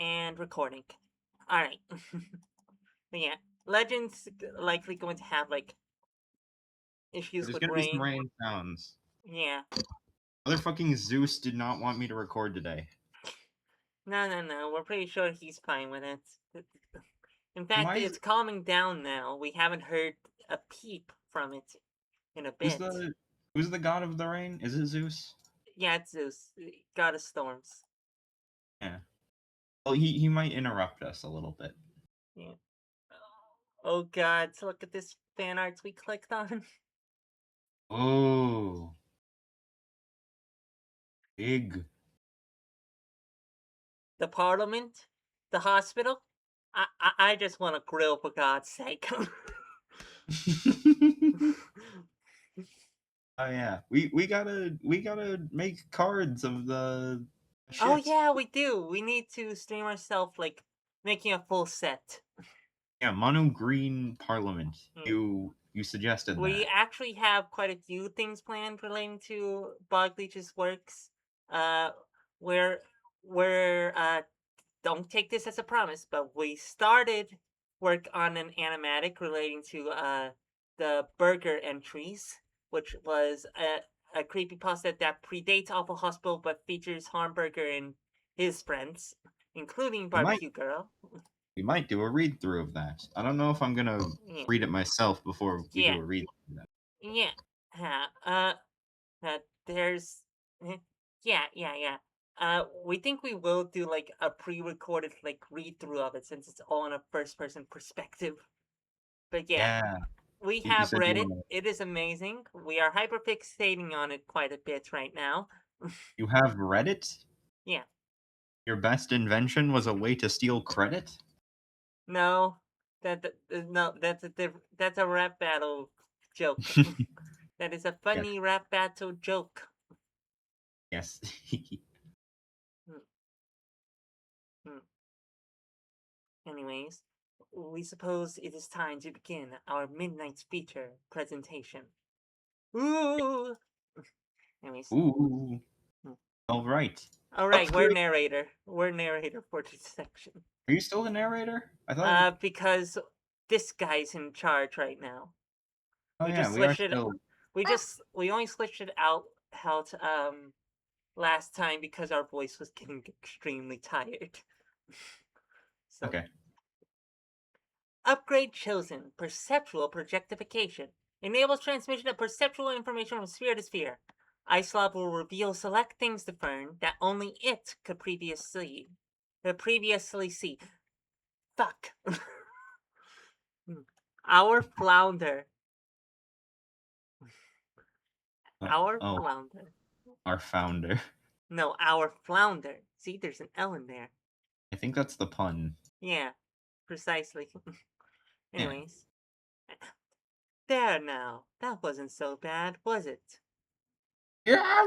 And recording. Alright. But yeah, Legends likely going to have, like, issues There's with gonna be some rain. rain sounds. Yeah. Motherfucking Zeus did not want me to record today. No. We're pretty sure he's fine with it. In fact, Why is it's calming down now. We haven't heard a peep from it in a who's bit. the who's the god of the rain? Is it Zeus? Yeah, it's Zeus. God of Storms. Yeah. Well, he might interrupt us a little bit. Yeah. Oh god, so look at this fan arts we clicked on. Oh, big. The Parliament. The hospital. I just want a grill, for God's sake. Oh yeah, we gotta make cards of the Oh shit. yeah, we do. We need to stream ourselves, like, making a full set. Yeah, mono green parliament. Mm. You suggested We that. actually have quite a few things planned relating to Bogleach's works. Uh, where we're don't take this as a promise, but we started work on an animatic relating to the burger entries, which was a creepypasta that predates Awful Hospital but features Hamburger and his friends, including We might Barbecue Girl. we might do a read through of that. I don't know if I'm gonna Yeah, read it myself before we yeah, do a read through that. yeah. There's, eh, yeah. We think we will do like a pre-recorded like read through of it since it's all in a first-person perspective. But yeah, Yeah, we you have said read it. It is amazing. We are hyperfixating on it quite a bit right now. you have Reddit. Yeah. Your best invention was a way to steal credit. No, no, that's a rap battle joke. That is a Yes, funny rap battle joke. yes. Hmm, hmm. Anyways, we suppose it is time to begin our midnight feature presentation. Ooh! Anyways, Ooh, hmm. all right. All right, we're Upgrade. narrator. We're narrator for this section. Are you still the narrator? I thought. Because this guy's in charge right now. Oh We yeah, just we are switched it. still. We only switched it out last time because our voice was getting extremely tired. So, Okay. upgrade chosen. Perceptual projectification. Enables transmission of perceptual information from sphere to sphere. Icelab will reveal select things to Fern that only it could previously see. Fuck. Our flounder. Our Oh, flounder. our founder. No, our flounder. See, there's an L in there. I think that's the pun. Yeah, precisely. Yeah. Anyways. There now. That wasn't so bad, was it? Yeah.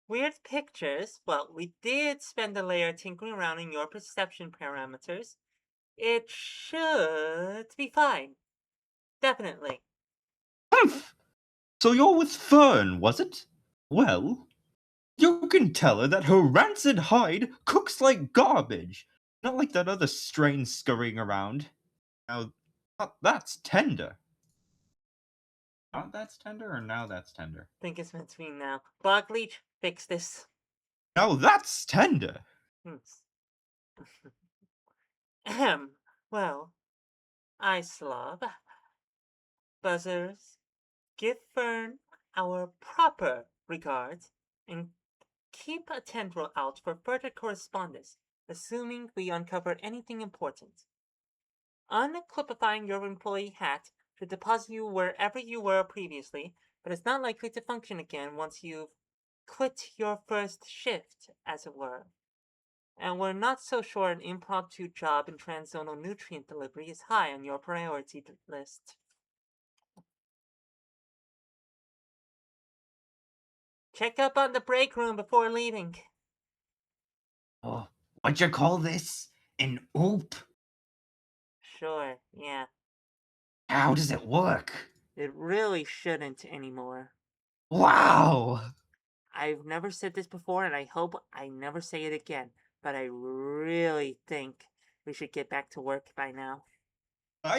Weird pictures? Well, we did spend a layer tinkering around in your perception parameters. It should be fine. Definitely. So you're with Fern, was it? Well, you can tell her that her rancid hide cooks like garbage, not like that other strain scurrying around. Now, that's tender. Not that's tender, or now that's tender? Think it's meant to be now. Bogleach, fix this. Now that's tender! Hmm. Ahem. Well, I slob. Buzzers, give Fern our proper regards and keep a tendril out for further correspondence, assuming we uncover anything important. Unclipifying your employee hat should deposit you wherever you were previously, but it's not likely to function again once you've quit your first shift, as it were. And we're not so sure an impromptu job in transzonal nutrient delivery is high on your priority list. Check up on the break room before leaving. Oh, what'd you call this? An oop? Sure, yeah. How does it work? It really shouldn't anymore. Wow! I've never said this before, and I hope I never say it again, but I really think we should get back to work by now.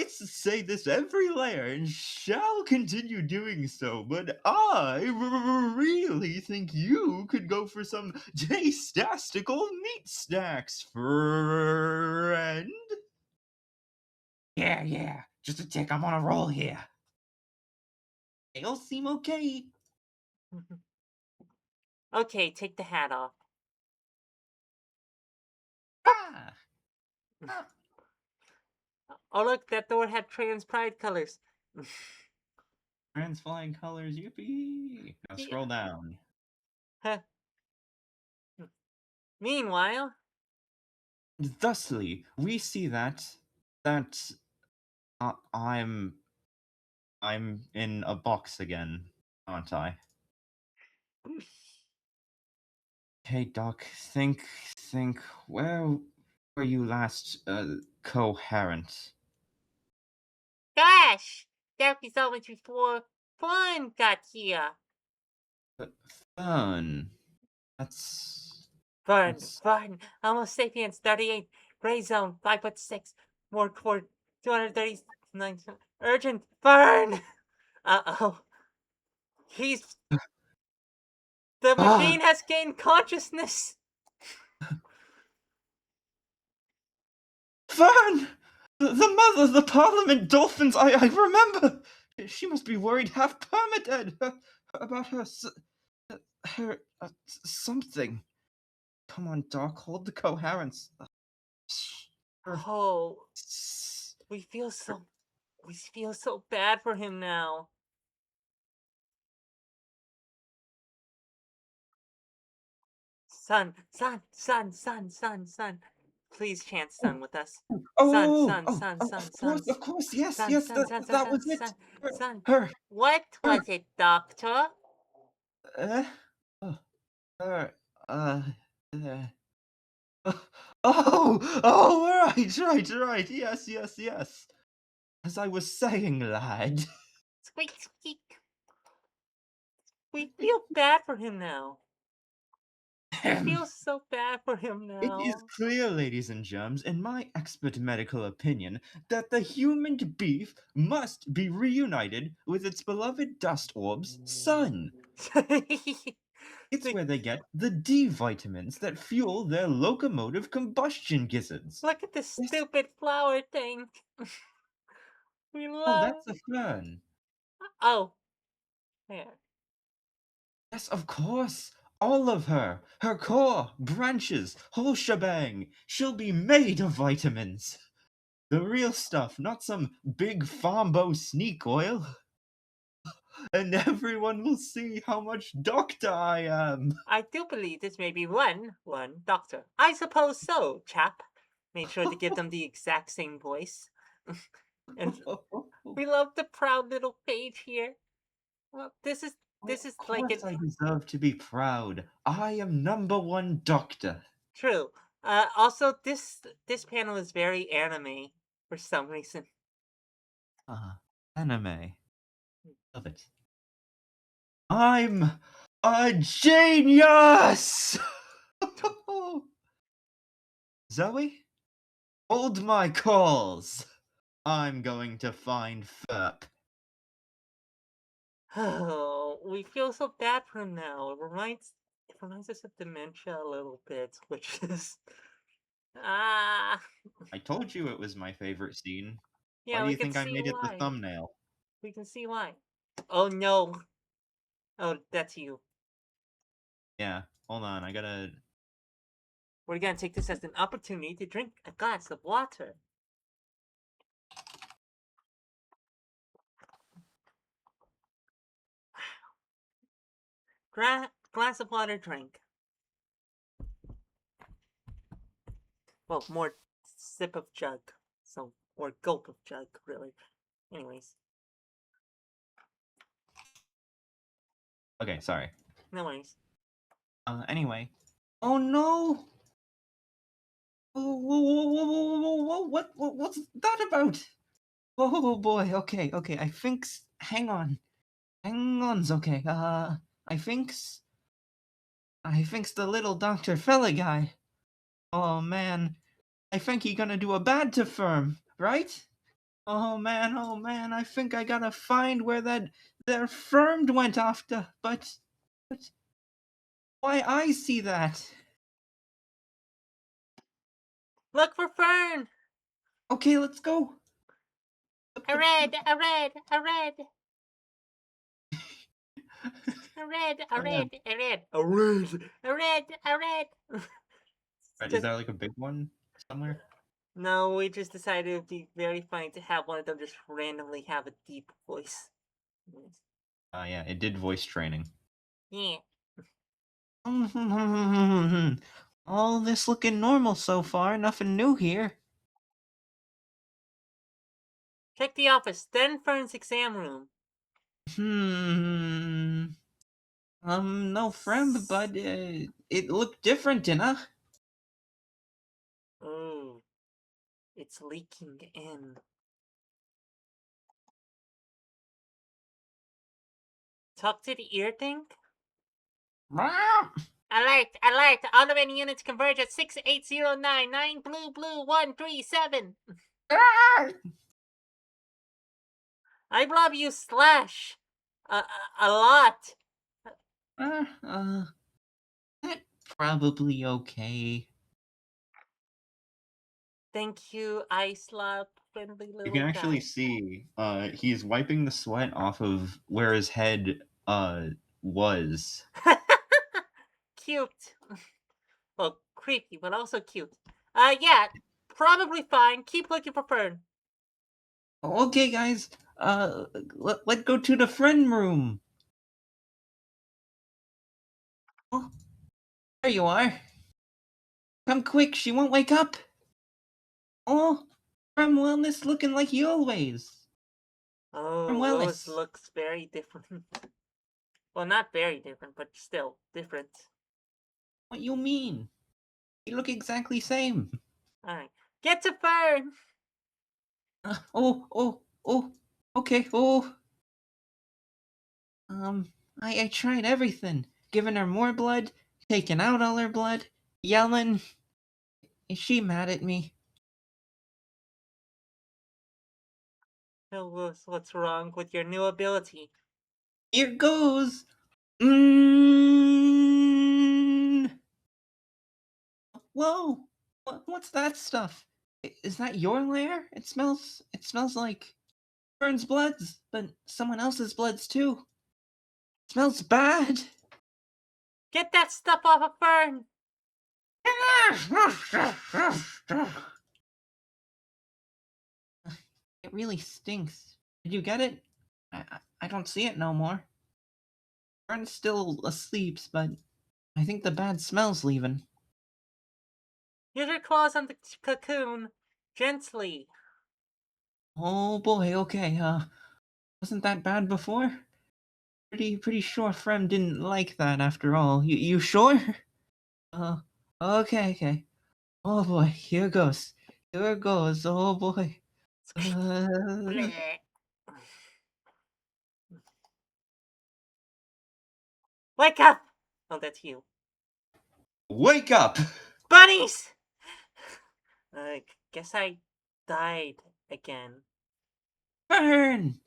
Say this every layer and shall continue doing so, but I really think you could go for some tastastical meat snacks, friend. Yeah, just a tick. I'm on a roll here. They all seem okay. Okay, take the hat off. Ah, ah. Oh, look, that door had trans pride colors. Trans flying colors, yippee! Now Yeah. scroll down. Huh. Meanwhile, Thusly, we see that I'm in a box again, aren't I? Hey, Doc, think, where were you last, coherent? gosh, that was always before fun got here. Fern. That's, Fun, that's, fun. Almost Sapiens 38. Gray zone 5'6". More core 239. Urgent, Fern. Uh-oh. He's the ah, machine has gained consciousness. Fern! The mother of the Parliament Dolphins, I remember! She must be worried half permadead about her, something. Come on, Doc, hold the coherence. Her, Oh, we feel so we feel so bad for him now. Son. Please chant son with us. Of course, yes, Son, yes, son, son, son, that son, was it. son, Her, son. her, What her, was it, doctor? uh, uh, her, uh, uh, right, yes. As I was saying, lad. Squeak, squeak. We feel bad for him now. We It feel so bad for him is now. clear, ladies and germs, in my expert medical opinion, that the human beef must be reunited with its beloved dust orb's sun. It's The- where they get the D vitamins that fuel their locomotive combustion gizzards. Look at this Yes, stupid flower thing. We oh, love. that's a fern. Oh, there. Yes, of course. All of her. Her core, branches, whole shebang. She'll be made of vitamins. The real stuff, not some big farmbo sneak oil. And everyone will see how much doctor I am. I do believe this may be one doctor. I suppose so, chap. Made sure to give them the exact same voice. And we love the proud little page here. Well, this Of is like course an I deserve to be proud. I am number one doctor. true. Also, this panel is very anime for some reason. Anime. Love it. I'm a genius! Zoe, hold my calls. I'm going to find Ferp. Oh, we feel so bad for him now. It reminds us of dementia a little bit, which is ah I told you it was my favorite scene. Why yeah, do we you can think I see made it the why. thumbnail? We can see why. Oh no. Oh, that's you. Yeah, hold on, I gotta. We're gonna take this as an opportunity to drink a glass of water. Glass of water drink. Well, more sip of jug. So, or gulp of jug, really. Anyways, Okay, sorry. no worries. Anyway. Oh no! What's that about? Oh boy, okay, I think's. Hang on. Hang on's okay. I think's. I think's the little Dr. Fella guy. Oh man, I think he gonna do a bad to Firm, right? Oh man, I think I gotta find where that their Firm went after, but why I see that? Look for Fern! Okay, let's go. A red, a red, a red, a red, a red, a red, a red, a red, a red. Right, is Just, there like a big one somewhere? no, we just decided it would be very funny to have one of them just randomly have a deep voice. Yeah, it did voice training. Yeah. All this looking normal so far, nothing new here. Check the office, then Fern's exam room. Hmm. No friend, but it looked different, didn't? Ooh, it's leaking in. Talk to the ear thing? Alert! Alert! All of any units converge at 68099 blue blue 137. I love you slash. A lot. Uh, uh, that probably okay. Thank you, ice love, friendly You little can actually guy. see, he's wiping the sweat off of where his head, was. Cute. Well, creepy, but also cute. Yeah, probably fine. Keep looking for Fern. Okay, guys, let's go to the friend room. Oh, there you are. Come quick, she won't wake up. Oh, from wellness looking like you always. From Oh, Rose wellness. looks very different. Well, not very different, but still different. What you mean? You look exactly same. Alright. Get to Fern! Oh, okay, oh. I tried everything. Giving her more blood, taking out all her blood, yelling. Is she mad at me? Tell us what's wrong with your new ability. Here goes. Mm. Whoa, what's that stuff? Is that your lair? It smells like Fern's bloods, but someone else's bloods too. Smells bad. Get that stuff off of Fern! It really stinks. Did you get it? I don't see it no more. Fern's still asleep, but I think the bad smell's leaving. Use your claws on the cocoon. Gently. Oh boy, okay, wasn't that bad before? Pretty sure Frem didn't like that after all. You sure? Uh, okay. Oh boy, here goes. Here goes, oh boy. Uh, Bleh. Wake up! Oh, that's you. Wake up! Bunnies! I guess I died again. Fern!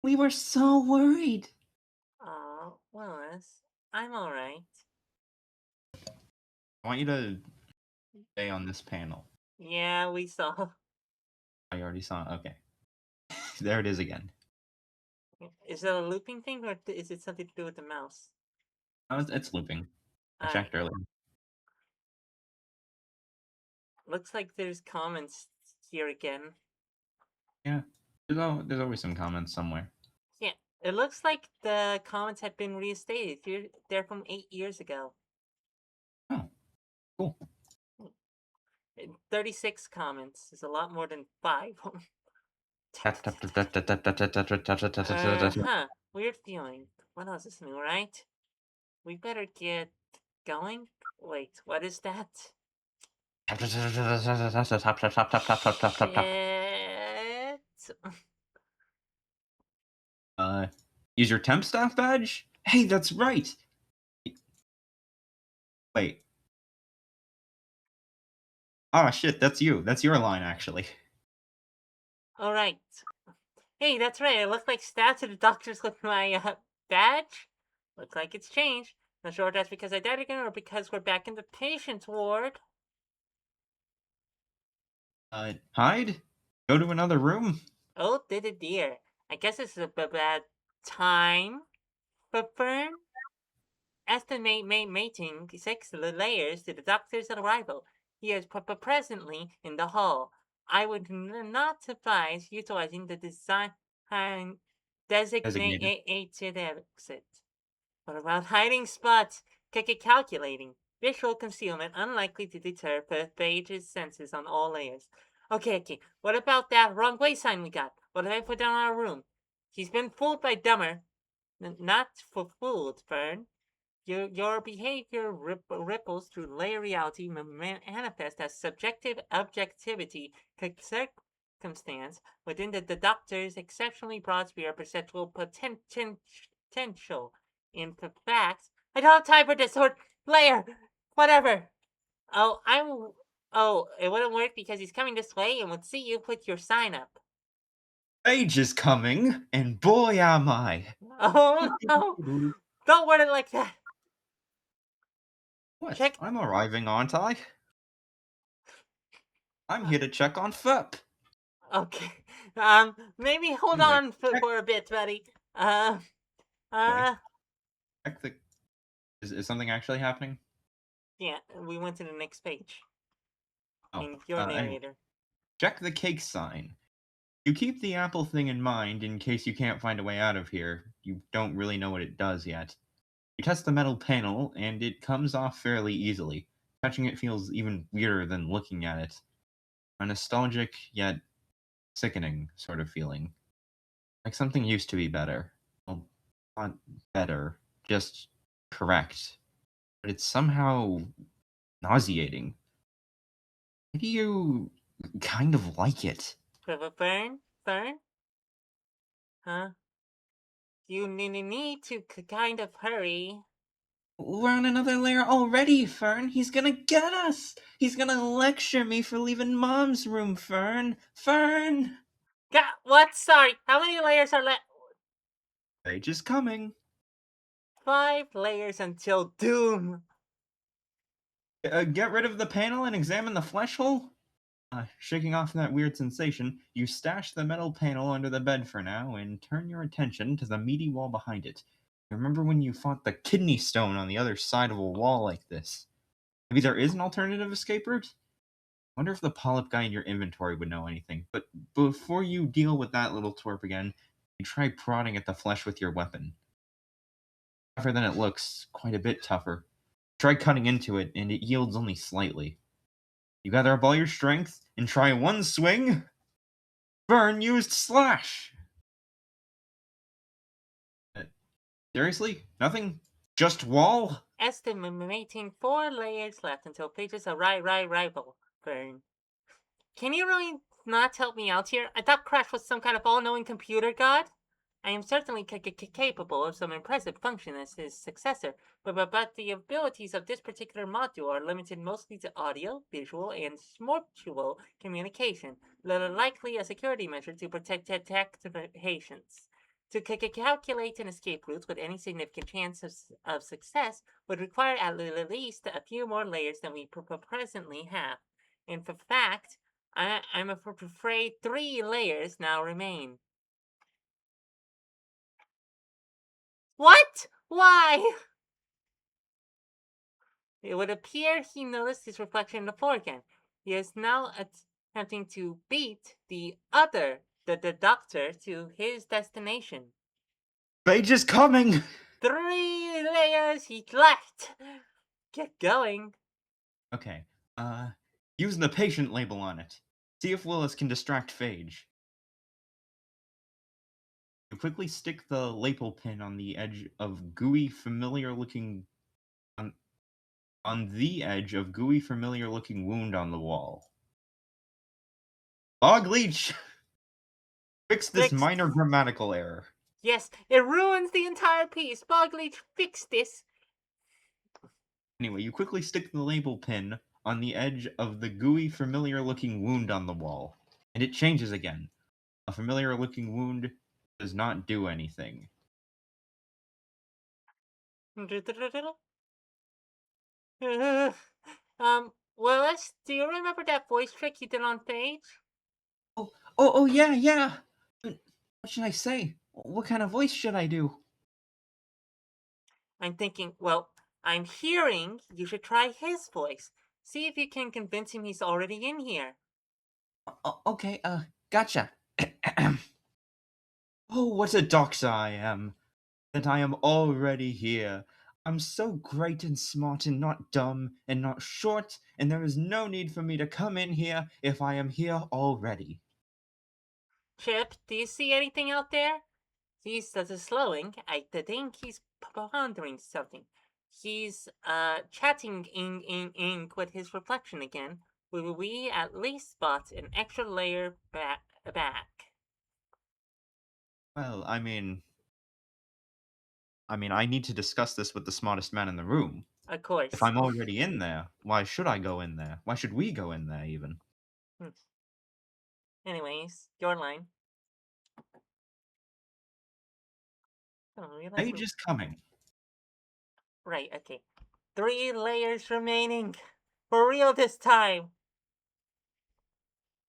We were so worried. Oh, Willis, I'm alright. I want you to stay on this panel. Yeah, we saw. I already saw it. Okay. There it is again. Is it a looping thing or is it something to do with the mouse? Oh, it's looping. I Alright. checked earlier. Looks like there's comments here again. Yeah. There's always some comments somewhere. Yeah, it looks like the comments had been reinstated. They're from 8 years ago. Oh, cool. 36 comments is a lot more than 5. Huh. Weird feeling. What else is new, right? We better get going. Wait, what is that? Shit. Uh, use your temp staff badge? Hey, that's right. Wait. Ah, shit, that's you. That's your line, actually. Alright. Hey, that's right. I look like stats to the doctors with my badge. Looks like it's changed. Not sure if that's because I died again or because we're back in the patient ward. Hide? Go to another room? Oh, dear. I guess this is a bad time for Fern. Estimating 6 layers to the doctor's arrival. He is presently in the hall. I would not advise utilizing the Designated. designated exit. What about hiding spots? Calculating. Visual concealment unlikely to deter Page's senses on all layers. Okay. What about that wrong way sign we got? What did I put down in our room? He's been fooled by dumber. Not for fooled, Fern. Your behavior ripples through layer reality, manifest as subjective objectivity, circumstance within the doctor's exceptionally broad sphere of perceptual potential. In fact, I don't have time for this sort layer. Whatever. Oh, Oh, it wouldn't work because he's coming this way and would see you put your sign up. Age is coming, and boy am I. Oh no! Don't word it like that. What? Check. I'm arriving, aren't I? I'm here to check on Fep. Okay. Maybe hold Anyway, on check. for a bit, buddy. Uh, Okay. uh, Check the. Is something actually happening? yeah, we went to the next page Oh, in your anyway. narrator. Check the cake sign. You keep the apple thing in mind in case you can't find a way out of here. You don't really know what it does yet. You test the metal panel, and it comes off fairly easily. Touching it feels even weirder than looking at it. A nostalgic, yet sickening sort of feeling. Like something used to be better. Well, not better, just correct. But it's somehow nauseating. Why do you kind of like it? Fern, huh? You need to kind of hurry. We're on another layer already, Fern. He's gonna get us. He's gonna lecture me for leaving Mom's room, Fern. Fern! What? Sorry. How many layers are left? Age is coming. 5 layers until doom. Get rid of the panel and examine the flesh hole? Shaking off that weird sensation, you stash the metal panel under the bed for now and turn your attention to the meaty wall behind it. Remember when you fought the kidney stone on the other side of a wall like this? Maybe there is an alternative escape route? Wonder if the polyp guy in your inventory would know anything. But before you deal with that little twerp again, you try prodding at the flesh with your weapon. Tougher than it looks, quite a bit tougher. Try cutting into it, and it yields only slightly. You gather up all your strength and try one swing. Vern used slash. Seriously? Nothing? Just wall? Estimating 4 layers left until Page's arrival. Fern. Can you really not help me out here? I thought Crash was some kind of all-knowing computer god. I am certainly capable of some impressive function as his successor, but the abilities of this particular module are limited mostly to audio, visual, and smortual communication, likely a security measure to protect patients. To calculate an escape route with any significant chance of success would require at least a few more layers than we presently have. In fact, I'm afraid 3 layers now remain. What? Why? It would appear he noticed his reflection in the floor again. He is now attempting to beat the doctor, to his destination. Page is coming! 3 layers he left. Get going. Okay, use the patient label on it. See if Willis can distract Phage. You quickly stick the label pin on the edge of gooey, familiar-looking on the edge of gooey, familiar-looking wound on the wall. Bog Leech! Fix this Fixed. minor grammatical error. Yes, it ruins the entire piece. Bogley, fix this. Anyway, you quickly stick the label pin on the edge of the gooey, familiar looking wound on the wall, and it changes again. A familiar looking wound does not do anything. Willis, do you remember that voice trick you did on stage? Oh, yeah, yeah. What should I say? What kind of voice should I do? I'm thinking, well, I'm hearing you should try his voice. See if you can convince him he's already in here. Okay, gotcha. Oh, what a doxa I am, that I am already here. I'm so great and smart and not dumb and not short, and there is no need for me to come in here if I am here already. Chip, do you see anything out there? He's slowing. I think he's pondering something. He's chatting in ink with his reflection again. Will we at least spot an extra layer back? Well, I need to discuss this with the smartest man in the room. Of If course. I'm already in there, why should I go in there? Why should we go in there even? Anyways, your line. I don't realize Age is coming. right. Okay, 3 layers remaining. For real this time.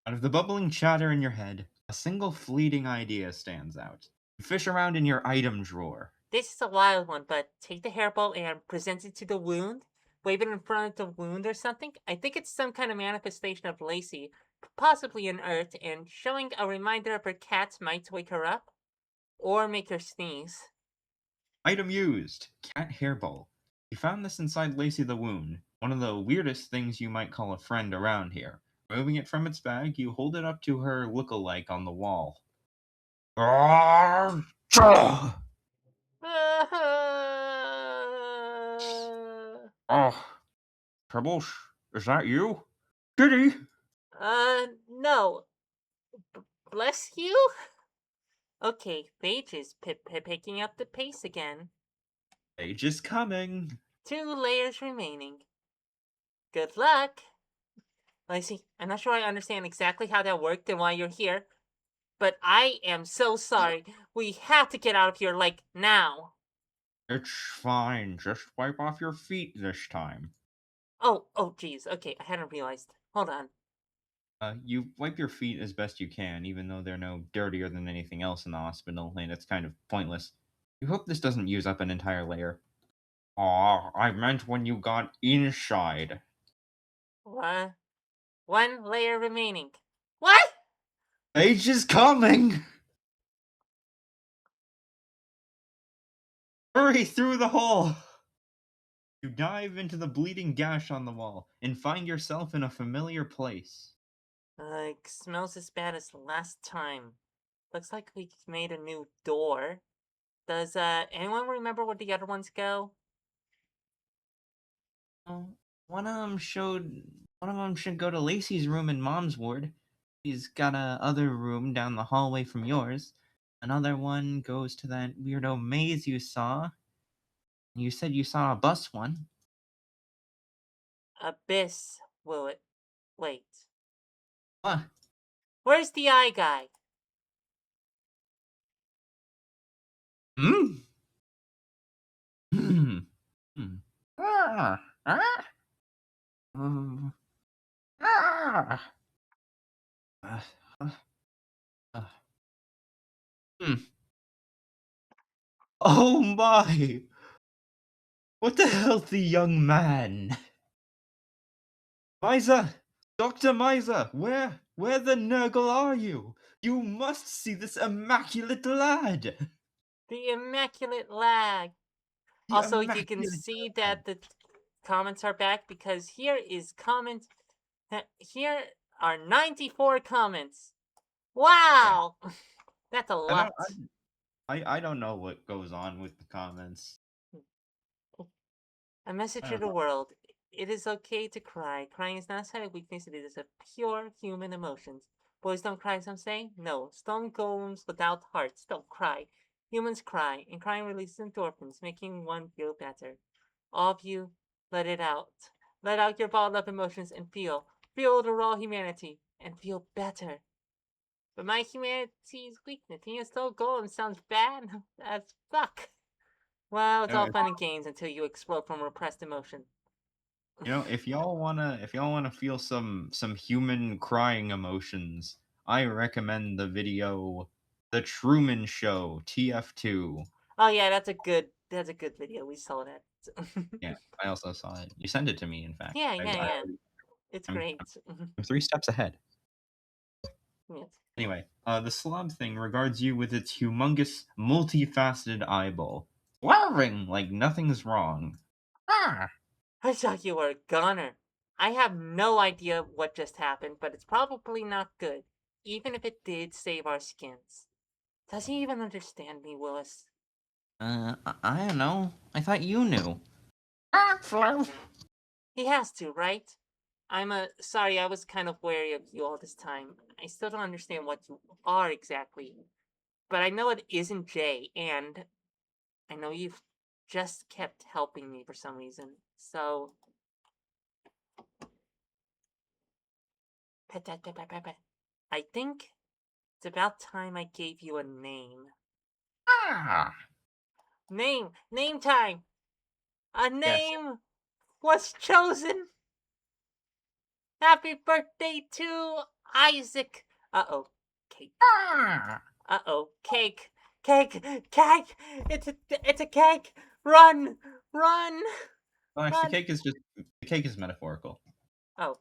Out of the bubbling chatter in your head, a single fleeting idea stands out. You fish around in your item drawer. This is a wild one, but take the hairball and present it to the wound. Wave it in front of the wound or something. I think it's some kind of manifestation of Lacey, possibly an Earth, and showing a reminder of her cat might wake her up or make her sneeze. Item used. Cat hairball. You found this inside Lacey the Wound, one of the weirdest things you might call a friend around here. Removing it from its bag, you hold it up to her look-alike on the wall. Oh, Pebbles, is that you? Kitty! No. Bless you? Okay, Paige is picking up the pace again. Age is coming. 2 layers remaining. Good luck. Lacey, I'm not sure I understand exactly how that worked and why you're here, but I am so sorry. We have to get out of here, like, now. It's fine. Just wipe off your feet this time. Oh, geez. Okay, I hadn't realized. Hold on. You wipe your feet as best you can, even though they're no dirtier than anything else in the hospital, and it's kind of pointless. You hope this doesn't use up an entire layer. Aw, I meant when you got inside. What? 1 layer remaining. What? Age is coming! Hurry through the hole! You dive into the bleeding gash on the wall and find yourself in a familiar place. Smells as bad as last time. Looks like we made a new door. Does, anyone remember where the other ones go? Oh, one of them should go to Lacey's room in Mom's ward. She's got a other room down the hallway from yours. Another one goes to that weirdo maze you saw. You said you saw a bus one. Abyss. Will it? Wait. What? Where's the eye guy? Hmm? Hmm. Hmm. Ah. Ah. Um, ah. Uh, uh, uh. Hmm. Oh my! What the healthy young man! Miser! Dr. Miser! Where the Nurgle are you? You must see this immaculate lad! The immaculate lag. The Also, you can immaculate see lad! that the comments are back because here is comment. Here are 94 comments. Yeah. Wow, that's a I don't lot. I don't know what goes on with the comments. A message I to don't the know. world. It is okay to cry. Crying is not a sign of weakness, it is a pure human emotion. Boys don't cry, some say? No. Stone golems without hearts don't cry. Humans cry, and crying releases endorphins, making one feel better. All of you, Let it out. Let out your bottled up emotions and feel. Feel the raw humanity and feel better. But my humanity's weakness, being a slow golem sounds bad as fuck. Well, it's all Uh, fun and games until you explode from repressed emotion. if y'all wanna feel some human crying emotions, I recommend the video The Truman Show TF2. Oh yeah, that's a good video. We saw that. Yeah, I also saw it. You sent it to me, in fact. Yeah, I yeah, yeah. already It's I'm great. I'm 3 steps ahead. Yes. Anyway, the slob thing regards you with its humongous, multifaceted eyeball, glowering like nothing's wrong. Ah! I thought you were a goner. I have no idea what just happened, but it's probably not good, even if it did save our skins. Does he even understand me, Willis? I don't know. I thought you knew. Ah, Flo. He has to, right? Sorry, I was kind of wary of you all this time. I still don't understand what you are exactly, but I know it isn't Jay, and I know you've just kept helping me for some reason. So, pet, pet, pet, pet, pet, pet. I think it's about time I gave you a name. Ah! Name time! A Yes. name was chosen! Happy birthday to Isaac! Uh-oh, cake. Ah! Uh-oh, cake! Cake! Cake! It's a cake! Run! Run! Well, actually, Run! the cake is metaphorical. Oh,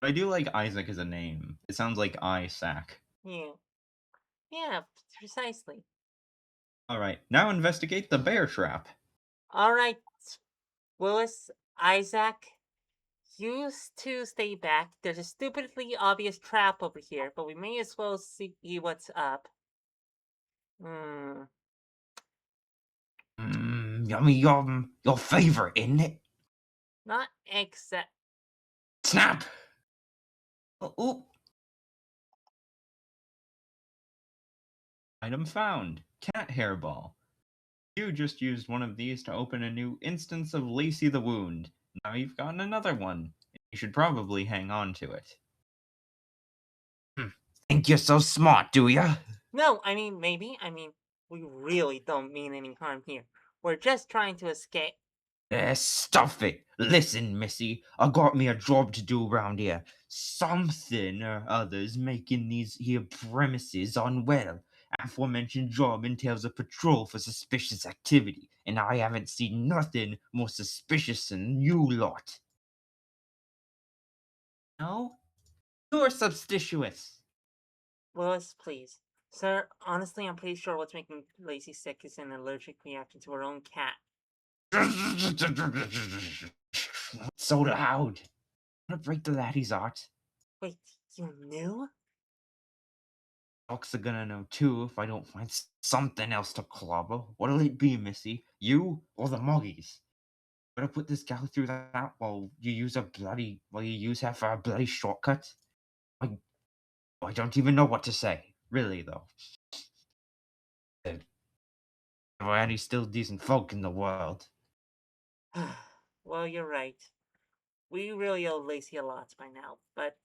But I do like Isaac as a name. It sounds like Isaac. yeah. Yeah, precisely. All right, now investigate the bear trap. Alright, Willis, Isaac, you two stay back. There's a stupidly obvious trap over here, but we may as well see what's up. Hmm. Yummy yum, your favorite, isn't it? Not exact. Snap! Oh, oh. Item found. Cat hairball. You just used one of these to open a new instance of Lacey the Wound. Now you've gotten another one. You should probably hang on to it. Think you're so smart, do ya? No, I mean, maybe. I mean, we really don't mean any harm here. We're just trying to escape. Stuff it. Listen, Missy, I got me a job to do around here. Something or other's making these here premises unwell. Aforementioned job entails a patrol for suspicious activity, and I haven't seen nothing more suspicious than you lot. No? You're suspicious. Willis, please. Sir, honestly, I'm pretty sure what's making Lacey sick is an allergic reaction to her own cat. So loud. Wanna break the laddie's heart? Wait, you knew? Docs are gonna know too if I don't find something else to clobber. What'll it be, Missy? You or the Moggies? Gonna put this gal through that while you use her for a bloody shortcut? I I don't even know what to say. Really though. There are any still decent folk in the world. Well, you're right. We really owe Lacey a lot by now, but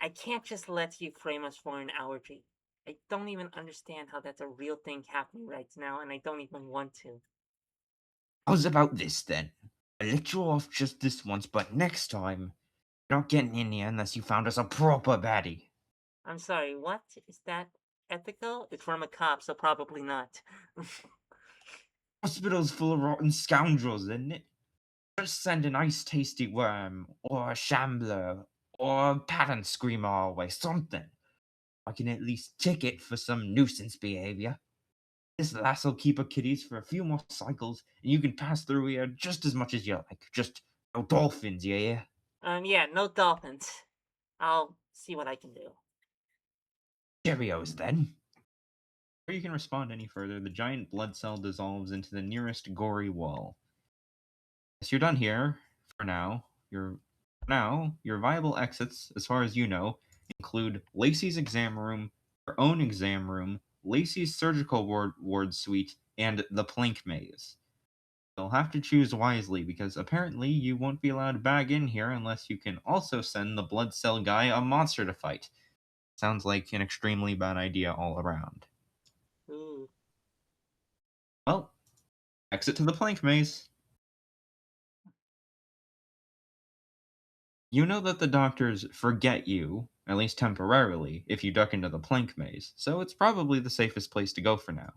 I can't just let you frame us for an allergy. I don't even understand how that's a real thing happening right now, and I don't even want to. How's about this then? I let you off just this once, but next time, you're not getting in here unless you found us a proper baddie. I'm sorry, what? Is that ethical? It's from a cop, so probably not. Hospital's full of rotten scoundrels, isn't it? Just send a nice tasty worm, or a shambler, or a pattern screamer our way, something. I can at least ticket for some nuisance behavior. This lass'll keep her kitties for a few more cycles, and you can pass through here just as much as you like. Just no dolphins, you hear? Yeah, no dolphins. I'll see what I can do. Cheerios, then. Before you can respond any further, the giant blood cell dissolves into the nearest gory wall. Yes, you're done here for now. Your viable exits, as far as you know, include Lacey's exam room, your own exam room, Lacey's surgical ward suite, and the plank maze. You'll have to choose wisely because apparently you won't be allowed back in here unless you can also send the blood cell guy a monster to fight. Sounds like an extremely bad idea all around. Ooh. Well, exit to the plank maze. You know that the doctors forget you, at least temporarily, if you duck into the plank maze, so it's probably the safest place to go for now.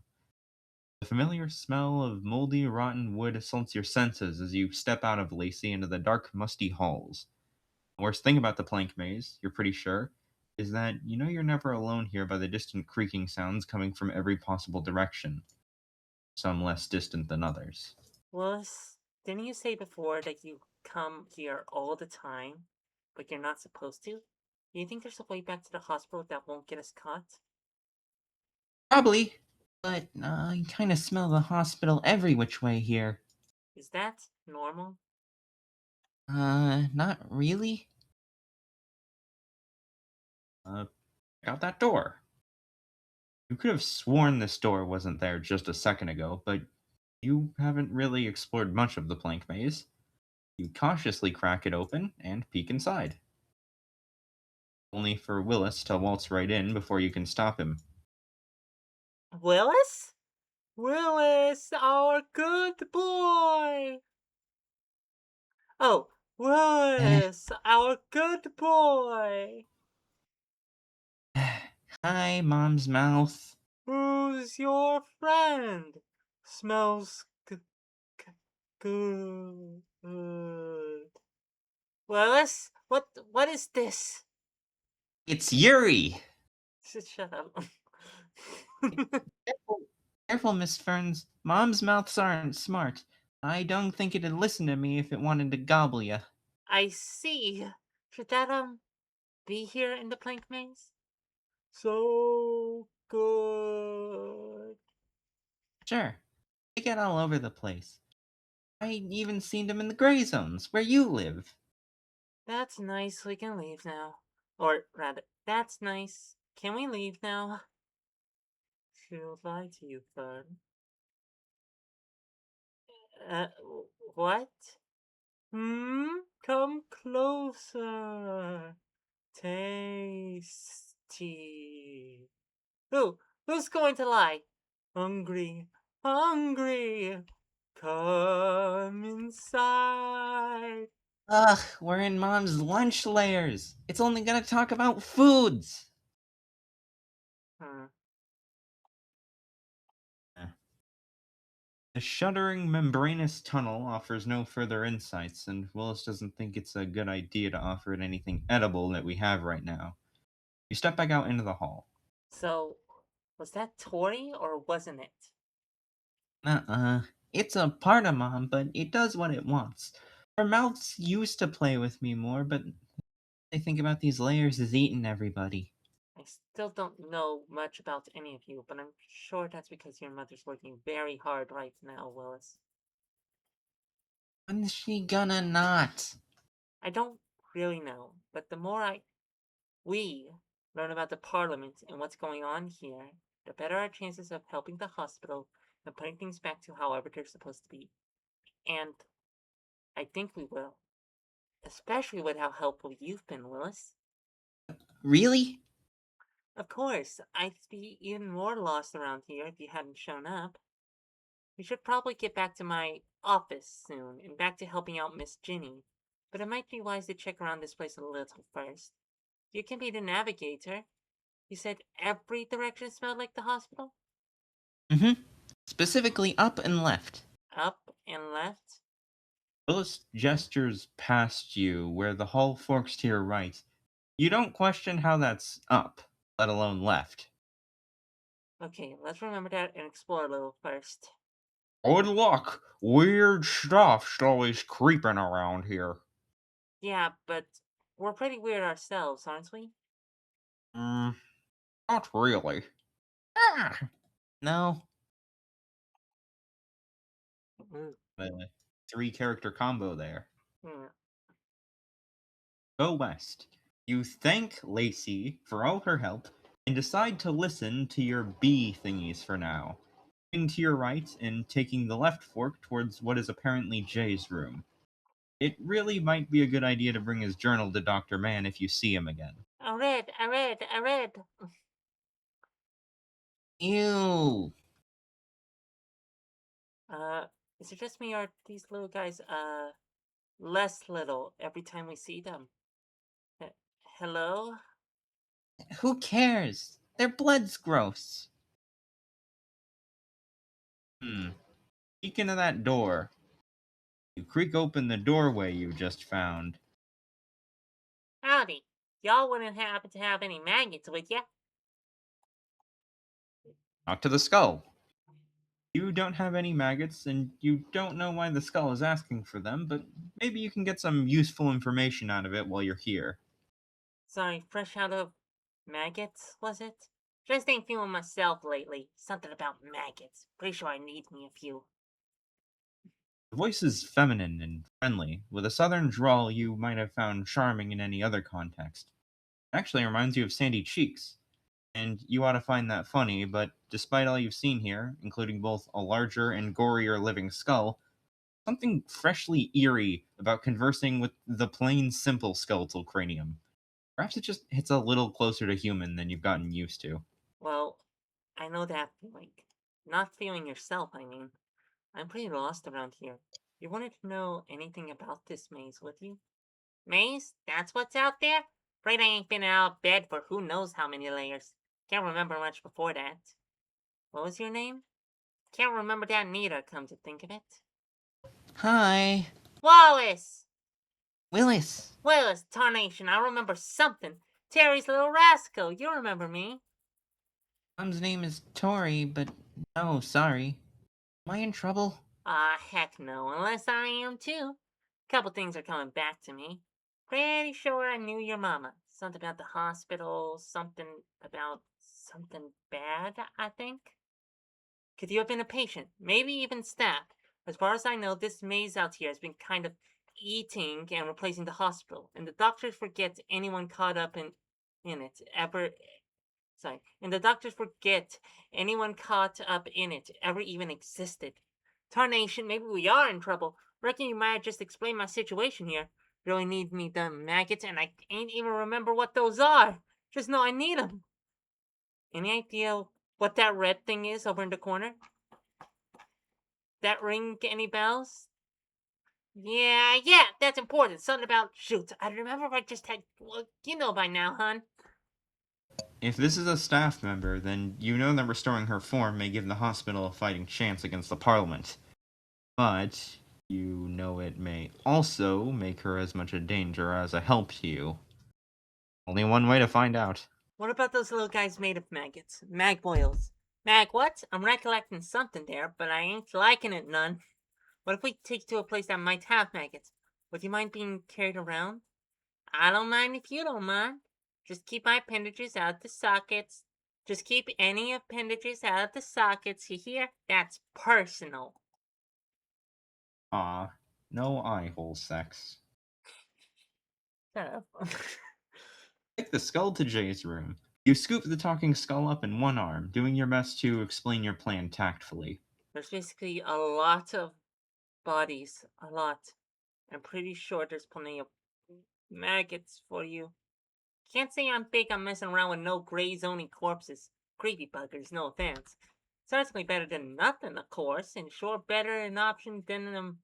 The familiar smell of moldy, rotten wood assaults your senses as you step out of Lacey into the dark, musty halls. The worst thing about the plank maze, you're pretty sure, is that you know you're never alone here by the distant creaking sounds coming from every possible direction, some less distant than others. Willis, didn't you say before that you come here all the time, but you're not supposed to? Do you think there's a way back to the hospital that won't get us caught? Probably, but I kind of smell the hospital every which way here. Is that normal? Not really. Check out that door. You could have sworn this door wasn't there just a second ago, but you haven't really explored much of the plank maze. You cautiously crack it open and peek inside, only for Willis to waltz right in before you can stop him. Willis? Willis, our good boy! Oh, Eh. Willis, our good boy! Hi, Mom's mouth. Who's your friend? Smells good. Willis, what is this? It's Yuri! Shut up. Careful, careful, Miss Ferns. Mom's mouths aren't smart. I don't think it'd listen to me if it wanted to gobble ya. I see. Should that be here in the plank maze? So good. Sure, they get all over the place. I even seen them in the gray zones, where you live. That's nice. We can leave now. Or rather, that's nice. Can we leave now? She'll lie to you, Fern. Uh, what? Come closer. Tasty. Who? Who's going to lie? Hungry. Hungry. Come inside. Ugh, we're in Mom's lunch layers. It's only gonna talk about foods. Hmm. Eh. The shuddering membranous tunnel offers no further insights, and Willis doesn't think it's a good idea to offer it anything edible that we have right now. You step back out into the hall. So, was that Tori or wasn't it? Uh-uh. It's a part of Mom, but it does what it wants. Her mouths used to play with me more, but I think about these layers is eating everybody. I still don't know much about any of you, but I'm sure that's because your mother's working very hard right now, Willis. When's she gonna not? I don't really know, but the more we learn about the Parliament and what's going on here, the better our chances of helping the hospital and putting things back to however they're supposed to be. And I think we will. Especially with how helpful you've been, Willis. Really? Of course, I'd be even more lost around here if you hadn't shown up. We should probably get back to my office soon and back to helping out Miss Ginny, but it might be wise to check around this place a little first. You can be the navigator. You said every direction smelled like the hospital? Mm-hmm. Specifically up and left. Up and left? Willis gestures past you where the hall forks to your right. You don't question how that's up, let alone left. Okay, let's remember that and explore a little first. Good luck. Weird stuff's always creeping around here. Yeah, but we're pretty weird ourselves, aren't we? Mm, not really. Ah! No. Mm, Uh, Three character combo there. mm. Go west. You thank Lacey for all her help and decide to listen to your bee thingies for now. into your right and taking the left fork towards what is apparently Jay's room. It really might be a good idea to bring his journal to Dr. Mann if you see him again. I read. Ew! Uh, is it just me or are these little guys, less little every time we see them? Uh, Hello? Who cares? Their blood's gross. Peek into that door. You creak open the doorway you just found. Howdy. Y'all wouldn't happen to have any maggots with ya? Talk to the skull. You don't have any maggots, and you don't know why the skull is asking for them, but maybe you can get some useful information out of it while you're here. Sorry, fresh out of maggots, was it? Just ain't feeling myself lately. Something about maggots. Pretty sure I need me a few. The voice is feminine and friendly, with a southern drawl you might have found charming in any other context. It actually reminds you of Sandy Cheeks, and you ought to find that funny, but despite all you've seen here, including both a larger and gorier living skull, something freshly eerie about conversing with the plain, simple skeletal cranium. Perhaps it just hits a little closer to human than you've gotten used to. Well, I know that feeling. Not feeling yourself, I mean. I'm pretty lost around here. You wanted to know anything about this maze, would you? Maze? That's what's out there? Afraid I ain't been out of bed for who knows how many layers. Can't remember much before that. What was your name? Can't remember that neither, come to think of it. Hi, Wallace! Willis. Willis, tarnation, I remember something. Terry's little rascal, you remember me. Mom's name is Tori, but no, sorry. Am I in trouble? Ah, heck no, unless I am too. Couple things are coming back to me. Pretty sure I knew your mama. Something about the hospital, something about something bad, I think. Could you have been a patient? Maybe even staff. As far as I know, this maze out here has been kind of eating and replacing the hospital, and the doctors forget anyone caught up in it ever. Sorry, and the doctors forget anyone caught up in it ever even existed. Tarnation, maybe we are in trouble. Reckon you might just explain my situation here. Really need me the maggots, and I ain't even remember what those are. Just know I need them. Any idea what that red thing is over in the corner? That ring any bells? Yeah, that's important. Something about shoot. I remember I just had. Well, you know by now, hun. If this is a staff member, then you know that restoring her form may give the hospital a fighting chance against the Parliament. But you know it may also make her as much a danger as a help to you. Only one way to find out. What about those little guys made of maggots? Mag boils. Mag what? I'm recollecting something there, but I ain't liking it none. What if we take you to a place that might have maggots? Would you mind being carried around? I don't mind if you don't mind. Just keep my appendages out of the sockets. Just keep any appendages out of the sockets, you hear? That's personal. Ah, no eye hole sex. Shut up. Take the skull to Jay's room. You scoop the talking skull up in one arm, doing your best to explain your plan tactfully. There's basically a lot of bodies. A lot. I'm pretty sure there's plenty of maggots for you. Can't say I'm big on messing around with no gray zoning corpses. Creepy buggers, no offense. Certainly better than nothing, of course, and sure better an option than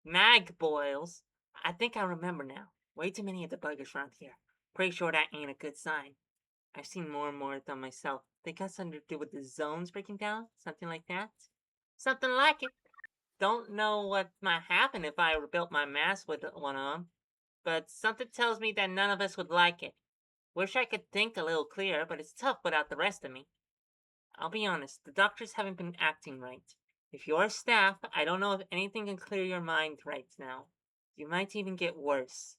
mag boils. I think I remember now. Way too many of the buggers around here. Pretty sure that ain't a good sign. I've seen more and more of them myself. They got something to do with the zones breaking down? Something like that? Something like it. Don't know what might happen if I rebuilt my mask with one on, but something tells me that none of us would like it. Wish I could think a little clearer, but it's tough without the rest of me. I'll be honest, the doctors haven't been acting right. If you're staff, I don't know if anything can clear your mind right now. You might even get worse.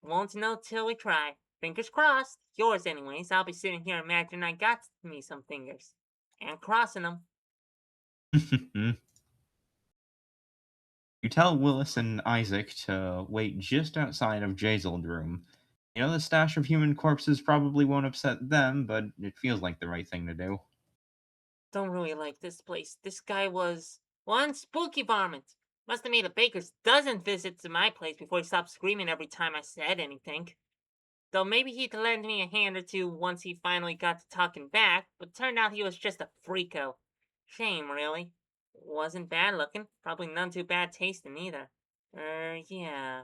Won't know till we try. Fingers crossed. Yours, anyways. I'll be sitting here imagining I got me some fingers. And crossing them. You tell Willis and Isaac to wait just outside of Jay's old room. You know the stash of human corpses probably won't upset them, but it feels like the right thing to do. Don't really like this place. This guy was one spooky varmint. Must have made a baker's dozen visits to my place before he stopped screaming every time I said anything. Though maybe he'd lend me a hand or two once he finally got to talking back, but turned out he was just a freako. Shame, really. Wasn't bad looking, probably none too bad tasting either. Yeah.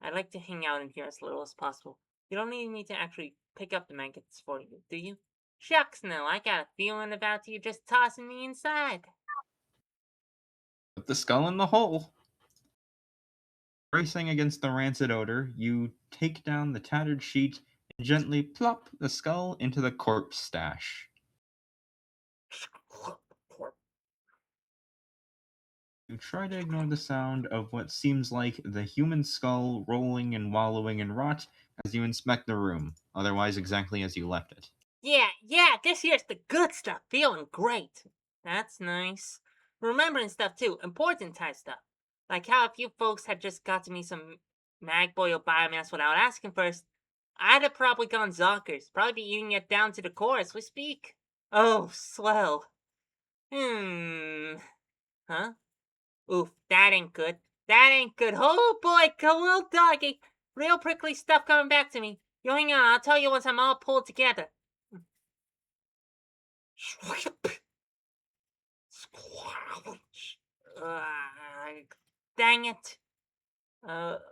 I like to hang out in here as little as possible. You don't need me to actually pick up the maggots for you, do you? Shucks, no, I got a feeling about you just tossing me inside. Put the skull in the hole. Bracing against the rancid odor, you take down the tattered sheet and gently plop the skull into the corpse stash. You try to ignore the sound of what seems like the human skull rolling and wallowing in rot as you inspect the room, otherwise exactly as you left it. Yeah, this here's the good stuff. Feeling great. That's nice. Remembering stuff too, important type stuff. Like how if you folks had just got to me some magboy or biomass without asking first, I'd have probably gone zonkers. Probably be eating it down to the core as we speak. Oh, swell. Hmm. Huh? Oof, that ain't good. That ain't good. Oh boy, little doggy. Real prickly stuff coming back to me. You hang on, I'll tell you once I'm all pulled together. Squelch. Dang it.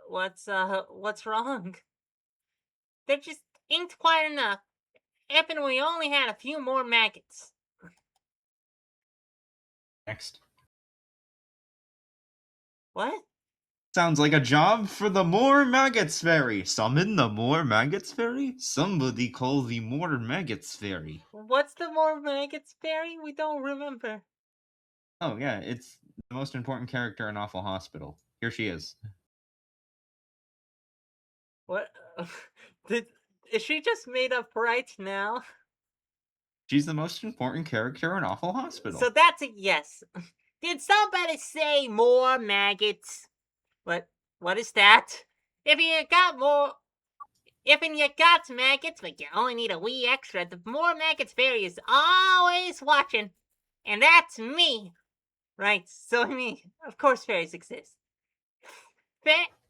What's wrong? There just ain't quite enough. If we only had a few more maggots. Next. What? Sounds like a job for the More Maggots Fairy. Summon the More Maggots Fairy? Somebody call the More Maggots Fairy. What's the more maggots fairy? We don't remember. Oh, yeah, it's the most important character in Awful Hospital. Here she is. What? Did is she just made up right now? She's the most important character in Awful So Hospital. that's a yes. Did somebody say more maggots? What? What is that? If you got more, if you got maggots, but you only need a wee extra, the more maggots fairy is always watching, and that's me. Right? So I mean, of course fairies exist.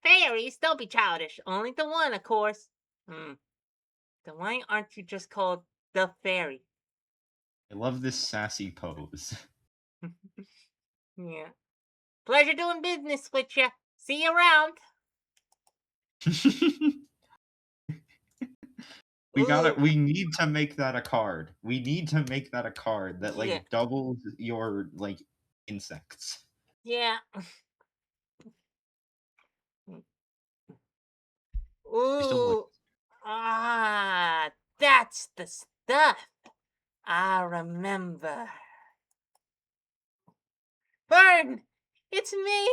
Fairies, don't be childish. Only the one, of course. Hmm. Then why aren't you just called the fairy? I love this sassy pose. Yeah. Pleasure doing business with you. See you around. We got Ooh, it. We need to make that a card. We need to make that a card that yeah, like doubles your like insects. yeah. I still believe. Ooh, ah, that's the stuff. I remember. Burn! It's me!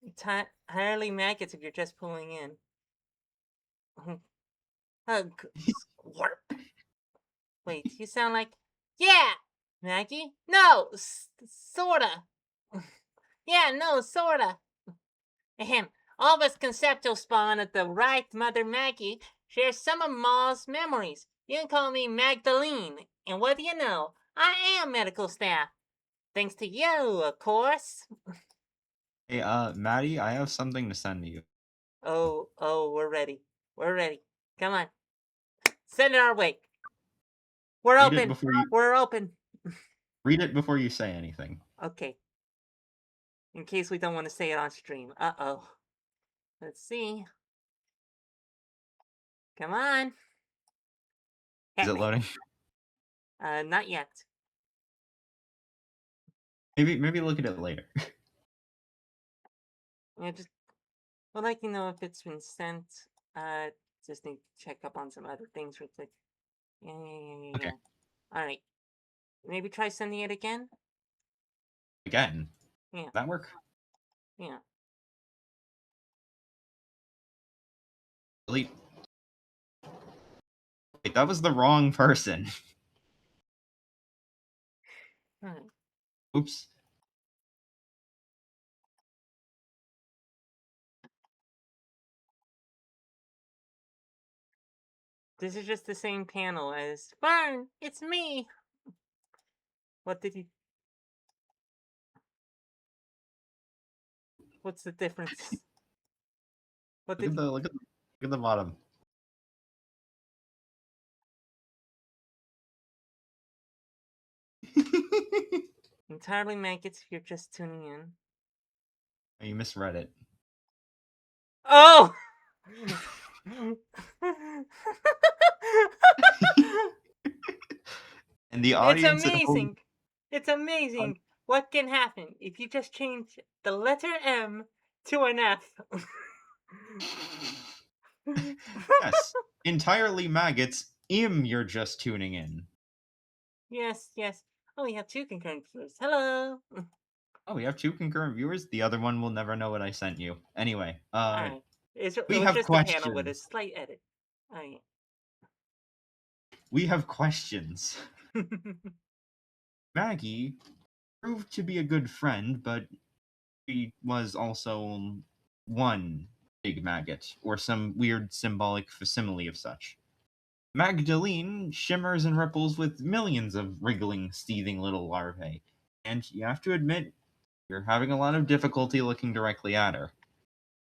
Entirely maggots if you're just pulling in. Hug. Squirp. Wait, you sound like. Yeah! Maggie? No! Sorta. Yeah, no, sorta. Ahem. All of us conceptual spawn at the right Mother Maggie share some of Ma's memories. You can call me Magdalene. And what do you know? I am medical staff. Thanks to you, of course. Hey, Maddie, I have something to send to you. Oh, we're ready. We're ready. Come on. Send it our way. We're Read it open. before you We're open. read it before you say anything. Okay. In case we don't want to say it on stream. Uh-oh. Let's see. Come on. Is it loading? Not yet. Maybe look at it later. Yeah, just would like to know if it's been sent. Uh, just need to check up on some other things real quick. Okay. Yeah. All right. Maybe try sending it again. Again. Yeah, That work? yeah. Delete. Wait, that was the wrong person. All right. Oops. This is just the same panel as Fern. It's me. What did you... What's the difference? What Look did at you... the look at the bottom. Entirely maggots if you're just tuning in. You misread it. Oh! And the It's audience at home. amazing. It's amazing what can happen if you just change the letter M to an F. Yes, entirely maggots. You're just tuning in. Yes, yes. Oh, we have 2 concurrent viewers. Hello. Oh, we have 2 concurrent viewers. The other one will never know what I sent you. Anyway, Alright. It we was have just a panel with a questions. slight edit. Oh, yeah. We have questions. Maggie proved to be a good friend, but she was also one big maggot, or some weird symbolic facsimile of such. Magdalene shimmers and ripples with millions of wriggling, seething little larvae, and you have to admit, you're having a lot of difficulty looking directly at her.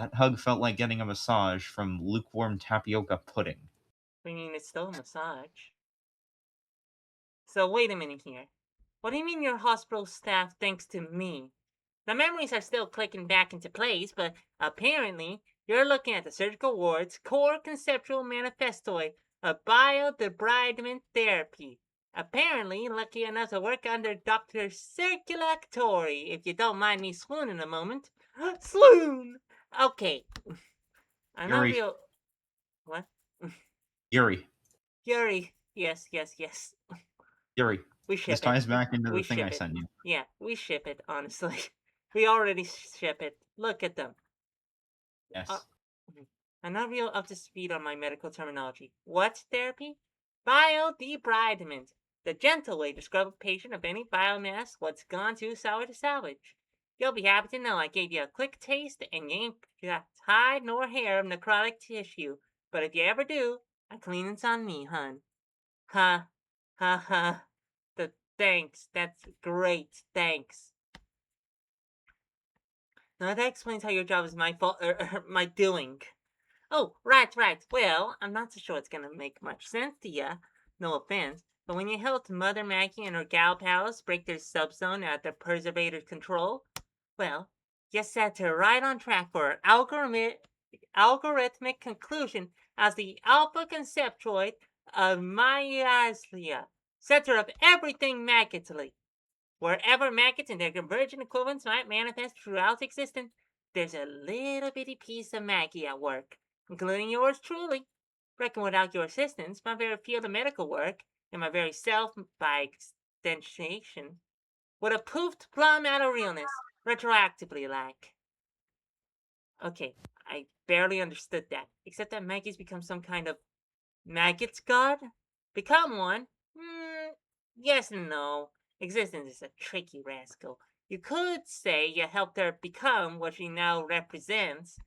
That hug felt like getting a massage from lukewarm tapioca pudding. I mean, it's still a massage. So, wait a minute here. What do you mean your hospital staff thanks to me? The memories are still clicking back into place, but apparently you're looking at the surgical ward's core conceptual manifesto of biodebridement therapy. Apparently lucky enough to work under Dr. Circulatory, if you don't mind me swooning a moment. Swoon! Okay, I'm not Yuri, real... What? Yuri, Yuri. Yes, yes, yes. Yuri. We This ship it. ties back into We the thing I ship it. sent you. Yeah, we ship it, honestly. We already ship it. Look at them. Uh, Yes. I'm not real up to speed on my medical terminology. What therapy? Biodebridement. The gentle way to scrub a patient of any biomass what's gone too sour to salvage. You'll be happy to know I gave you a quick taste and you ain't got hide nor hair of necrotic tissue. But if you ever do, a cleaning's on me, hun. Ha, ha, ha. The thanks. That's great. Thanks. Now that explains how your job is my fault, my doing. Oh, right, right. Well, I'm not so sure it's gonna make much sense to ya. No offense. But when you helped Mother Maggie and her gal pals break their subzone at the Preservator's control, well, you set her right on track for an algorithmic conclusion as the alpha conceptoid of myaslia, center of everything magically. Wherever maggots and their convergent equivalents might manifest throughout existence, there's a little bitty piece of Maggie at work, including yours truly. Reckon without your assistance, my very field of medical work, and my very self, by extension, would have poofed plumb out of realness, retroactively like. Okay, I barely understood that, except that Maggie's become some kind of maggots god? Become one? Yes and no. Existence is a tricky rascal. You could say you helped her become what she now represents,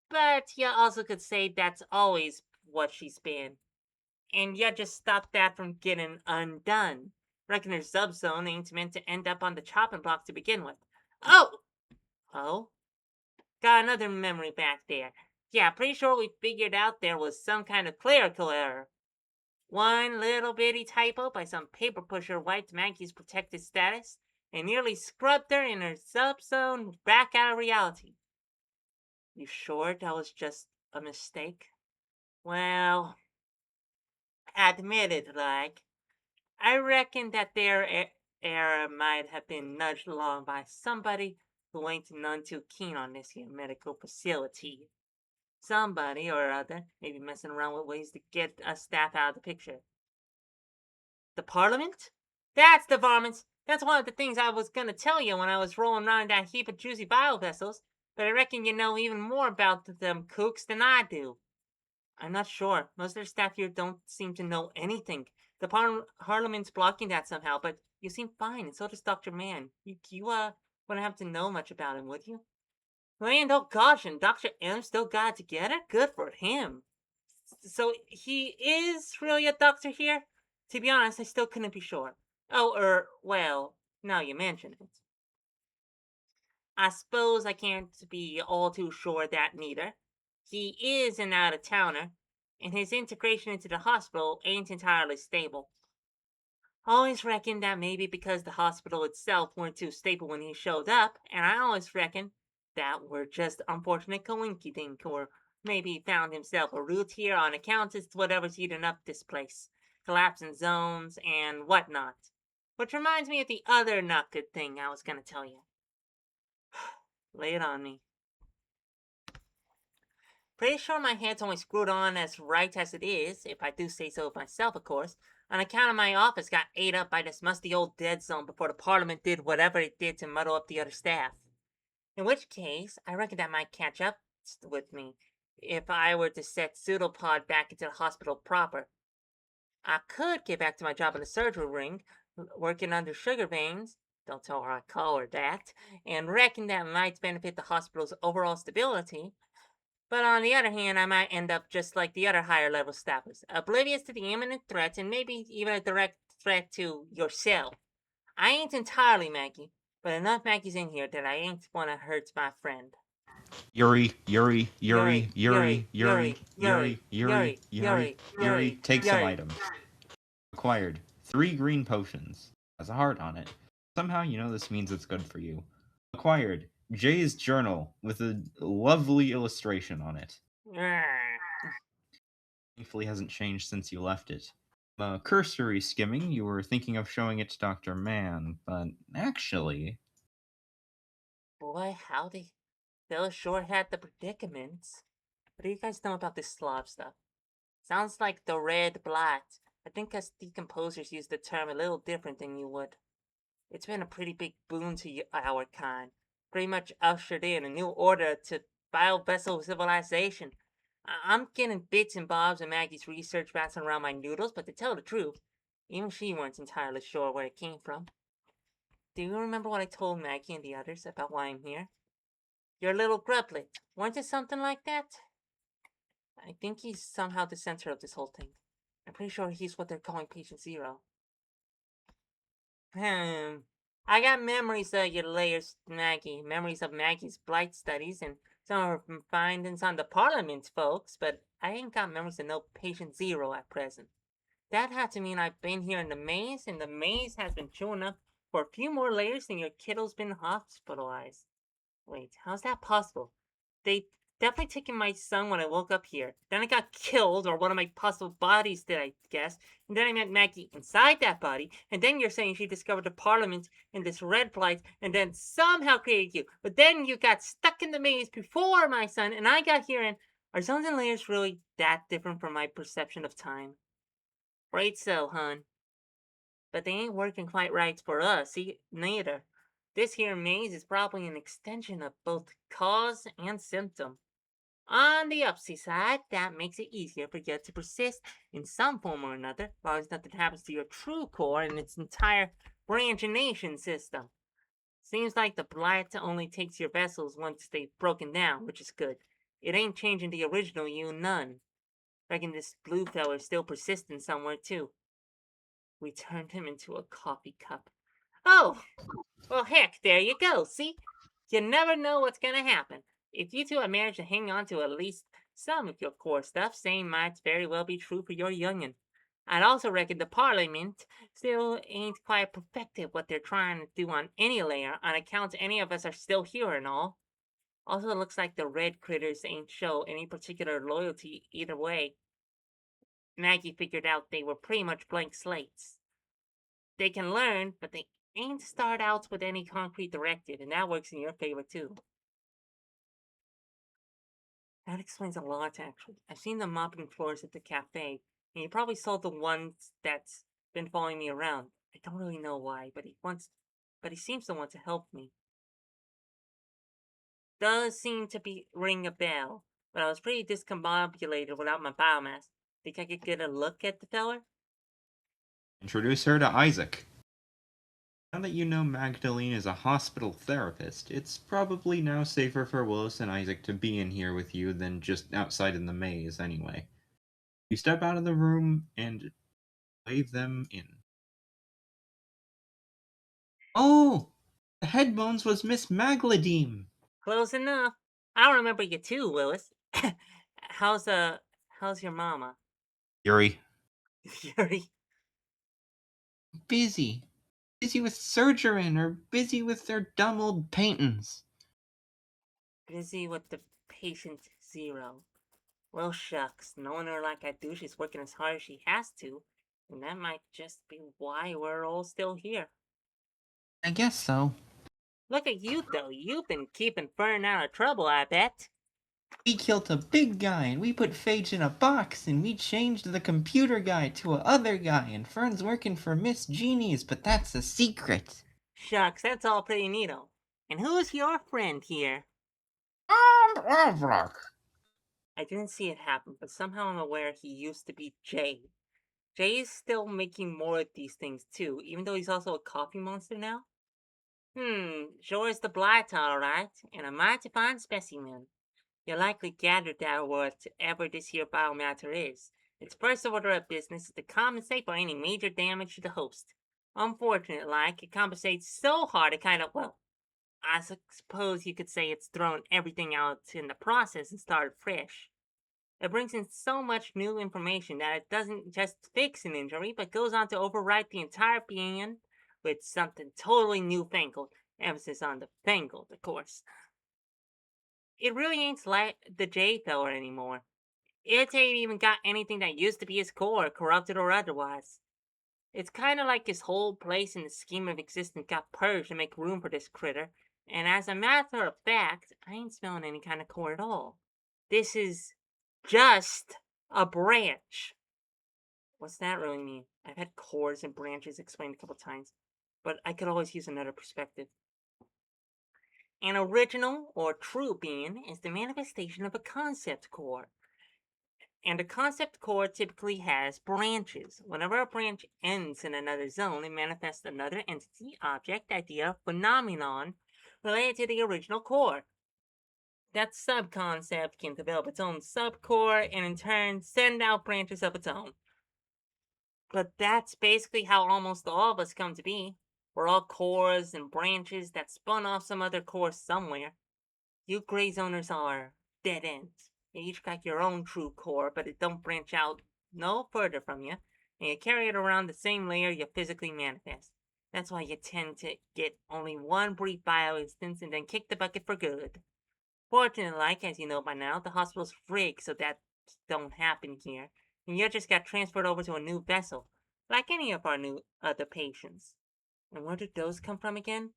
but you also could say that's always what she's been. And you just stopped that from getting undone. Reckon her subzone ain't meant to end up on the chopping block to begin with. Oh! Oh? Got another memory back there. Yeah, pretty sure we figured out there was some kind of clerical error. One little bitty typo by some paper pusher wiped Maggie's protected status and nearly scrubbed her in her subzone back out of reality. You sure that was just a mistake? Well, admitted like, I reckon that their error might have been nudged along by somebody who ain't none too keen on this here medical facility. Somebody or other maybe messing around with ways to get us staff out of the picture. The Parliament? That's the varmints. That's one of the things I was gonna tell you when I was rolling around that heap of juicy bio vessels, but I reckon you know even more about them kooks than I do. I'm not sure. Most of their staff here don't seem to know anything. The Parliament's blocking that somehow, but you seem fine, and so does Dr. Mann. You wouldn't have to know much about him, would you? And oh gosh, and Dr. M still got it together? Good for him. So he is really a doctor here? To be honest, I still couldn't be sure. Oh, well, now you mention it. I suppose I can't be all too sure of that neither. He is an out of towner, and his integration into the hospital ain't entirely stable. Always reckoned that maybe because the hospital itself weren't too stable when he showed up, and I always reckoned that were just unfortunate coinky dink, or maybe he found himself a route here on account of whatever's eating up this place, collapsing zones and whatnot. Which reminds me of the other not good thing I was gonna tell you. Lay it on me. Pretty sure my head's only screwed on as right as it is, if I do say so myself, of course, on account of my office got ate up by this musty old dead zone before the Parliament did whatever it did to muddle up the other staff. In which case, I reckon that might catch up with me if I were to set Pseudopod back into the hospital proper. I could get back to my job in the surgery ring, working under sugar veins, don't tell her I call her that, and reckon that might benefit the hospital's overall stability. But on the other hand, I might end up just like the other higher level staffers, oblivious to the imminent threats and maybe even a direct threat to yourself. I ain't entirely Maggie, but enough Maggies in here that I ain't wanna hurt my friend. Yuri, Yuri, Yuri, Yuri, Yuri, Yuri, Yuri, Yuri, Yuri, Yuri, Yuri, Yuri, Yuri, Yuri, Yuri, Yuri, take some Yuri. items. Acquired 3 green potions. Has a heart on it. Somehow you know this means it's good for you. Acquired Jay's journal with a lovely illustration on it. Thankfully hasn't changed since you left it. Cursory skimming, you were thinking of showing it to Dr. Mann, but actually, Boy, howdy. Phil sure had the predicaments. What do you guys know about this Slav stuff? Sounds like the red blight. I think us decomposers use the term a little different than you would. It's been a pretty big boon to our kind. Pretty much ushered in a new order to bio-vessel civilization. I'm getting bits and bobs of Maggie's research bouncing around my noodles, but to tell the truth, even she weren't entirely sure where it came from. Do you remember what I told Maggie and the others about why I'm here? Your little grublet. Weren't it something like that? I think he's somehow the center of this whole thing. I'm pretty sure he's what they're calling Patient Zero. Hmm. I got memories of your layers, Maggie. Memories of Maggie's blight studies and some of her findings on the Parliament, folks, but I ain't got memories of no Patient Zero at present. That had to mean I've been here in the maze, and the maze has been chewing up for a few more layers than your kiddo's been hospitalized. Wait, how's that possible? They definitely taken my son when I woke up here. Then I got killed, or one of my possible bodies did, I guess. And then I met Maggie inside that body. And then you're saying she discovered the Parliament and this red blight, and then somehow created you. But then you got stuck in the maze before my son, and I got here. And are zones and layers really that different from my perception of time? Right, so, hun. But they ain't working quite right for us, neither. This here maze is probably an extension of both cause and symptom. On the upside side, that makes it easier for you to persist in some form or another, as long as nothing happens to your true core and its entire branchionation system. Seems like the blight only takes your vessels once they've broken down, which is good. It ain't changing the original you none. Reckon this blue feller's still persisting somewhere too. We turned him into a coffee cup. Oh, well, heck, there you go. See? You never know what's going to happen. If you two have managed to hang on to at least some of your core stuff, same might very well be true for your youngin'. I'd also reckon the Parliament still ain't quite perfected what they're trying to do on any layer, on account any of us are still here and all. Also, it looks like the red critters ain't show any particular loyalty either way. Maggie figured out they were pretty much blank slates. They can learn, but they ain't start out with any concrete directive, and that works in your favor too. That explains a lot, actually. I've seen them mopping floors at the cafe, and you probably saw the ones that's been following me around. I don't really know why, but he seems to want to help me. Does seem to be ring a bell, but I was pretty discombobulated without my biomass. Think I could get a look at the feller? introduce her to Isaac. Now that you know Magdalene is a hospital therapist, it's probably now safer for Willis and Isaac to be in here with you than just outside in the maze, anyway. You step out of the room and wave them in. Oh, the head bones was Miss Magladine. Close enough. I remember you too, Willis. how's uh how's your mama? Yuri. Yuri. Busy. Busy with surgerin' or busy with their dumb old paintings. Busy with the patient zero. Well, shucks, knowing her like I do, she's working as hard as she has to, and that might just be why we're all still here. I guess so. Look at you, though. You've been keeping Fern out of trouble, I bet. We killed a big guy and we put Phage in a box and we changed the computer guy to a other guy and Fern's working for Miss Jeannie's, but that's a secret. Shucks, that's all pretty neato. And who's your friend here? Avrock. I didn't see it happen, but somehow I'm aware he used to be Jay. Jay is still making more of these things too, even though he's also a coffee monster now. Sure is the blight, alright, and a mighty fine specimen. You likely gathered that whatever this here biomatter is. Its first order of business is to compensate for any major damage to the host. Unfortunate like, it compensates so hard it kind of, well, I suppose you could say it's thrown everything out in the process and started fresh. It brings in so much new information that it doesn't just fix an injury, but goes on to overwrite the entire being with something totally newfangled. Emphasis on the fangled, of course. It really ain't like the J feller anymore. It ain't even got anything that used to be his core, corrupted or otherwise. It's kinda like his whole place in the scheme of existence got purged to make room for this critter, and as a matter of fact, I ain't smelling any kind of core at all. This is just a branch. What's that really mean? I've had cores and branches explained a couple times, but I could always use another perspective. An original or true being is the manifestation of a concept core. And a concept core typically has branches. Whenever a branch ends in another zone, it manifests another entity, object, idea, phenomenon related to the original core. That subconcept can develop its own subcore and in turn send out branches of its own. But that's basically how almost all of us come to be. We're all cores and branches that spun off some other core somewhere. You gray zoners are dead ends. You each got your own true core, but it don't branch out no further from you, and you carry it around the same layer you physically manifest. That's why you tend to get only one brief bio instance and then kick the bucket for good. Fortunately, like as you know by now, the hospital's rigged so that don't happen here, and you just got transferred over to a new vessel, like any of our new other patients. And where did those come from again?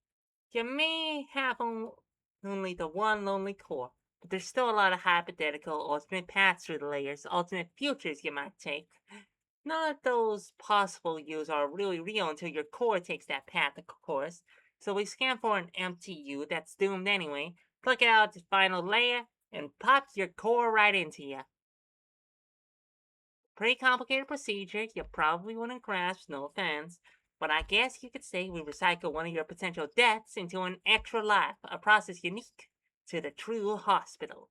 You may have only the one lonely core, but there's still a lot of hypothetical alternate paths through the layers, alternate futures you might take. None of those possible yous are really real until your core takes that path, of course. So we scan for an empty U that's doomed anyway, click it out the final layer, and pop your core right into you. Pretty complicated procedure you probably wouldn't grasp, no offense, but I guess you could say we recycle one of your potential deaths into an extra life, a process unique to the true hospital.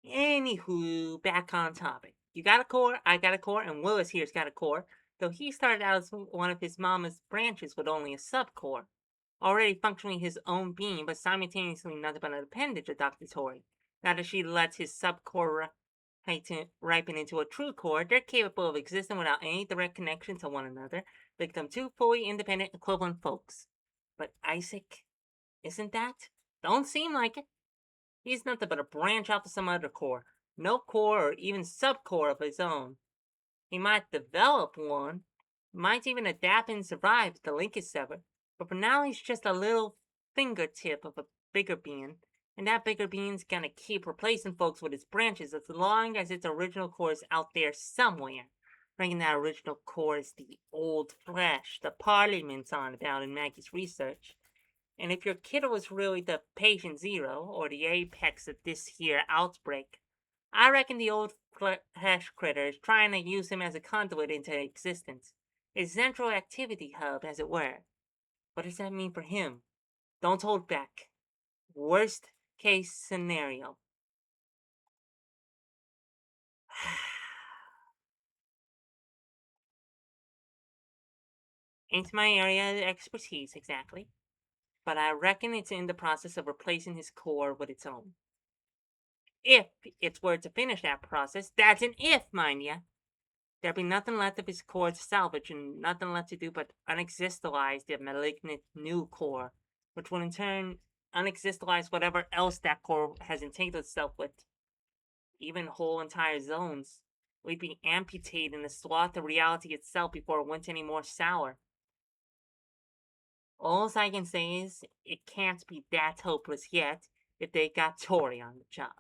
Anywho, back on topic. You got a core, I got a core, and Willis here's got a core, though he started out as one of his mama's branches with only a subcore, already functioning his own being, but simultaneously nothing but an appendage of Dr. Tori. Now that she lets his subcore ripen into a true core, they're capable of existing without any direct connection to one another, become two fully independent equivalent folks. But Isaac, isn't that? Don't seem like it. He's nothing but a branch off of some other core. No core or even subcore of his own. He might develop one, might even adapt and survive if the link is severed, but for now he's just a little fingertip of a bigger being, and that bigger being's gonna keep replacing folks with its branches as long as its original core is out there somewhere. Bringing that original core is the old flesh the Parliament's on about in Maggie's research. And if your kid was really the patient zero, or the apex of this here outbreak, I reckon the old flesh critter is trying to use him as a conduit into existence. A central activity hub, as it were. What does that mean for him? Don't hold back. Worst case scenario. Ain't my area of expertise exactly, but I reckon it's in the process of replacing his core with its own. If it's were to finish that process, that's an if, mind ya. There'd be nothing left of his core to salvage and nothing left to do but unexistalize the malignant new core, which will in turn unexistalize whatever else that core has entangled itself with, even whole entire zones. We'd be amputating the swath of reality itself before it went any more sour. All I can say is it can't be that hopeless yet if they got Tori on the job.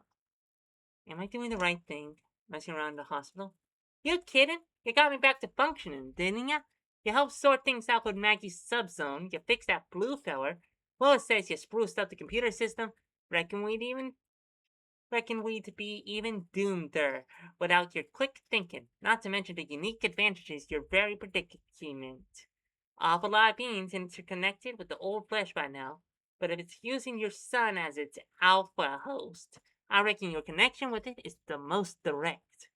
Am I doing the right thing, messing around the hospital? You kidding? You got me back to functioning, didn't ya? You helped sort things out with Maggie's subzone. You fixed that blue feller. Lois says you spruced up the computer system. Reckon we'd even Reckon we'd be even doomed there without your quick thinking, not to mention the unique advantages your very predicament. Awful lot of beings interconnected with the old flesh by now, but if it's using your son as its alpha host, I reckon your connection with it is the most direct.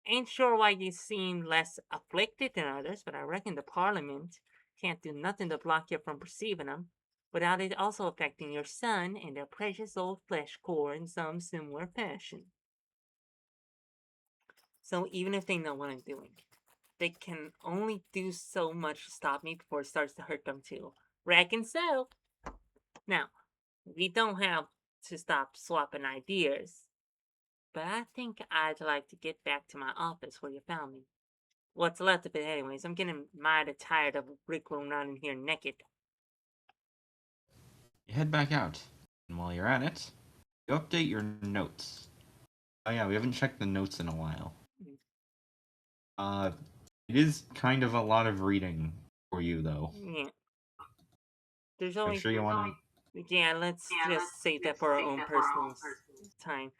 Ain't sure why you seem less afflicted than others, but I reckon the Parliament can't do nothing to block you from perceiving 'em, without it also affecting your son and their precious old flesh core in some similar fashion. So even if they know what I'm doing, they can only do so much to stop me before it starts to hurt them too. Reckon so. Now, we don't have to stop swapping ideas, but I think I'd like to get back to my office where you found me. What's left of it, anyways. I'm getting mighty tired of wriggling around in here naked. You head back out, and while you're at it, you update your notes. Oh yeah, we haven't checked the notes in a while. Mm. Uh, it is kind of a lot of reading for you, though. Yeah, there's I'm only. sure you want Yeah, let's just save that for our own personal time.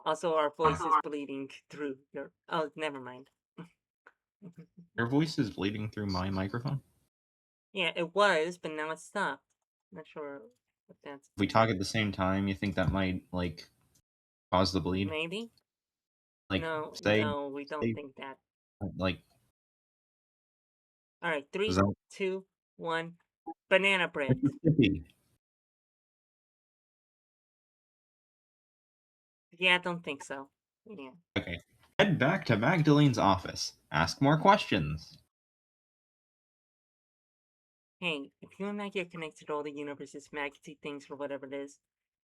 Also, our voice is bleeding through your. Oh, never mind. your voice is bleeding through my microphone. Yeah, it was, but now it's stopped. Not sure what that's. If we talk at the same time, you think that might like cause the bleed? Maybe? Like No, say, no, we don't say think that. like All right, is three, that 2, 1. Banana bread. Mississippi? Yeah, I don't think so. Yeah. Okay. Head back to Magdalene's office. Ask more questions. Hey, if you and Maggie are connected to all the universe's maggoty things or whatever it is,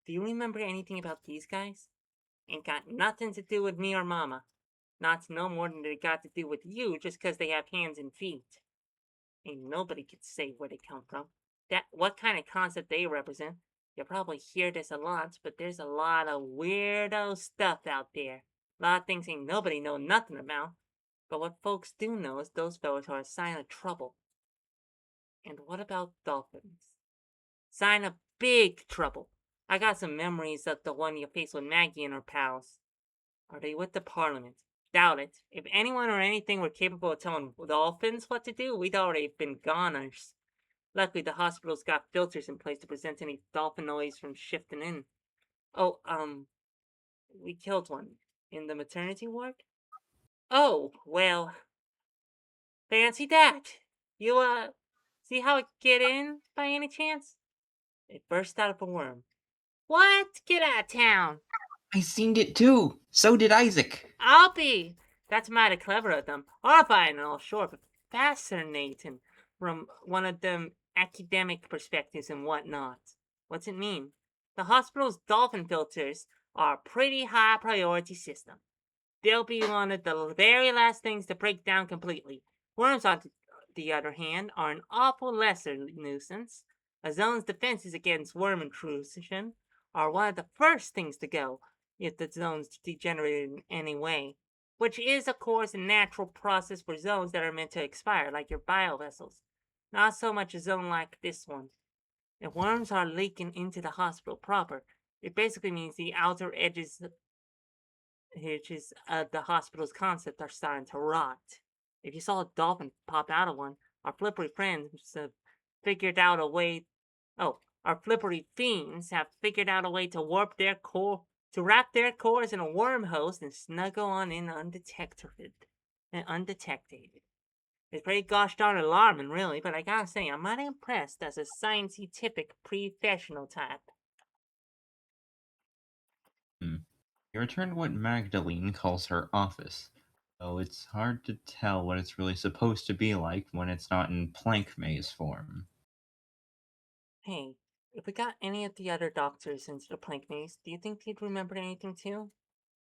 do you remember anything about these guys? Ain't got nothing to do with me or Mama. Not no more than they got to do with you just 'cause they have hands and feet. Ain't nobody can say where they come from. That what kind of concept they represent. You probably hear this a lot, but there's a lot of weirdo stuff out there. A lot of things ain't nobody know nothing about. But what folks do know is those fellas are a sign of trouble. And what about dolphins? Sign of big trouble. I got some memories of the one you faced with Maggie and her pals. Are they with the Parliament? Doubt it. If anyone or anything were capable of telling dolphins what to do, we'd already been goners. Luckily, the hospital's got filters in place to prevent any dolphin noise from shifting in. Oh, we killed one. In the maternity ward? Oh, well, fancy that. You, see how it get in by any chance? It burst out of a worm. What? Get out of town. I seen it too. So did Isaac. I'll be. That's mighty clever of them. Horrifying and all sure, but fascinating from one of them academic perspectives and whatnot. What's it mean? The hospital's dolphin filters are a pretty high priority system. They'll be one of the very last things to break down completely. Worms, on the other hand, are an awful lesser nuisance. A zone's defenses against worm intrusion are one of the first things to go if the zone's degenerated in any way, which is, of course, a natural process for zones that are meant to expire, like your biovessels. Not so much a zone like this one. If worms are leaking into the hospital proper, it basically means the outer edges of the hospital's concept are starting to rot. If you saw a dolphin pop out of one, our flippery friends have figured out a way. Oh, our flippery fiends have figured out a way to warp their core, to wrap their cores in a worm host and snuggle on in undetected. It's pretty gosh darn alarming, really, but I gotta say, I'm mighty impressed as a scientific professional type. Hmm. You returned what Magdalene calls her office, though it's hard to tell what it's really supposed to be like when it's not in plank maze form. Hey, if we got any of the other doctors into the plank maze, do you think they'd remember anything too?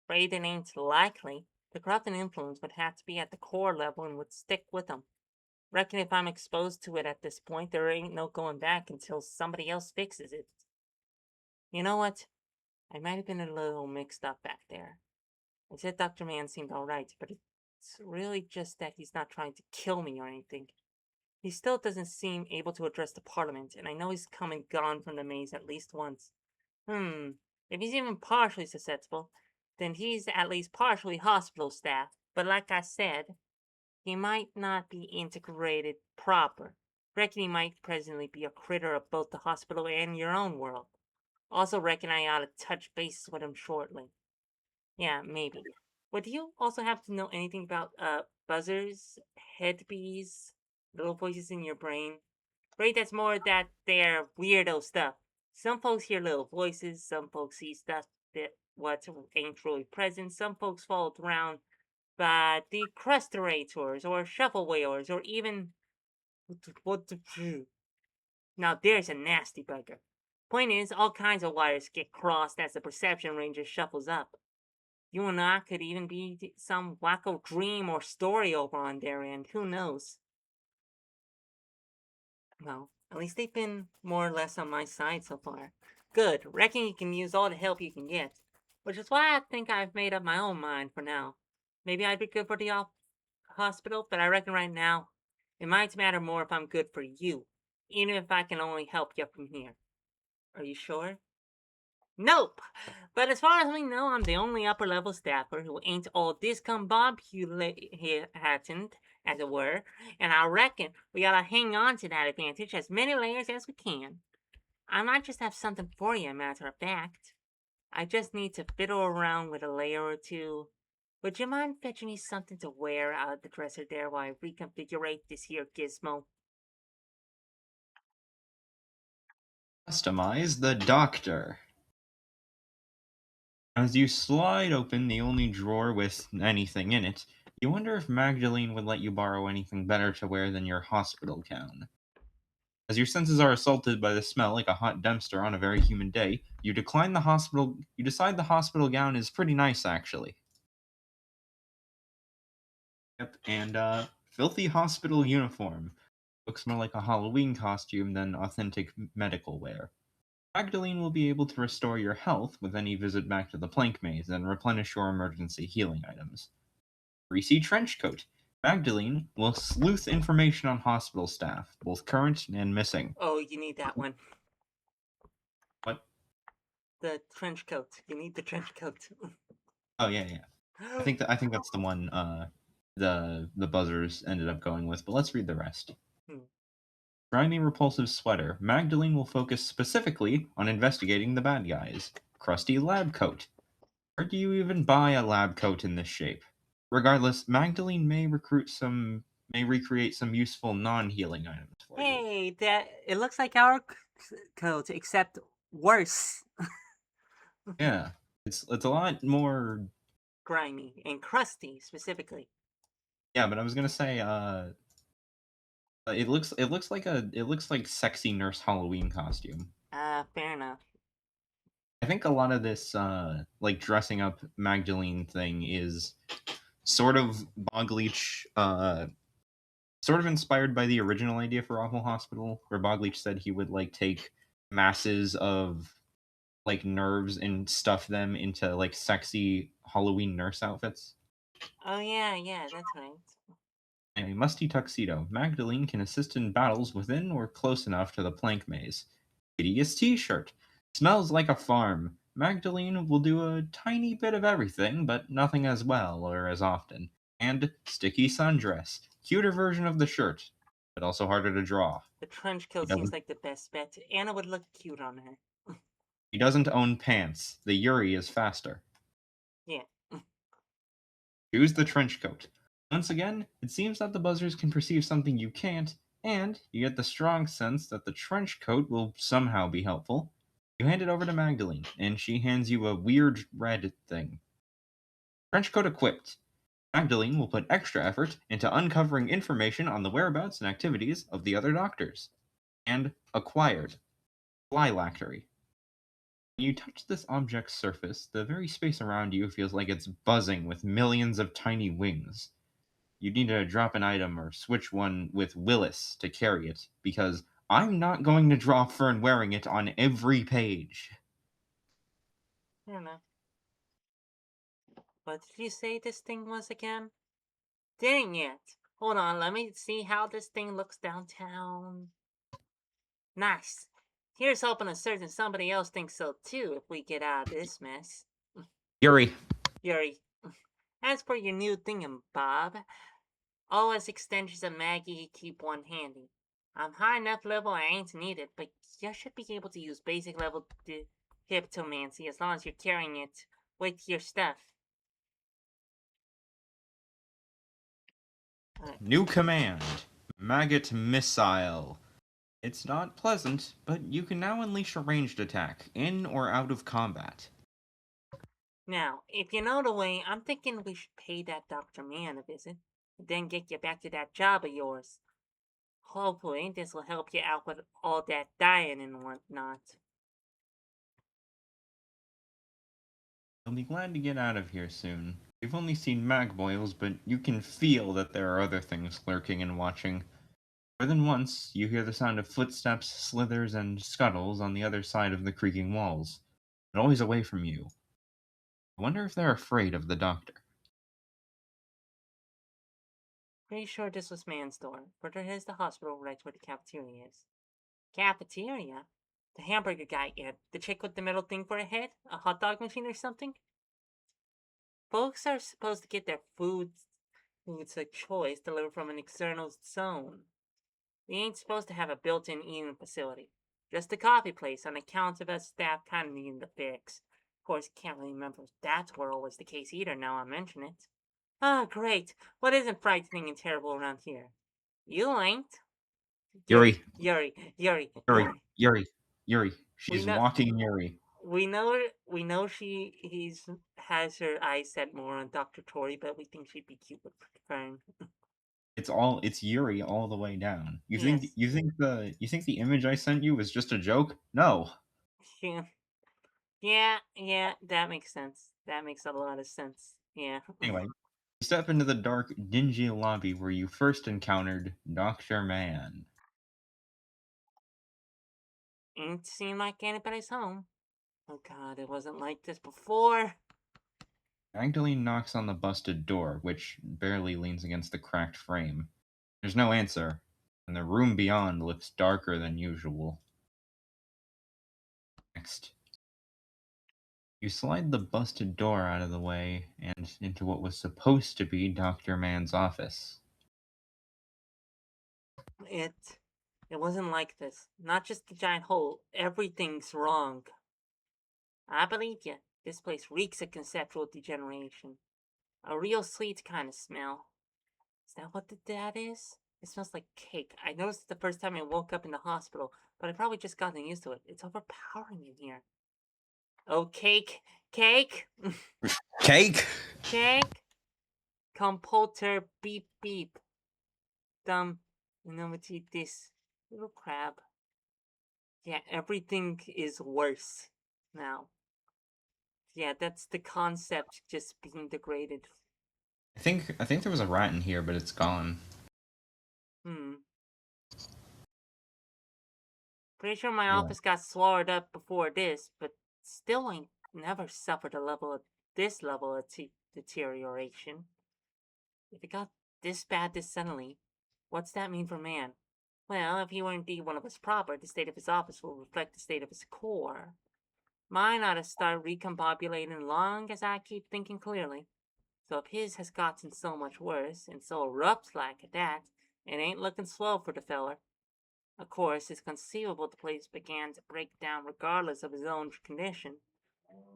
Afraid it ain't likely. The corrupting influence would have to be at the core level and would stick with them. Reckon if I'm exposed to it at this point, there ain't no going back until somebody else fixes it. You know what? I might have been a little mixed up back there. I said Dr. Mann seemed alright, but it's really just that he's not trying to kill me or anything. He still doesn't seem able to address the Parliament, and I know he's come and gone from the maze at least once. If he's even partially susceptible, then he's at least partially hospital staff. But like I said, he might not be integrated proper. Reckon he might presently be a critter of both the hospital and your own world. Also reckon I ought to touch base with him shortly. Yeah, maybe. But do you also have to know anything about buzzers, headbees, little voices in your brain? Right, that's more that they're weirdo stuff. Some folks hear little voices, some folks see stuff that what ain't truly present, some folks fall around by decrusterators or shuffle whalers or even what the now there's a nasty bugger. Point is, all kinds of wires get crossed as the perception ranger shuffles up. You and I could even be some wacko dream or story over on their end. Who knows? Well, at least they've been more or less on my side so far. Good. Reckon you can use all the help you can get. Which is why I think I've made up my own mind for now. Maybe I'd be good for the hospital, but I reckon right now it might matter more if I'm good for you, even if I can only help you from here. Are you sure? Nope. But as far as we know, I'm the only upper level staffer who ain't all discombobulated, as it were, and I reckon we gotta hang on to that advantage as many layers as we can. I might just have something for you, matter of fact. I just need to fiddle around with a layer or two. Would you mind fetching me something to wear out of the dresser there while I reconfigure this here gizmo? Customize the doctor. As you slide open the only drawer with anything in it, you wonder if Magdalene would let you borrow anything better to wear than your hospital gown. As your senses are assaulted by the smell like a hot dumpster on a very humid day, you decide the hospital gown is pretty nice actually. Yep, and filthy hospital uniform. Looks more like a Halloween costume than authentic medical wear. Magdalene will be able to restore your health with any visit back to the plank maze and replenish your emergency healing items. Greasy trench coat. Magdalene will sleuth information on hospital staff, both current and missing. Oh, you need that one. What? The trench coat. You need the trench coat. Oh yeah, yeah. I think that's the one the buzzers ended up going with, but let's read the rest. Hmm. Grimy repulsive sweater. Magdalene will focus specifically on investigating the bad guys. Crusty lab coat. Where do you even buy a lab coat in this shape? Regardless, Magdalene may recreate some useful non-healing items for you. Hey, that it looks like our coat, except worse. Yeah. It's a lot more. Grimy and crusty, specifically. Yeah, but I was gonna say it looks like sexy nurse Halloween costume. Fair enough. I think a lot of this like dressing up Magdalene thing is sort of Bogleach sort of inspired by the original idea for Awful Hospital, where Bogleach said he would like take masses of like nerves and stuff them into like sexy Halloween nurse outfits. Oh yeah, that's right. In a musty tuxedo, Magdalene can assist in battles within or close enough to the plank maze. Hideous t-shirt. Smells like a farm. Magdalene will do a tiny bit of everything, but nothing as well or as often. And sticky sundress. Cuter version of the shirt, but also harder to draw. The trench He coat seems doesn't like the best bet. Anna would look cute on her. he doesn't own pants. The Yuri is faster. Yeah. Choose the trench coat. Once again, it seems that the buzzers can perceive something you can't, and you get the strong sense that the trench coat will somehow be helpful. You hand it over to Magdalene, and she hands you a weird red thing. Trench coat equipped. Magdalene will put extra effort into uncovering information on the whereabouts and activities of the other doctors. And acquired. Phylactery. When you touch this object's surface, the very space around you feels like it's buzzing with millions of tiny wings. You need to drop an item or switch one with Willis to carry it, because I'm not going to draw Fern wearing it on every page. I don't know. What did you say this thing was again? Dang it! Hold on, let me see how this thing looks downtown. Nice. Here's hoping and certain somebody else thinks so too if we get out of this mess. Yuri. Yuri, as for your new thingamabob, always extensions of Maggie keep one handy. I'm high enough level I ain't needed, but you should be able to use basic level hyptomancy as long as you're carrying it with your stuff. New command. Maggot Missile. It's not pleasant, but you can now unleash a ranged attack, in or out of combat. Now, if you know the way, I'm thinking we should pay that Dr. Man a visit, and then get you back to that job of yours. Hopefully, this will help you out with all that dying and whatnot. You'll be glad to get out of here soon. You've only seen magboils, but you can feel that there are other things lurking and watching. More than once, you hear the sound of footsteps, slithers, and scuttles on the other side of the creaking walls, but always away from you. I wonder if they're afraid of the doctor. Pretty sure this was Man's door. Further is the hospital right where the cafeteria is. Cafeteria? The hamburger guy, yeah. The chick with the metal thing for a head? A hot dog machine or something? Folks are supposed to get their foods of choice delivered from an external zone. We ain't supposed to have a built-in eating facility. Just a coffee place on account of us staff kind of needing the fix. Of course, can't really remember if that were always the case either now I mention it. Ah, great. What isn't frightening and terrible around here? You ain't. Yuri, Yuri, Yuri, Yuri, Yuri, Yuri. Yuri, Yuri. We She's know, walking Yuri. we know he's has her eyes set more on Dr. Tori, but we think she'd be cute with Fern. It's Yuri all the way down. Yes. You think the image I sent you was just a joke? No. Yeah. Yeah, that makes sense. That makes a lot of sense. Yeah. Anyway, you step into the dark, dingy lobby where you first encountered Dr. Man. Ain't seem like anybody's home. Oh god, it wasn't like this before. Magdalene knocks on the busted door, which barely leans against the cracked frame. There's no answer, and the room beyond looks darker than usual. Next, you slide the busted door out of the way and into what was supposed to be Dr. Man's office. It it wasn't like this. Not just the giant hole. Everything's wrong. I believe you. This place reeks of conceptual degeneration. A real sweet kind of smell. Is that what that is? It smells like cake. I noticed it the first time I woke up in the hospital, but I probably just gotten used to it. It's overpowering in here. Oh, cake! Cake! Cake? Cake! Computer beep beep. Dumb. And then we eat this little crab. Yeah, everything is worse now. Yeah, that's the concept just being degraded. I think there was a rat in here, but it's gone. Hmm. Pretty sure my Yeah. office got swallowed up before this, but still ain't never suffered this level of deterioration. If it got this bad this suddenly, what's that mean for man? Well, if he were indeed one of us proper, the state of his office will reflect the state of his core. Mine ought to start recombobulating long as I keep thinking clearly. So if his has gotten so much worse, and so rough like at that, it ain't looking swell for the feller. Of course, it's conceivable the place began to break down regardless of his own condition,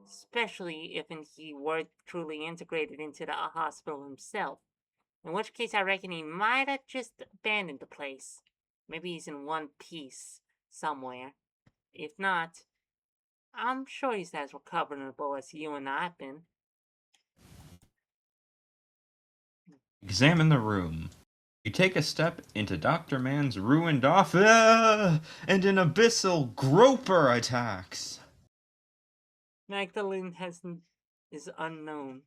especially if he were truly integrated into the hospital himself. In which case, I reckon he might have just abandoned the place. Maybe he's in one piece somewhere. If not, I'm sure he's as recoverable as you and I've been. Examine the room. You take a step into Dr. Man's ruined office, and an abyssal groper attacks. Magdalene is unknown.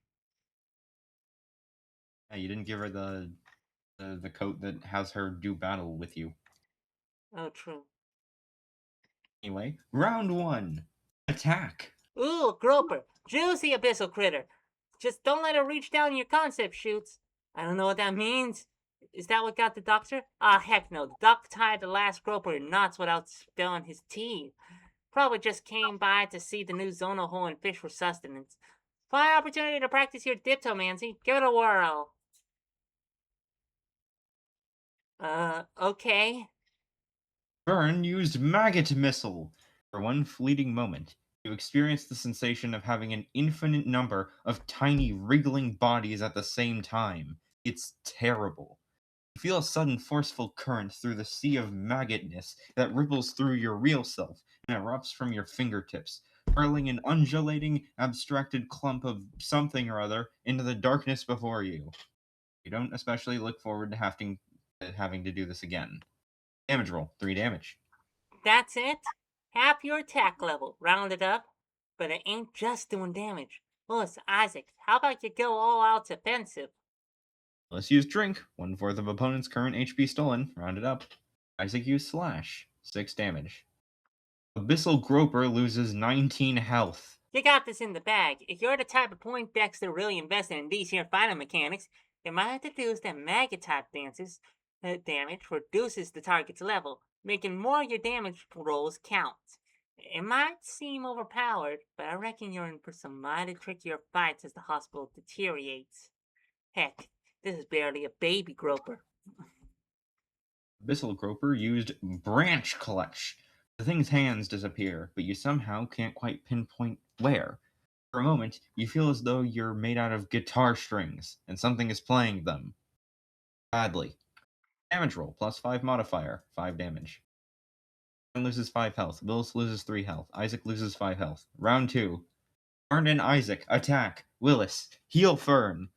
Yeah, you didn't give her the coat that has her do battle with you. Oh, true. Anyway, round one. Attack. Ooh, groper. Juicy abyssal critter. Just don't let her reach down your concept shoots. I don't know what that means. Is that what got the doctor? Ah, heck no. The doc tied the last groper in knots without spilling his tea. Probably just came by to see the new zonal hole and fish for sustenance. Fine opportunity to practice your diptomancy. Give it a whirl. Okay. Fern used maggot missile. For one fleeting moment, you experience the sensation of having an infinite number of tiny wriggling bodies at the same time. It's terrible. You feel a sudden forceful current through the sea of maggotness that ripples through your real self and erupts from your fingertips, hurling an undulating, abstracted clump of something or other into the darkness before you. You don't especially look forward to having to do this again. Damage roll, 3 damage. That's it. Half your attack level, rounded up. But it ain't just doing damage. Lois, Isaac, how about you go all out offensive? Let's use drink, 1/4 of opponent's current HP stolen, rounded up. Isaac used slash, 6 damage. Abyssal Groper loses 19 health. You got this in the bag. If you're the type of Poindexter really invested in these here fighting mechanics, you might have deduced that maggot type damage reduces the target's level, making more of your damage rolls count. It might seem overpowered, but I reckon you're in for some mighty trickier fights as the hospital deteriorates. Heck, this is barely a baby groper. Abyssal Groper used Branch Clutch. The thing's hands disappear, but you somehow can't quite pinpoint where. For a moment, you feel as though you're made out of guitar strings, and something is playing them. Badly. Damage roll, plus 5 modifier, 5 damage. Fern loses 5 health. Willis loses 3 health. Isaac loses 5 health. Round 2. Fern and Isaac attack. Willis, heal Fern.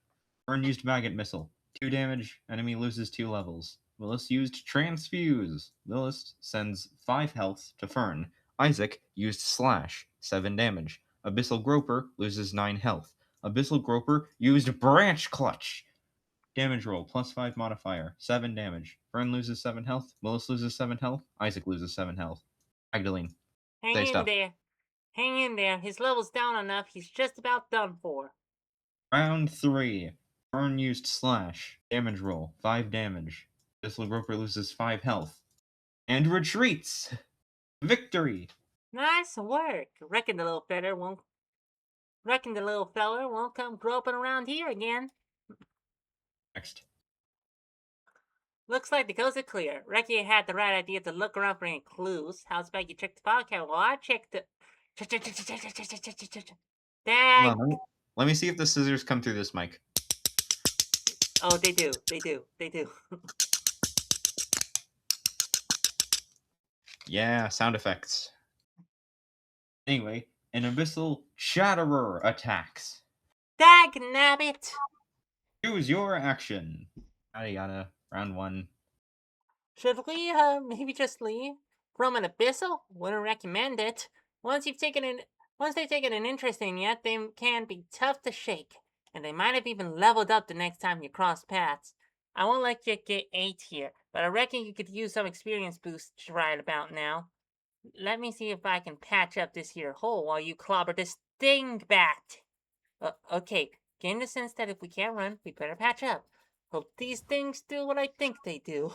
Fern used Maggot Missile. 2 damage, enemy loses 2 levels. Willis used Transfuse. Willis sends 5 health to Fern. Isaac used Slash. 7 damage. Abyssal Groper loses 9 health. Abyssal Groper used Branch Clutch. Damage roll, plus 5 modifier, 7 damage. Fern loses 7 health. Willis loses 7 health. Isaac loses 7 health. Magdalene, Hang say in stuff. there. Hang in there. His level's down enough. He's just about done for. Round 3. Fern used Slash. Damage roll, 5 damage. Abyssal Groper loses 5 health. And retreats! Victory! Nice work. Reckon the little feller won't come groping around here again. Next. Looks like the coast is clear. Reckon you had the right idea to look around for any clues. How's about you check the file cabinet while I check the. Hold Dag. on, let me see if the scissors come through this mic. Oh, they do. They do. They do. Yeah, sound effects. Anyway, an abyssal Chatterer attacks. Dag nabbit. Choose your action. Yada yada. Round 1. Should we, maybe just leave? From an abyssal? Wouldn't recommend it. Once they've taken an interest in you, they can be tough to shake. And they might have even leveled up the next time you cross paths. I won't let you get 8 here, but I reckon you could use some experience boost right about now. Let me see if I can patch up this here hole while you clobber this dingbat. Okay, getting the sense that if we can't run, we better patch up. Hope these things do what I think they do.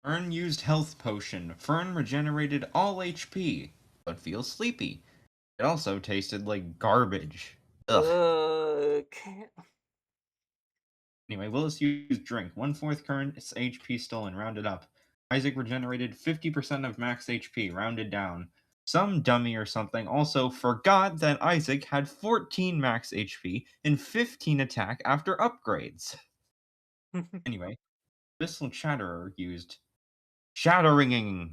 Fern used health potion. Fern regenerated all HP, but feels sleepy. It also tasted like garbage. Ugh. Ugh. Anyway, Willis used drink. 1/4 current HP stolen, rounded up. Isaac regenerated 50% of max HP, rounded down. Some dummy or something also forgot that Isaac had 14 max HP and 15 attack after upgrades. Anyway, Abyssal Chatterer used Shatteringing.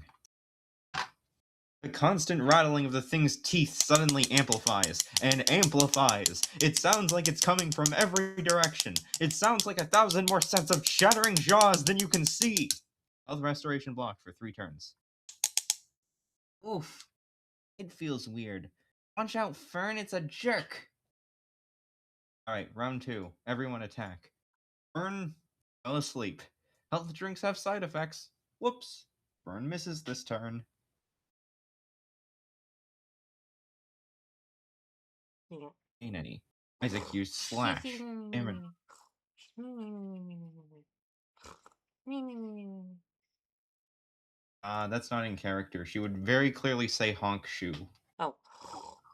The constant rattling of the thing's teeth suddenly amplifies and amplifies. It sounds like it's coming from every direction. It sounds like 1,000 more sets of shattering jaws than you can see. Health restoration blocked for 3 turns. Oof. It feels weird. Watch out, Fern, it's a jerk. Alright, round 2. Everyone attack. Fern fell asleep. Health drinks have side effects. Whoops. Fern misses this turn. Yeah. Ain't any. Isaac used slash. Damage. That's not in character. She would very clearly say honk shoe. Oh.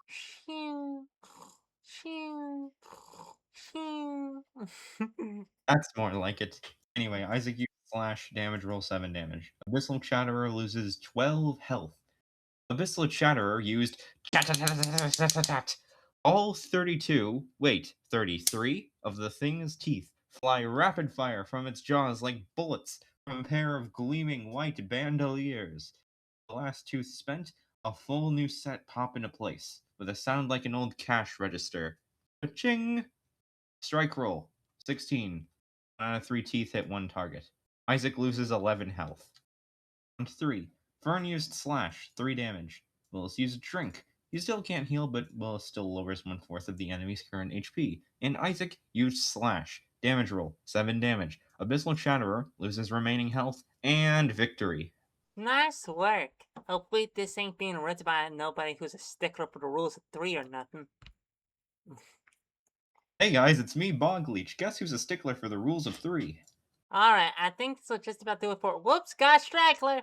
Shoo, shoo, shoo. That's more like it. Anyway, Isaac used slash, damage roll 7 damage. Abyssal Chatterer loses 12 health. Abyssal Chatterer used all 33 of the thing's teeth fly rapid fire from its jaws like bullets from a pair of gleaming white bandoliers. The last tooth spent, a full new set pop into place, with a sound like an old cash register. Ching! Strike roll. 16. 1 out of 3 teeth hit one target. Isaac loses 11 health. Round 3. Fern used slash, 3 damage. Willis used drink. He still can't heal, but Willis still lowers 1/4 of the enemy's current HP. And Isaac used slash. Damage roll, 7 damage. Abyssal Chatterer loses remaining health and victory. Nice work. Hopefully this ain't being read by nobody who's a stickler for the rules of 3 or nothing. Hey guys, it's me, Bogleech. Guess who's a stickler for the rules of 3? Alright, I think this will just about do it for. Whoops, got Straggler!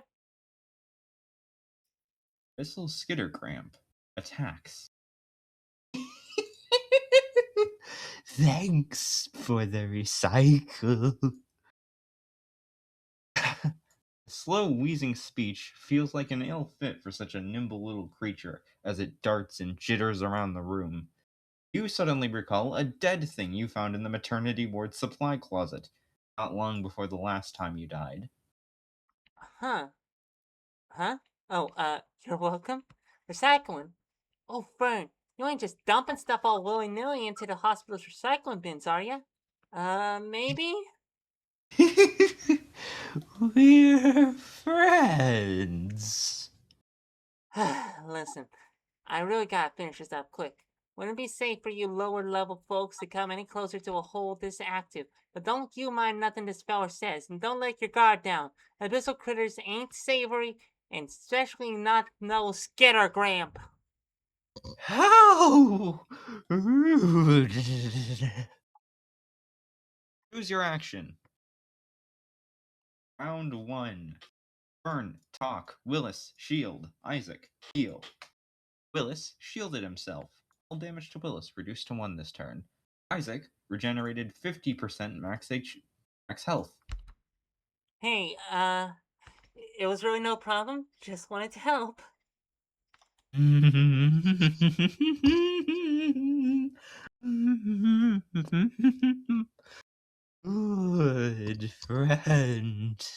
Abyssal Skittercramp attacks. Thanks for the recycle. Slow, wheezing speech feels like an ill fit for such a nimble little creature as it darts and jitters around the room. You suddenly recall a dead thing you found in the maternity ward supply closet, not long before the last time you died. Huh? Huh? Oh, you're welcome? Recycling? Oh, Fern, you ain't just dumping stuff all willy-nilly into the hospital's recycling bins, are ya? Maybe? We're friends. Listen, I really gotta finish this up quick. Wouldn't it be safe for you lower level folks to come any closer to a hole this active? But don't you mind nothing this feller says, and don't let your guard down. Abyssal critters ain't savory, and especially not no skittergramp. How rude. Choose your action. Round 1. Fern, talk. Willis, shield. Isaac, heal. Willis shielded himself. All damage to Willis reduced to 1 this turn. Isaac regenerated 50% max health. Hey, it was really no problem. Just wanted to help. Good friend.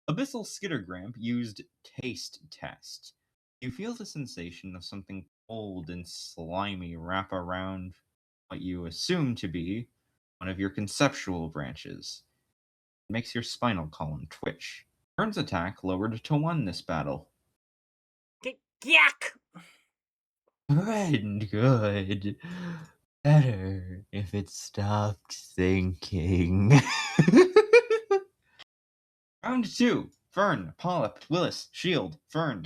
Abyssal Skittergramp used Taste Test. You feel the sensation of something cold and slimy wrap around what you assume to be one of your conceptual branches. It makes your spinal column twitch. Fern's attack lowered to 1 this battle. Yuck! Friend, good. Better if it stopped thinking. Round 2. Fern, Polyp, Willis, Shield, Fern.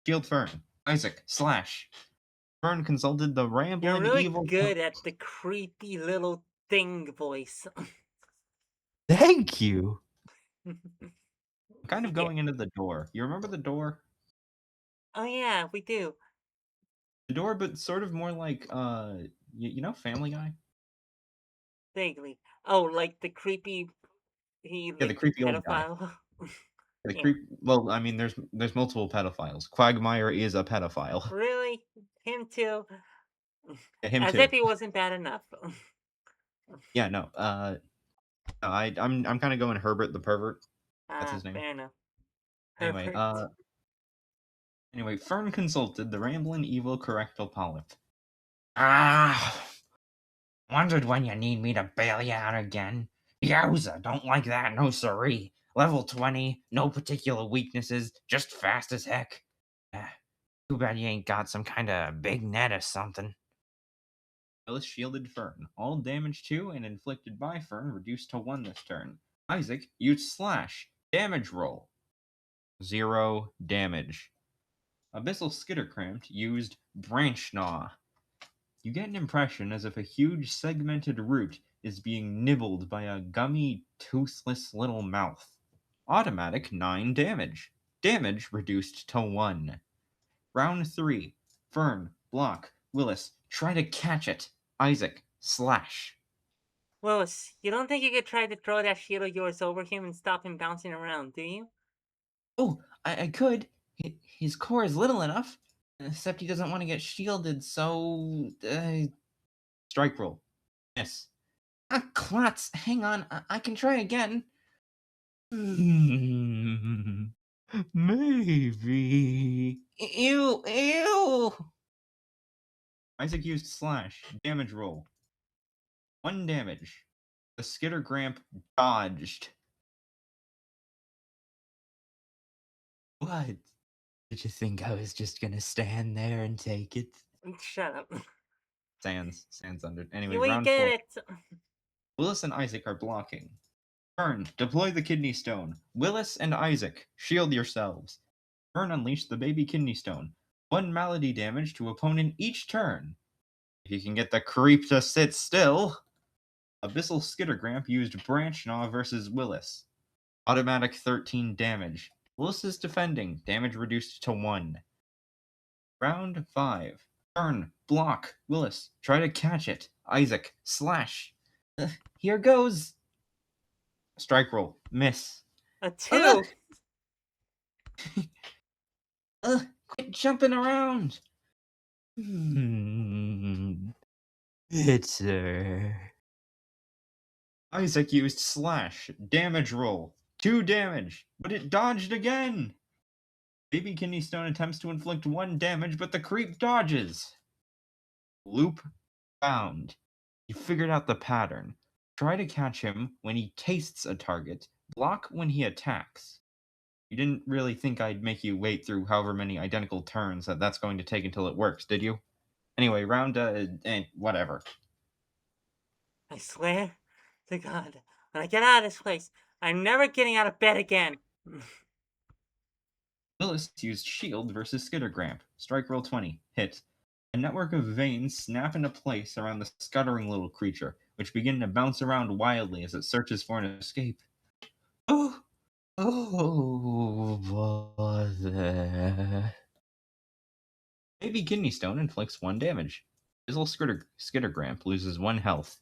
Shield Fern. Isaac, Slash. Fern consulted the You're rambling really evil. good at the creepy little thing voice. Thank you. I'm kind of Yeah. going into the door. You remember the door? Oh yeah, we do. The door, but sort of more like, you know Family Guy? Vaguely. Oh, like the creepy, Yeah, the like the creepy old guy. pedophile. The Yeah. well, I mean, there's multiple pedophiles. Quagmire is a pedophile. Really? Him too? Yeah, him As too. if he wasn't bad enough. Yeah, no. I'm kind of going Herbert the pervert. That's Ah, his name. fair enough. Anyway, Herbert. Fern consulted the rambling evil correctal polyp. Ah, wondered when you need me to bail you out again. Yowza, don't like that, no siree. Level 20, no particular weaknesses, just fast as heck. Ah, too bad you ain't got some kind of big net or something. Willis shielded Fern. All damage to and inflicted by Fern reduced to 1 this turn. Isaac used Slash. Damage roll. 0 damage. Abyssal Skittercramped used Branch Gnaw. You get an impression as if a huge segmented root is being nibbled by a gummy, toothless little mouth. Automatic 9 damage. Damage reduced to 1. Round 3. Fern, block. Willis, try to catch it. Isaac, slash. Willis, you don't think you could try to throw that shield of yours over him and stop him bouncing around, do you? Oh, I could. His core is little enough. Except he doesn't want to get shielded, so. Strike roll. Yes. Ah, Klotz, hang on. I can try again. Maybe. Ew, ew. Isaac used slash. Damage roll. 1 damage. The Skittergramp dodged. What? Did you think I was just gonna stand there and take it? Shut up. Sans under. Anyway, We round get 4. it. Willis and Isaac are blocking. Fern, deploy the kidney stone. Willis and Isaac, shield yourselves. Fern unleashed the baby kidney stone. 1 malady damage to opponent each turn. If you can get the creep to sit still. Abyssal Skittergramp used Branch Gnaw versus Willis. Automatic 13 damage. Willis is defending. Damage reduced to 1. Round 5. Fern, block. Willis, try to catch it. Isaac, slash. Here goes. Strike roll. Miss. A Ugh! 2. Quit jumping around. Bitter. Isaac used slash. Damage roll. 2 damage, but it dodged again. Baby Kidney Stone attempts to inflict 1 damage, but the creep dodges. Loop found. You figured out the pattern. Try to catch him when he tastes a target. Block when he attacks. You didn't really think I'd make you wait through however many identical turns that's going to take until it works, did you? Anyway, round whatever. I swear to God, when I get out of this place, I'm never getting out of bed again. Willis used shield versus Skittergramp. Strike roll 20. Hit. A network of veins snap into place around the scuttering little creature, which begin to bounce around wildly as it searches for an escape. Oh, bother. Baby Kidney Stone inflicts 1 damage. Fizzle Skittergramp loses 1 health.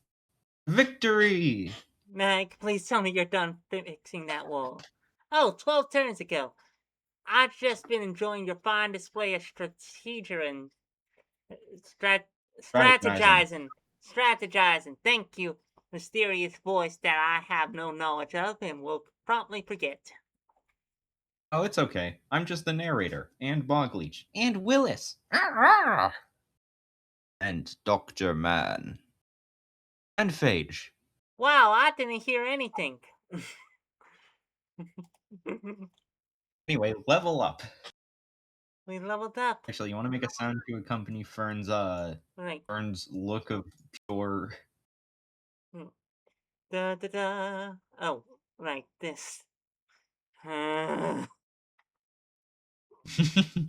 Victory! Meg, please tell me you're done fixing that wall. Oh, 12 turns ago. I've just been enjoying your fine display of strategy and strat- Strategizing. strategizing. Thank you, mysterious voice that I have no knowledge of and will promptly forget. Oh, it's okay. I'm just the narrator, and Bogleach, and Willis, and Dr. Man, and Phage. Wow, I didn't hear anything. Anyway, level up. We leveled up. Actually, you want to make a sound to accompany Right. Fern's look of pure. Da da da. Oh, right, this. Da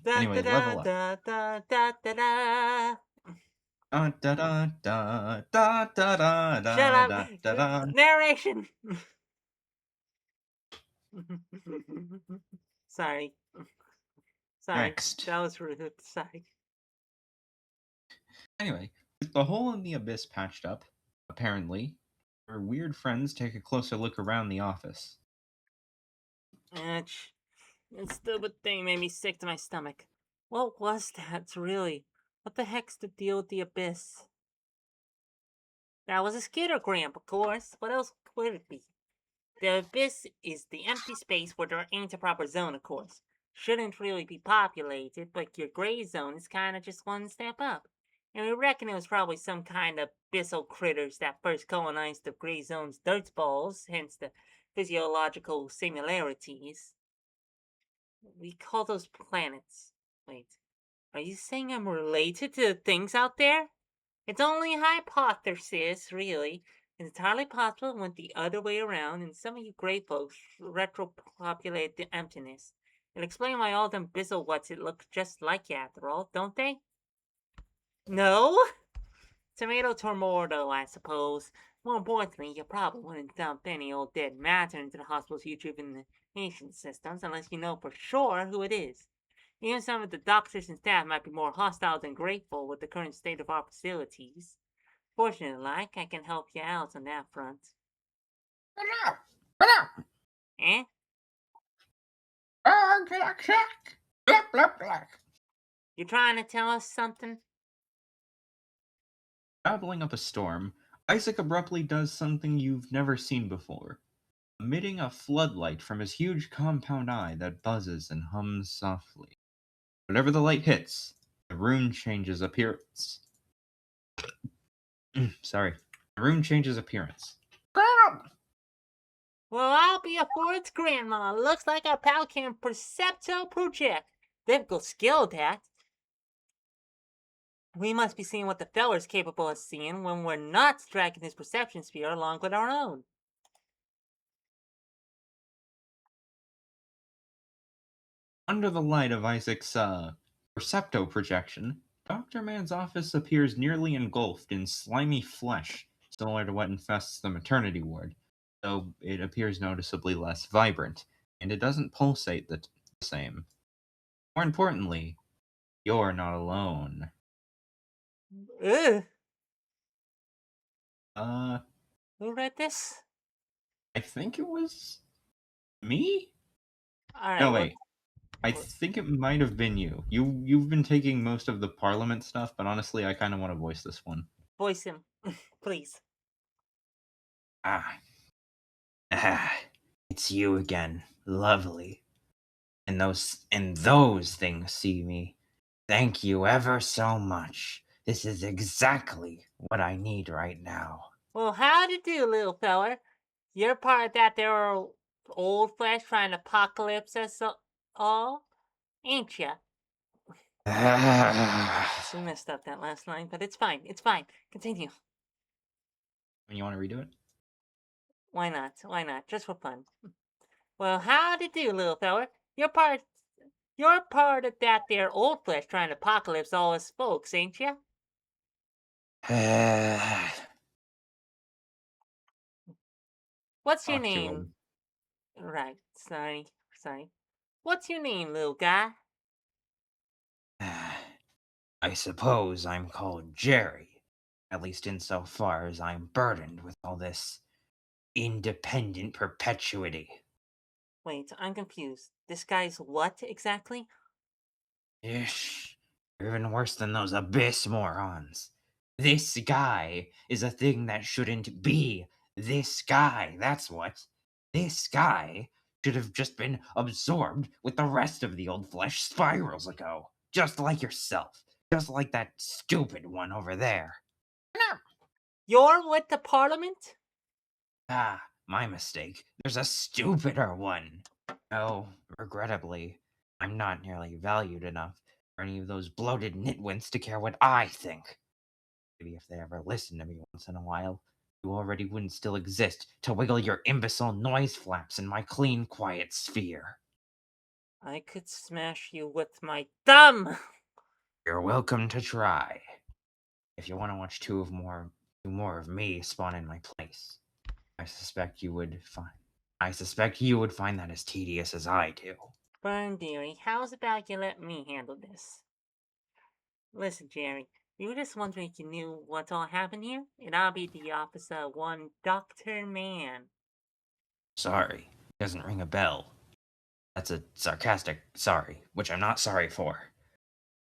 da Anyway, da level up. da da da da da. Da da da da da da da Shut da up! da da da. Narration! Sorry. Sorry. Next. That was rude. Sorry. Anyway, with the hole in the abyss patched up, apparently, our weird friends take a closer look around the office. Ouch. That stupid thing made me sick to my stomach. What was that, really? What the heck's the deal with the abyss? That was a skittergram, of course. What else would it be? The abyss is the empty space where there ain't a proper zone, of course. Shouldn't really be populated, but your gray zone is kinda just one step up. And we reckon it was probably some kind of abyssal critters that first colonized the gray zone's dirt balls, hence the physiological similarities. We call those planets. Wait, are you saying I'm related to the things out there? It's only a hypothesis, really. It's entirely possible it went the other way around, and some of you gray folks retropopulate the emptiness. It'll explain why all them bizzle what's it look just like you after all, don't they? No? Tomato tomato, I suppose. More importantly, you probably wouldn't dump any old dead matter into the hospital's eutrophication systems unless you know for sure who it is. Even some of the doctors and staff might be more hostile than grateful with the current state of our facilities. Fortunately, like, I can help you out on that front. Eh? You trying to tell us something? Babbling up a storm, Isaac abruptly does something you've never seen before, emitting a floodlight from his huge compound eye that buzzes and hums softly. Whenever the light hits, the room changes appearance. Sorry. The room changes appearance. Well, I'll be a Ford's grandma. Looks like our pal can percepto project. Difficult skill, that. We must be seeing what the feller's capable of seeing when we're not dragging his perception sphere along with our own. Under the light of Isaac's, percepto projection, Dr. Man's office appears nearly engulfed in slimy flesh, similar to what infests the maternity ward, though it appears noticeably less vibrant, and it doesn't pulsate the same. More importantly, you're not alone. Ugh. Uh, Who read this? I think it was me? Alright, No, well, wait. I think it might have been you. You've been taking most of the Parliament stuff, but honestly, I kind of want to voice this one. voice him, please. Ah, ah, it's you again. Lovely. And those things see me. Thank you ever so much. This is exactly what I need right now. Well, how to do, little feller? You're part of that there old flesh trying to apocalypse us all, ain't ya? Ah. We messed up that last line, but it's fine. It's fine. Continue. You want to redo it? Why not? Why not? Just for fun. Well, how to do, little feller? You're part of that there old flesh trying to apocalypse all us folks, ain't ya? What's your name? Actually, Right. Sorry. What's your name, little guy? I suppose I'm called Jerry, at least insofar as I'm burdened with all this independent perpetuity. Wait, I'm confused. This guy's what exactly? Ish, you're even worse than those abyss morons. This guy is a thing that shouldn't be this guy, that's what. This guy should have just been absorbed with the rest of the old flesh spirals ago. Just like yourself. Just like that stupid one over there. You're with the Parliament? Ah, my mistake. There's a stupider one. Oh, regrettably, I'm not nearly valued enough for any of those bloated nitwits to care what I think. Maybe if they ever listen to me once in a while, you already wouldn't still exist to wiggle your imbecile noise flaps in my clean, quiet sphere. I could smash you with my thumb! You're welcome to try. If you want to watch two more of me spawn in my place, I suspect you would find that as tedious as I do. Burn, dearie, how's about you let me handle this? Listen, Jerry, you were just wondering if you knew what's all happened here? And I'll be the officer of one Dr. Man. Sorry, doesn't ring a bell. That's a sarcastic sorry, which I'm not sorry for.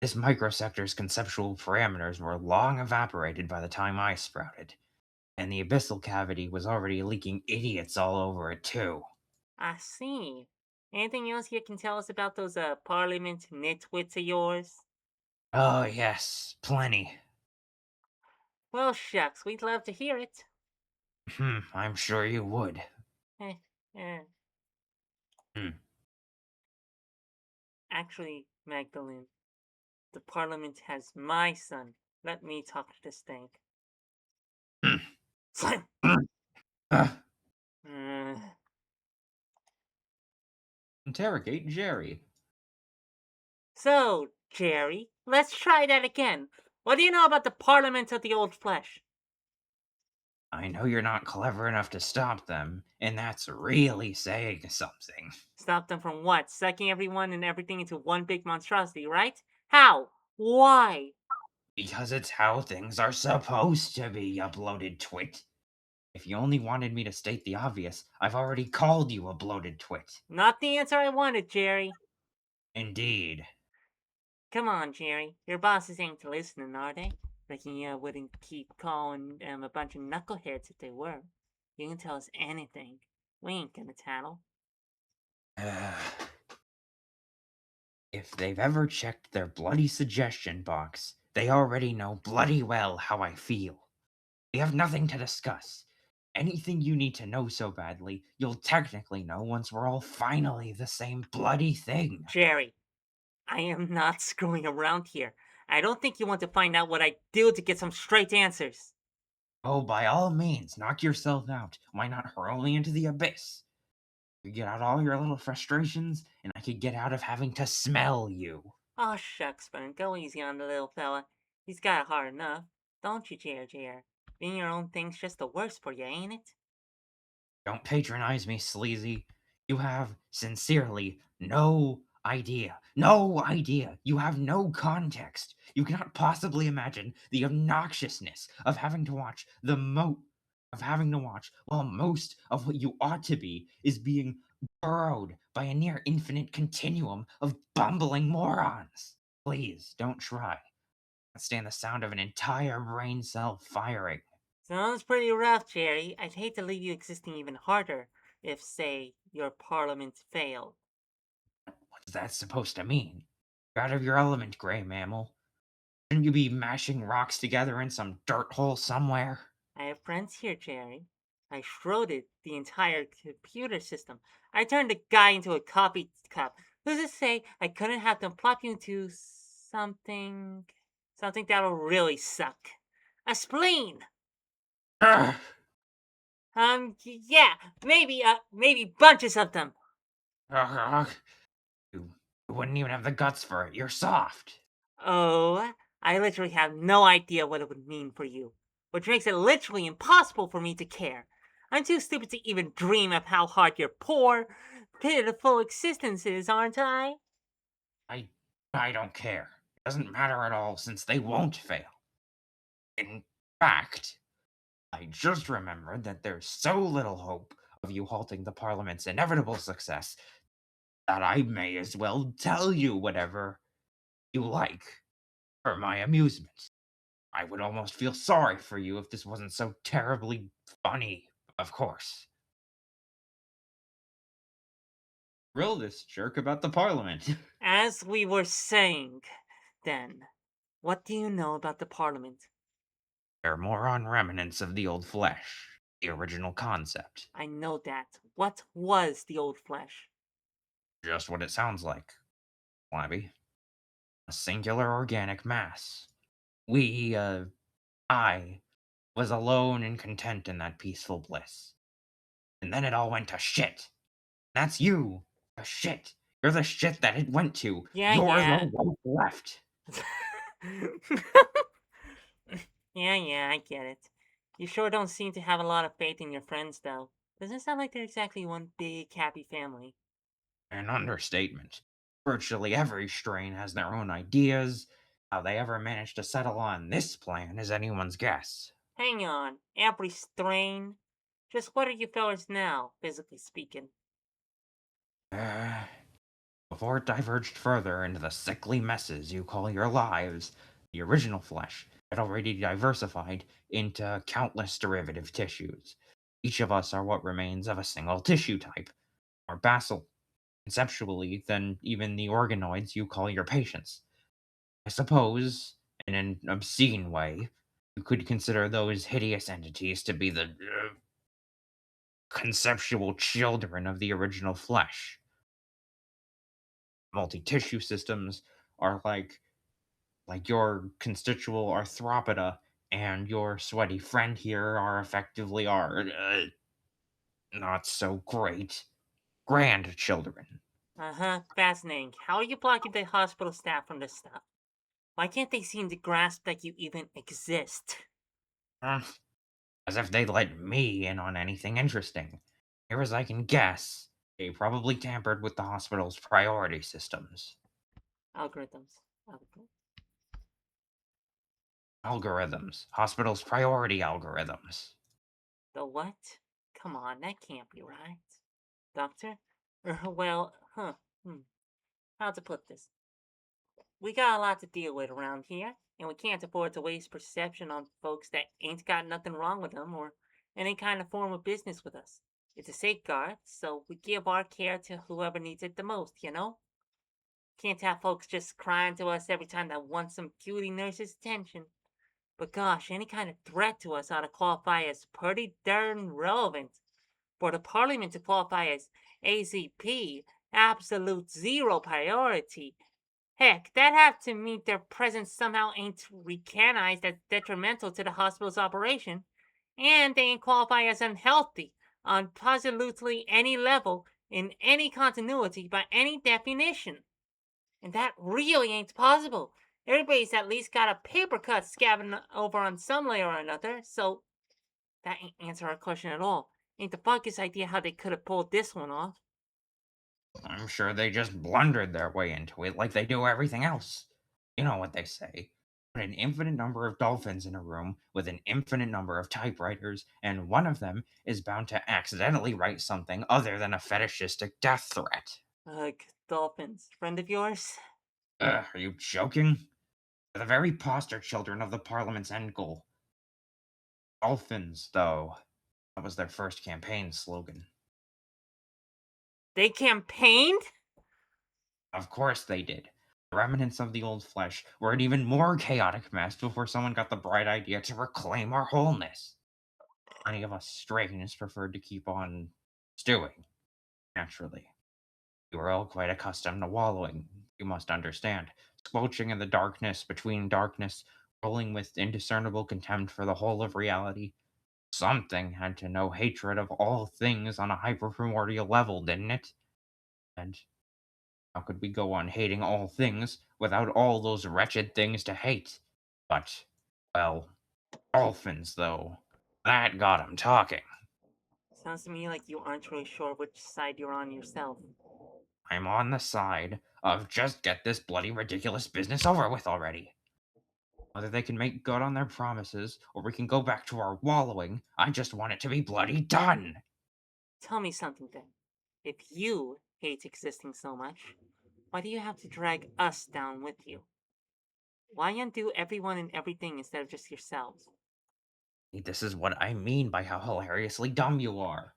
This microsector's conceptual parameters were long evaporated by the time I sprouted. And the abyssal cavity was already leaking idiots all over it, too. I see. Anything else you can tell us about those Parliament nitwits of yours? Oh, yes, plenty. Well, shucks, we'd love to hear it. I'm sure you would. Eh, eh. Hmm. Actually, Magdalene, the Parliament has my son. Let me talk to this thing. Hmm. Slam! Hmm. Uh, Uh, Interrogate Jerry. so, Jerry, let's try that again. What do you know about the Parliament of the Old Flesh? I know you're not clever enough to stop them, and that's really saying something. Stop them from what? Sucking everyone and everything into one big monstrosity, right? How? Why? Because it's how things are supposed to be, you bloated twit. If you only wanted me to state the obvious, I've already called you a bloated twit. Not the answer I wanted, Jerry. Indeed. Come on, Jerry. Your bosses ain't listening, are they? Reckon you wouldn't keep calling them a bunch of knuckleheads if they were. You can tell us anything. We ain't gonna tattle. If they've ever checked their bloody suggestion box, they already know bloody well how I feel. We have nothing to discuss. Anything you need to know so badly, you'll technically know once we're all finally the same bloody thing. Jerry, I am not screwing around here. I don't think you want to find out what I do to get some straight answers. Oh, by all means, knock yourself out. Why not hurl me into the abyss? You get out all your little frustrations, and I could get out of having to smell you. Oh, shucks, Fern. Go easy on the little fella. He's got it hard enough. Don't you, Jer? Being your own thing's just the worst for you, ain't it? Don't patronize me, sleazy. You have, sincerely, no idea. No idea. You have no context. You cannot possibly imagine the obnoxiousness of having to watch while most of what you ought to be is being burrowed by a near infinite continuum of bumbling morons. Please, don't try. I can't stand the sound of an entire brain cell firing. Sounds pretty rough, Jerry. I'd hate to leave you existing even harder if, say, your parliament failed. What's that supposed to mean? You're out of your element, gray mammal. Shouldn't you be mashing rocks together in some dirt hole somewhere? I have friends here, Jerry. I shrouded the entire computer system. I turned the guy into a coffee cup. Who's to say I couldn't have them plop you into something that'll really suck? A spleen! Ugh, Yeah, maybe bunches of them. ugh, ugh. You wouldn't even have the guts for it. You're soft. Oh, I literally have no idea what it would mean for you, which makes it literally impossible for me to care. I'm too stupid to even dream of how hard your poor, pitiful existence is, aren't I? I I don't care. It doesn't matter at all since they won't fail. In fact, I just remembered that there's so little hope of you halting the Parliament's inevitable success that I may as well tell you whatever you like for my amusement. I would almost feel sorry for you if this wasn't so terribly funny, of course. Grill this jerk about the Parliament. As we were saying, then, what do you know about the Parliament? They're moron remnants of the old flesh, the original concept. I know that. What was the old flesh? Just what it sounds like, Flabby. A singular organic mass. I was alone and content in that peaceful bliss. And then it all went to shit. That's you. The shit. You're the shit that it went to. Yeah, You're the yeah. one left. Yeah, I get it. You sure don't seem to have a lot of faith in your friends, though. Doesn't sound like they're exactly one big, happy family. An understatement. Virtually every strain has their own ideas. How they ever managed to settle on this plan is anyone's guess. Hang on, every strain? Just what are you fellers now, physically speaking? Uh, Before it diverged further into the sickly messes you call your lives, the original flesh had already diversified into countless derivative tissues. Each of us are what remains of a single tissue type, more basal, conceptually, than even the organoids you call your patients. I suppose, in an obscene way, you could consider those hideous entities to be the conceptual children of the original flesh. Multi tissue systems are like your constitutional arthropoda and your sweaty friend here are effectively our not so great grandchildren. Uh-huh, fascinating. How are you blocking the hospital staff from this stuff? Why can't they seem to grasp that you even exist? Hmm, as if they'd let me in on anything interesting. Near as I can guess, they probably tampered with the hospital's priority systems. Algorithms. Algorithms. Algorithms. Hospital's priority algorithms. The what? Come on, that can't be right. Doctor? Well, huh. Hmm. How to put this? We got a lot to deal with around here, and we can't afford to waste perception on folks that ain't got nothing wrong with them or any kind of form of business with us. It's a safeguard, so we give our care to whoever needs it the most, you know? Can't have folks just crying to us every time they want some cutie nurse's attention. But gosh, any kind of threat to us ought to qualify as pretty darn relevant. For the Parliament to qualify as AZP, absolute zero priority. Heck, that have to mean their presence somehow ain't recognized as detrimental to the hospital's operation, and they ain't qualify as unhealthy on positively any level in any continuity by any definition. And that really ain't possible. Everybody's at least got a paper cut scabbing over on some layer or another, so that ain't answer our question at all. Ain't the fuckiest idea how they could have pulled this one off. I'm sure they just blundered their way into it like they do everything else. You know what they say. Put an infinite number of dolphins in a room with an infinite number of typewriters, and one of them is bound to accidentally write something other than a fetishistic death threat. Ugh, dolphins. Friend of yours? Are you joking? They're the very poster children of the Parliament's end goal. Dolphins, though. That was their first campaign slogan. They campaigned? Of course they did. The remnants of the old flesh were an even more chaotic mess before someone got the bright idea to reclaim our wholeness. Many of us strains preferred to keep on stewing, naturally. We were all quite accustomed to wallowing, you must understand, squelching in the darkness between darkness, rolling with indiscernible contempt for the whole of reality. Something had to know hatred of all things on a hyperprimordial level, didn't it? And how could we go on hating all things without all those wretched things to hate? But, well, dolphins, though, that got 'em talking. Sounds to me like you aren't really sure which side you're on yourself. I'm on the side of just get this bloody ridiculous business over with already. Whether they can make good on their promises or we can go back to our wallowing, I just want it to be bloody done. Tell me something then. If you hate existing so much, why do you have to drag us down with you? Why undo everyone and everything instead of just yourselves? This is what I mean by how hilariously dumb you are.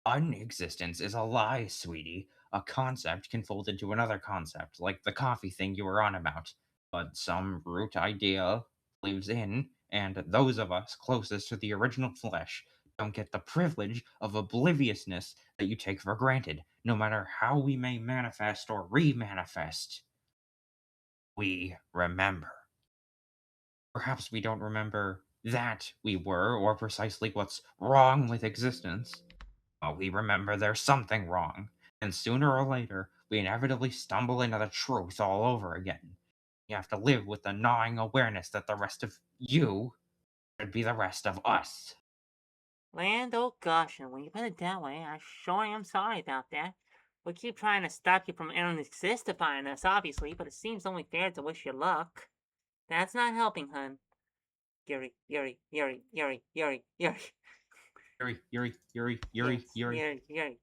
Unexistence is a lie, sweetie. A concept can fold into another concept, like the coffee thing you were on about. But some root idea lives in, and those of us closest to the original flesh don't get the privilege of obliviousness that you take for granted, no matter how we may manifest or re-manifest. We remember. Perhaps we don't remember that we were, or precisely what's wrong with existence. But we remember there's something wrong, and sooner or later, we inevitably stumble into the truth all over again. You have to live with the gnawing awareness that the rest of you should be the rest of us. Land, oh gosh, and when you put it that way, I sure am sorry about that. We keep trying to stop you from unexistifying us, obviously, but it seems only fair to wish you luck. That's not helping, hun. Yuri, Yuri, Yuri, Yuri, Yuri, Yuri. Yuri, Yuri, Yuri, Yuri, Yes, Yuri, Yuri, Yuri. Yuri.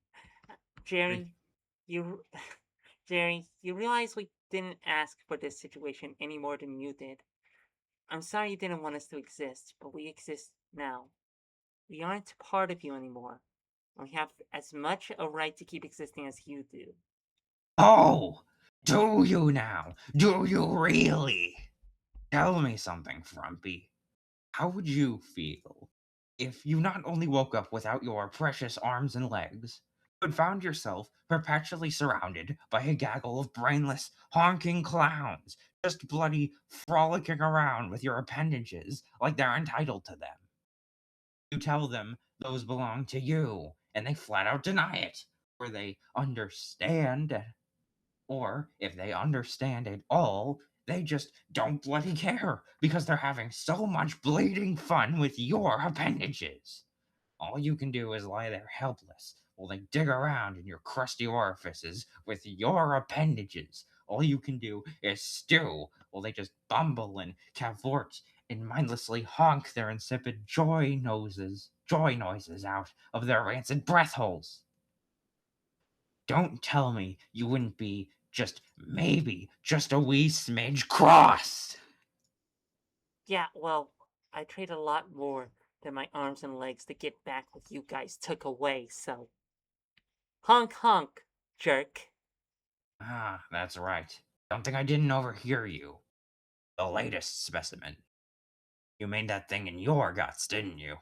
Jerry, you, Jerry, you realize we didn't ask for this situation any more than you did. I'm sorry you didn't want us to exist, but we exist now. We aren't part of you anymore. We have as much a right to keep existing as you do. Oh, do you now? Do you really? Tell me something, Frumpy. How would you feel if you not only woke up without your precious arms and legs, but found yourself perpetually surrounded by a gaggle of brainless, honking clowns, just bloody frolicking around with your appendages like they're entitled to them? You tell them those belong to you, and they flat out deny it, or they understand, or if they understand at all, they just don't bloody care because they're having so much bleeding fun with your appendages. All you can do is lie there helpless while they dig around in your crusty orifices with your appendages. All you can do is stew while they just bumble and cavort and mindlessly honk their insipid joy noises out of their rancid breath holes. Don't tell me you wouldn't be just maybe just a wee smidge cross. Yeah, well, I trade a lot more than my arms and legs to get back what you guys took away, so. Honk honk, jerk. Ah, that's right. Don't think I didn't overhear you. The latest specimen. You made that thing in your guts, didn't you?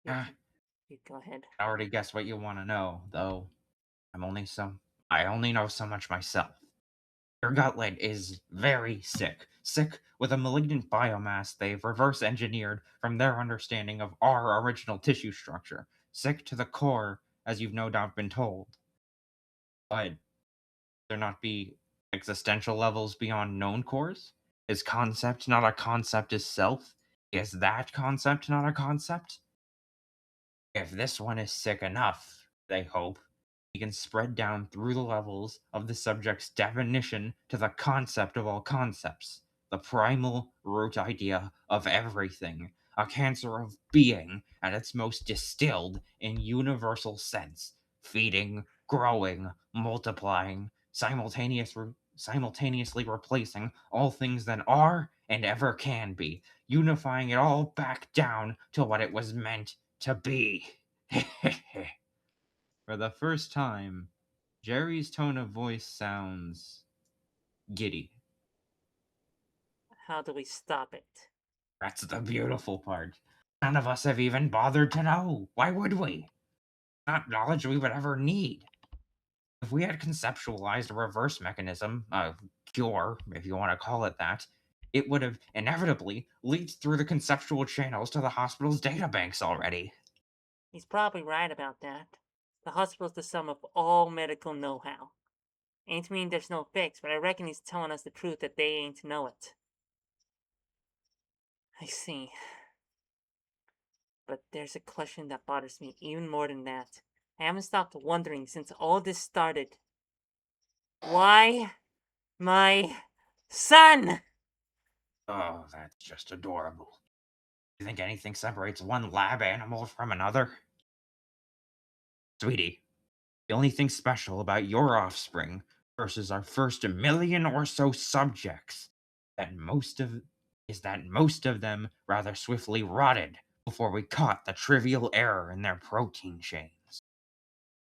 You, Ah, you go ahead. I already guess what you want to know, though. I only know so much myself. Your gutlet is very sick. Sick with a malignant biomass they've reverse engineered from their understanding of our original tissue structure. Sick to the core, as you've no doubt been told. But there not be existential levels beyond known cores? Is concept not a concept itself? Is that concept not a concept? If this one is sick enough, they hope, he can spread down through the levels of the subject's definition to the concept of all concepts, the primal root idea of everything, a cancer of being at its most distilled in universal sense, feeding, growing, multiplying, simultaneously replacing all things that are and ever can be, unifying it all back down to what it was meant to be. For the first time, Jerry's tone of voice sounds giddy. How do we stop it? That's the beautiful part. None of us have even bothered to know. Why would we? Not knowledge we would ever need. If we had conceptualized a reverse mechanism, a cure, if you want to call it that, it would have inevitably leaked through the conceptual channels to the hospital's databanks already. He's probably right about that. The hospital's the sum of all medical know how. Ain't mean there's no fix, but I reckon he's telling us the truth that they ain't know it. I see. But there's a question that bothers me even more than that. I haven't stopped wondering since all this started. Why my son? Oh, that's just adorable. You think anything separates one lab animal from another? Sweetie, the only thing special about your offspring versus our first million or so subjects that most of is that most of them rather swiftly rotted before we caught the trivial error in their protein chains.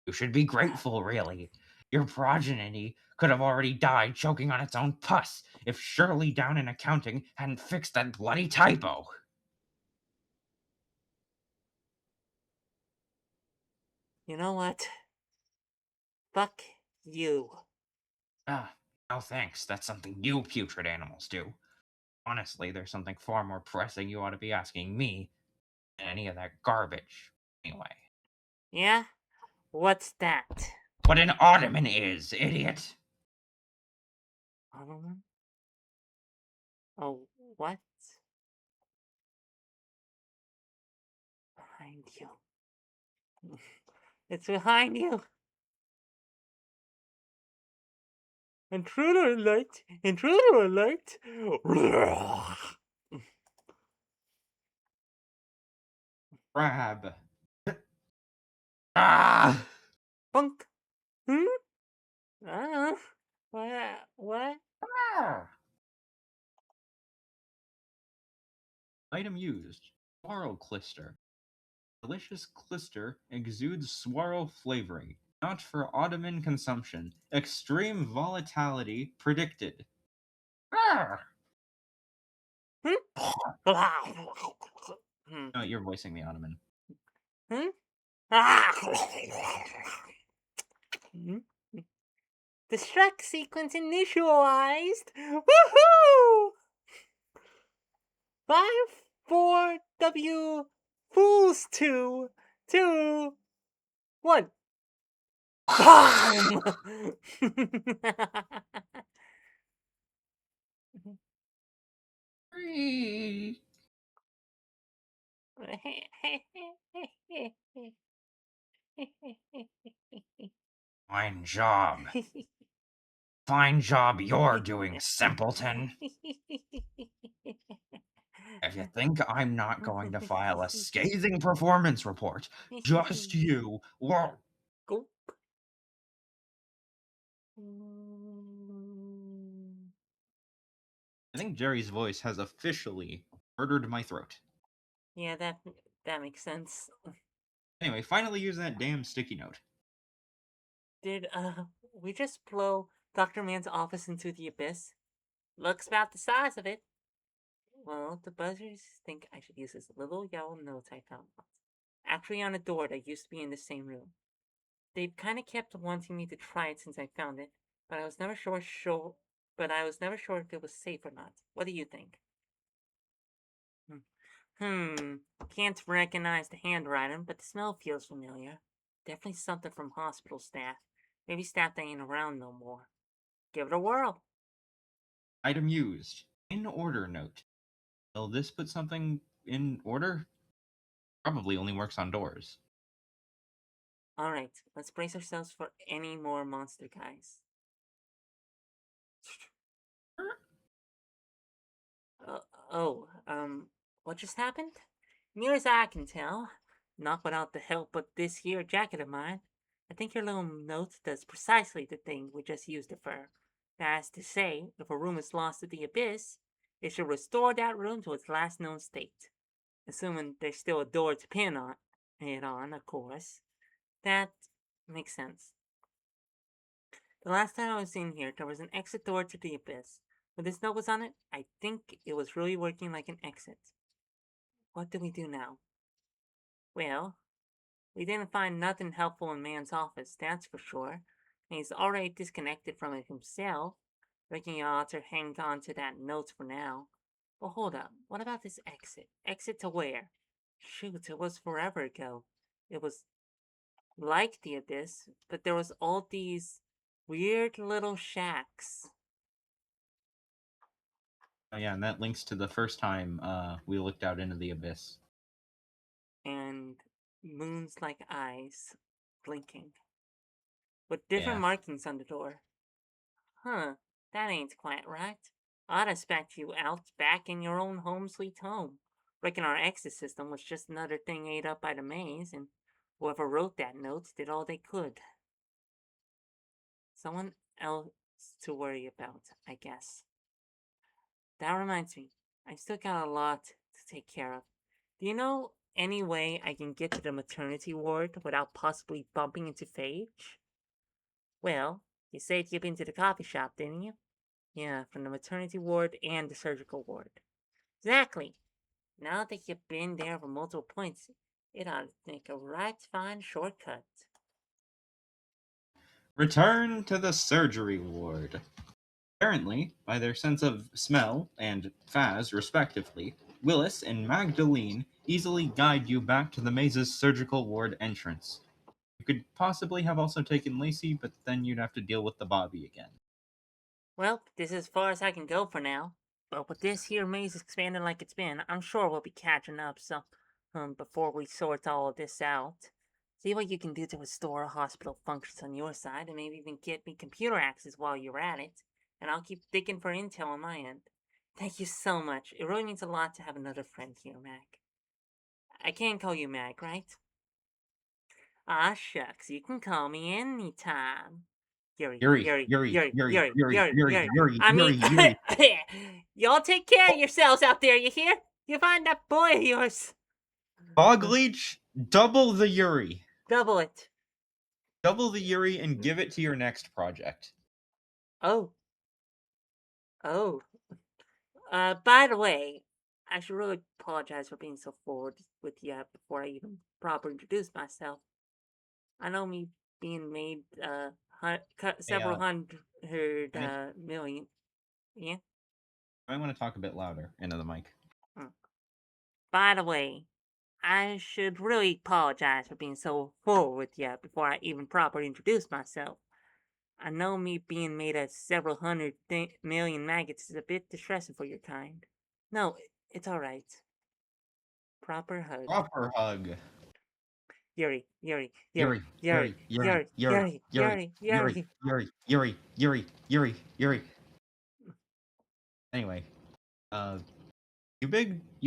You should be grateful, really. Your progeny could have already died choking on its own pus if Shirley down in accounting hadn't fixed that bloody typo. You know what? Fuck you. Ah, no thanks. That's something you putrid animals do. Honestly, there's something far more pressing you ought to be asking me than any of that garbage. Anyway, Yeah? What's that? what an ottoman is, idiot! Um, oh, what? Behind you. It's behind you. Intruder alert! Intruder alert! Crab. Ah! Bunk. Hmm? I don't know. Item used: Swirl Clister. Delicious Clister exudes swirl flavoring. Not for Ottoman consumption. Extreme volatility predicted. Arr! Hmm? No, you're voicing the Ottoman. Hmm? Hmm? Destruct sequence initialized. Woohoo! 5-4 Fools 2-1. Bomb! Free. Fine job. Fine job you're doing, simpleton. If you think I'm not going to file a scathing performance report, just you. Whoa. Go. I think Jerry's voice has officially murdered my throat. Yeah, that makes sense. Anyway, finally use that damn sticky note. Did we just blow Dr. Man's office into the abyss? Looks about the size of it. Well, the buzzers think I should use this little yellow note I found once. Actually on a door that used to be in the same room. They've kind of kept wanting me to try it since I found it, but I was never sure if it was safe or not. What do you think? Hmm. Can't recognize the handwriting, but the smell feels familiar. Definitely something from hospital staff. Maybe staff that ain't around no more. Give it a whirl. Item used. In order note. Will this put something in order? Probably only works on doors. Alright, let's brace ourselves for any more monster guys. Uh, what just happened? Near as I can tell, not without the help of this here jacket of mine, I think your little note does precisely the thing we just used it for. That is to say, if a room is lost to the abyss, it should restore that room to its last known state. Assuming there's still a door to pin on it on, of course. That makes sense. The last time I was in here, there was an exit door to the abyss. When this note was on it, I think it was really working like an exit. What do we do now? Well, we didn't find nothing helpful in Man's office, that's for sure. And he's already disconnected from it himself. Reckon you ought to hang on to that note for now. But hold up, what about this exit? Exit to where? Shoot, it was forever ago. It was like the abyss, but there was all these weird little shacks. Oh yeah, and that links to the first time we looked out into the abyss. And moons like eyes blinking. With different Yeah. markings on the door. Huh, that ain't quite right. I'd expect you out back in your own home sweet home. Reckon our exit system was just another thing ate up by the maze, and whoever wrote that note did all they could. Someone else to worry about, I guess. That reminds me, I've still got a lot to take care of. Do you know any way I can get to the maternity ward without possibly bumping into Phage? Well, you said you've been to the coffee shop, didn't you? Yeah, from the maternity ward and the surgical ward. Exactly. Now that you've been there for multiple points, it ought to make a right fine shortcut. Return to the surgery ward. Apparently, by their sense of smell and Faz, respectively, Willis and Magdalene easily guide you back to the maze's surgical ward entrance. You could possibly have also taken Lacey, but then you'd have to deal with the Bobby again. Well, this is as far as I can go for now. But with this here maze expanding like it's been, I'm sure we'll be catching up some before we sort all of this out. See what you can do to restore hospital functions on your side, and maybe even get me computer access while you're at it. And I'll keep digging for intel on my end. Thank you so much. It really means a lot to have another friend here, Mac. I can't call you Mac, right? Ah, shucks, you can call me anytime. Yuri, Yuri, Yuri, Yuri, Yuri, Yuri, Yuri, Yuri, Yuri, Yuri, Yuri. Yuri, I mean, Yuri, Yuri. y'all take care of yourselves out there, you hear? You find that boy of yours. Fog Leech, double the Yuri. Double it. Double the Yuri and give it to your next project. Oh, oh. By the way, I should really apologize for being so forward with you before I even properly introduce myself. I know me being made Hey, several hundred I million. Yeah. might want to talk a bit louder into the mic. Mm. By the way, I should really apologize for being so forward with you before I even properly introduce myself. I know me being made of several hundred million maggots is a bit distressing for your kind. No, it's alright. Proper hug. Proper hug. Yuri, Yuri, Yuri, Yuri, Yuri, Yuri, Yuri, Yuri, Yuri, Yuri, Yuri, Yuri, Yuri, Yuri. Yuri, Yuri, Yuri, Yuri, Yuri, Yuri. Anyway, uh, you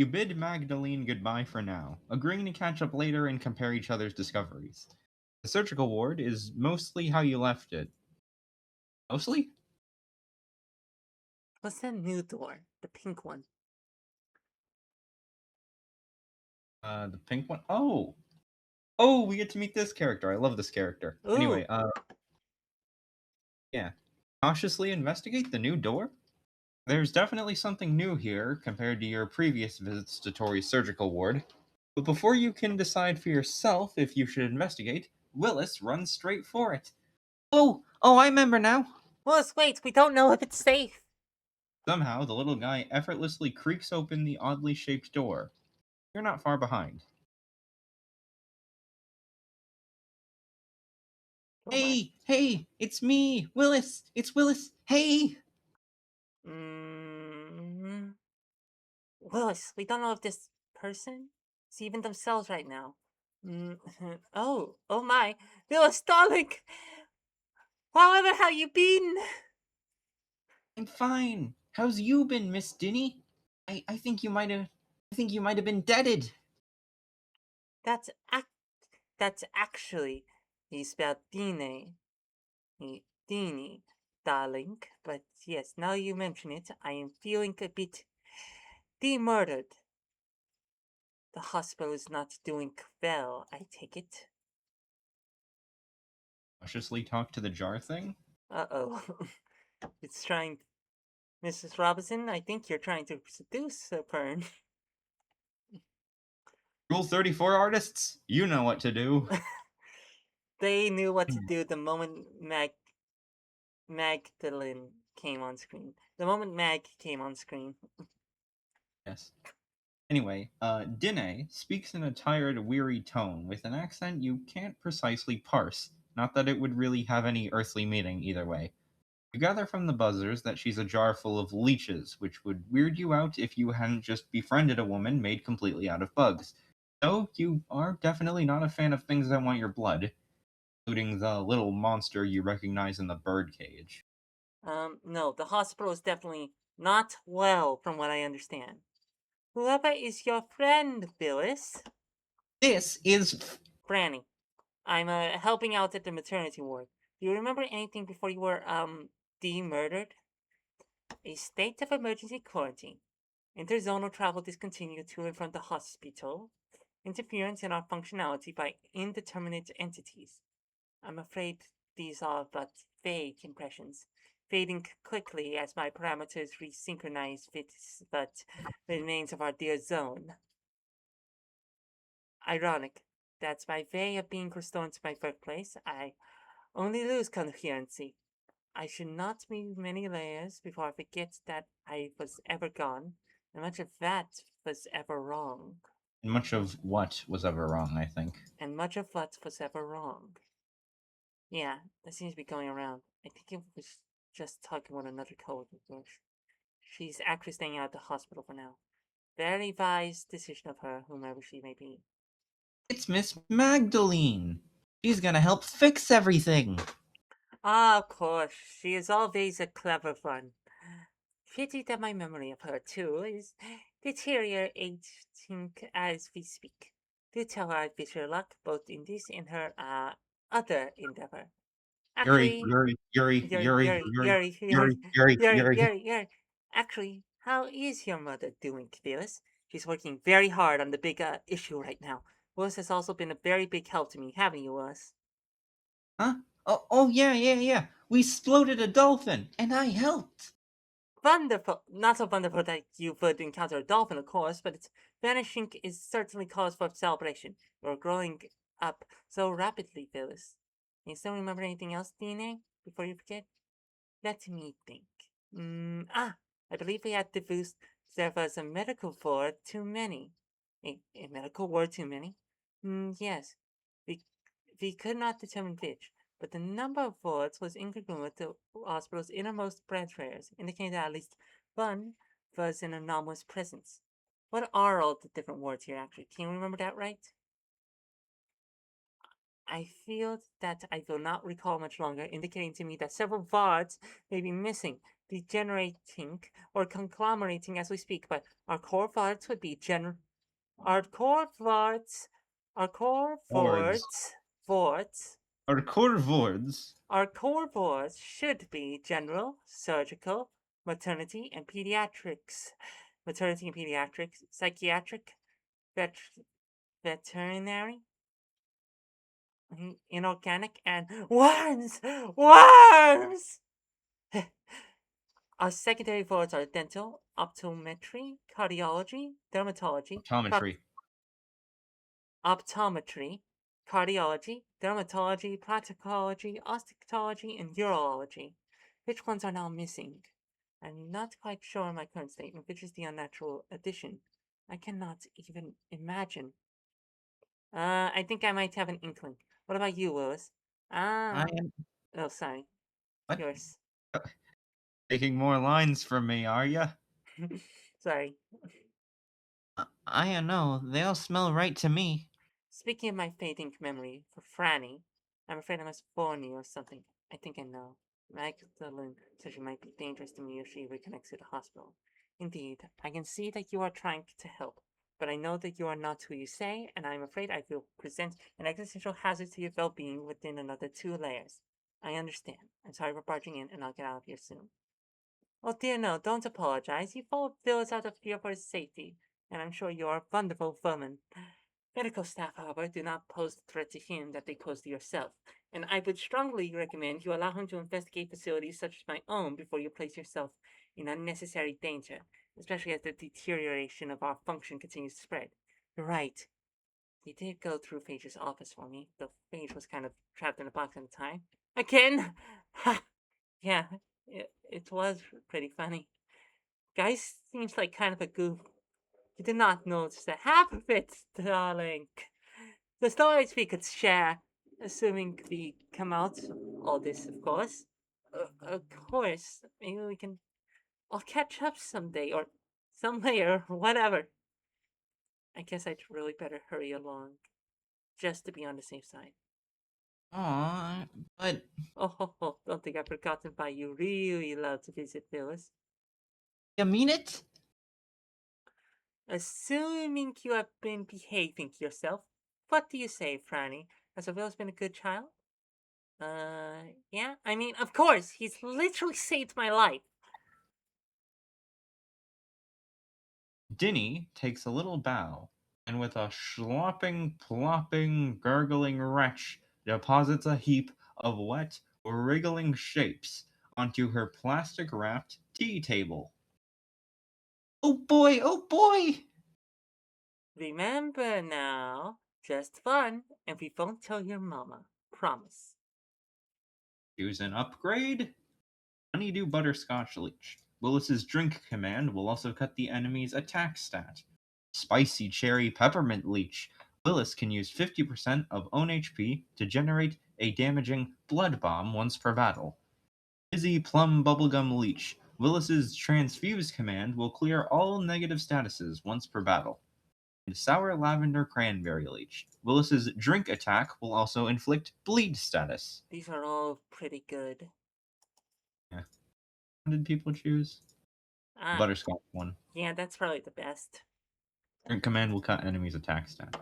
bid Magdalene goodbye for now, agreeing to catch up later and compare each other's discoveries. The surgical ward is mostly how you left it. Mostly? What's that new door? The pink one. The pink one? Oh! Oh, we get to meet this character. I love this character. Anyway, Ooh, yeah. Cautiously investigate the new door? There's definitely something new here compared to your previous visits to Tori's surgical ward. But before you can decide for yourself if you should investigate, Willis runs straight for it. Oh, I remember now. Willis, wait, we don't know if it's safe. Somehow, the little guy effortlessly creaks open the oddly shaped door. You're not far behind. Oh my. Hey, it's me, Willis. It's Willis. Hey! Mm, Willis, we don't know if this person is even themselves right now. Mm, oh my. Willis, darling! However, how you been? I'm fine. How's you been, Miss Dinny? I think you might have been deaded. That's ac- that's actually he spelled Dine. Dini, darling. But yes, now you mention it, I am feeling a bit demurdered. The hospital is not doing well, I take it. Cautiously talk to the jar thing? Uh-oh. It's trying... Mrs. Robinson, I think you're trying to seduce Fern. Rule 34 artists, you know what to do. They knew what to do the moment Magdalene came on screen. The moment Mag came on screen. Yes. Anyway, Dine speaks in a tired, weary tone with an accent you can't precisely parse. Not that it would really have any earthly meaning either way. You gather from the buzzers that she's a jar full of leeches, which would weird you out if you hadn't just befriended a woman made completely out of bugs. So, you are definitely not a fan of things that want your blood, including the little monster you recognize in the birdcage. No, the hospital is definitely not well, from what I understand. Whoever is your friend, Phyllis? This is. Franny. I'm helping out at the maternity ward. Do you remember anything before you were de-murdered? A state of emergency quarantine. Interzonal travel discontinued to and from the hospital. Interference in our functionality by indeterminate entities. I'm afraid these are but vague impressions, fading quickly as my parameters resynchronize with but the remains of our dear zone. Ironic. That's my way of being restored to my birthplace. I only lose coherency. I should not move many layers before I forget that I was ever gone, and much of that was ever wrong. Much of what was ever wrong, I think. And much of what was ever wrong. Yeah, that seems to be going around. I think it was just talking with another coworker. She's actually staying out at the hospital for now. Very wise decision of her, whomever she may be. It's Miss Magdalene. She's gonna help fix everything. Ah, of course, she is always a clever one. Pity that my memory of her, too, is deteriorating as we speak. Do tell her I wish her luck both in this and her other endeavor. Yuri, Actually, Yuri, Yuri, Yuri, Yuri, Yuri, Yuri, Yuri, Yuri, Yuri, Yuri, Yuri, Yuri. Yuri, Yuri. Actually, how is your mother doing, Phyllis? She's working very hard on the big issue right now. Willis has also been a very big help to me, haven't you, Willis? Huh? Oh, yeah. We exploded a dolphin, and I helped. Wonderful. Not so wonderful that you would encounter a dolphin, of course, but its vanishing is certainly cause for celebration. You're growing up so rapidly, Phyllis. Can you still remember anything else, DNA, before you forget? Let me think. I believe we had deduced there was a medical ward too many. A medical ward too many? Yes. We, we could not determine which, but the number of wards was incongruent with the hospital's innermost branch areas, indicating that at least one was an anomalous presence. What are all the different wards here, actually? Can you remember that right? I feel that I will not recall much longer, indicating to me that several VODs may be missing, degenerating, or conglomerating as we speak, but our core VODs would be our core VODs, our core Wards. VODs, Our core wards. our core VODs should be general, surgical, maternity, and pediatrics. Maternity and pediatrics, psychiatric, vet- veterinary, inorganic, and worms! Worms! Our secondary boards are dental, optometry, cardiology, dermatology, Optometry. optometry, cardiology, dermatology, proctology, osteology, and urology. Which ones are now missing? I'm not quite sure in my current statement which is the unnatural addition. I cannot even imagine. I think I might have an inkling. What about you, Willis? I Ah, am. oh, sorry. What? Yours. Taking more lines from me, are ya? Sorry. I don't know. They all smell right to me. Speaking of my fading memory for Franny, I'm afraid I must warn you of something. I think I know. Magdalene said she might be dangerous to me if she reconnects to the hospital. Indeed, I can see that you are trying to help, but I know that you are not who you say, and I am afraid I will present an existential hazard to your well-being within another 2 layers. I understand. I'm sorry for barging in, and I'll get out of here soon. Oh dear no, don't apologize. You followed Phyllis out of fear for his safety, and I'm sure you are a wonderful woman. Medical staff, however, do not pose the threat to him that they pose to yourself, and I would strongly recommend you allow him to investigate facilities such as my own before you place yourself in unnecessary danger, especially as the deterioration of our function continues to spread. You're right. He did go through Phage's office for me, though Phage was kind of trapped in a box at the time. Again? Yeah, it was pretty funny. Guy seems like kind of a goof. You did not notice the half of it, darling. The stories we could share, assuming we come out all this, of course. Of course, maybe we can all catch up someday or some later or whatever. I guess I'd really better hurry along, just to be on the safe side. Aw, but Don't think I've forgotten why you really love to visit Phyllis. you mean it? Assuming you have been behaving yourself, what do you say, Franny? Has Will's been a good child? Yeah? I mean, of course, he's literally saved my life. Dinny takes a little bow, and with a slopping, plopping, gurgling retch, deposits a heap of wet, wriggling shapes onto her plastic wrapped tea table. Oh boy, oh boy! Remember now, just fun, and we won't tell your mama. Promise. Choose an upgrade. Honeydew Butterscotch Leech. Willis's drink command will also cut the enemy's attack stat. Spicy Cherry Peppermint Leech. Willis can use 50% of own HP to generate a damaging Blood Bomb once per battle. Fizzy Plum Bubblegum Leech. Willis's Transfuse command will clear all negative statuses once per battle. And Sour Lavender Cranberry Leech. Willis's drink attack will also inflict bleed status. These are all pretty good. Yeah. What did people choose? The Ah, Butterscotch one. yeah, that's probably the best. Drink command will cut enemies' attack stat.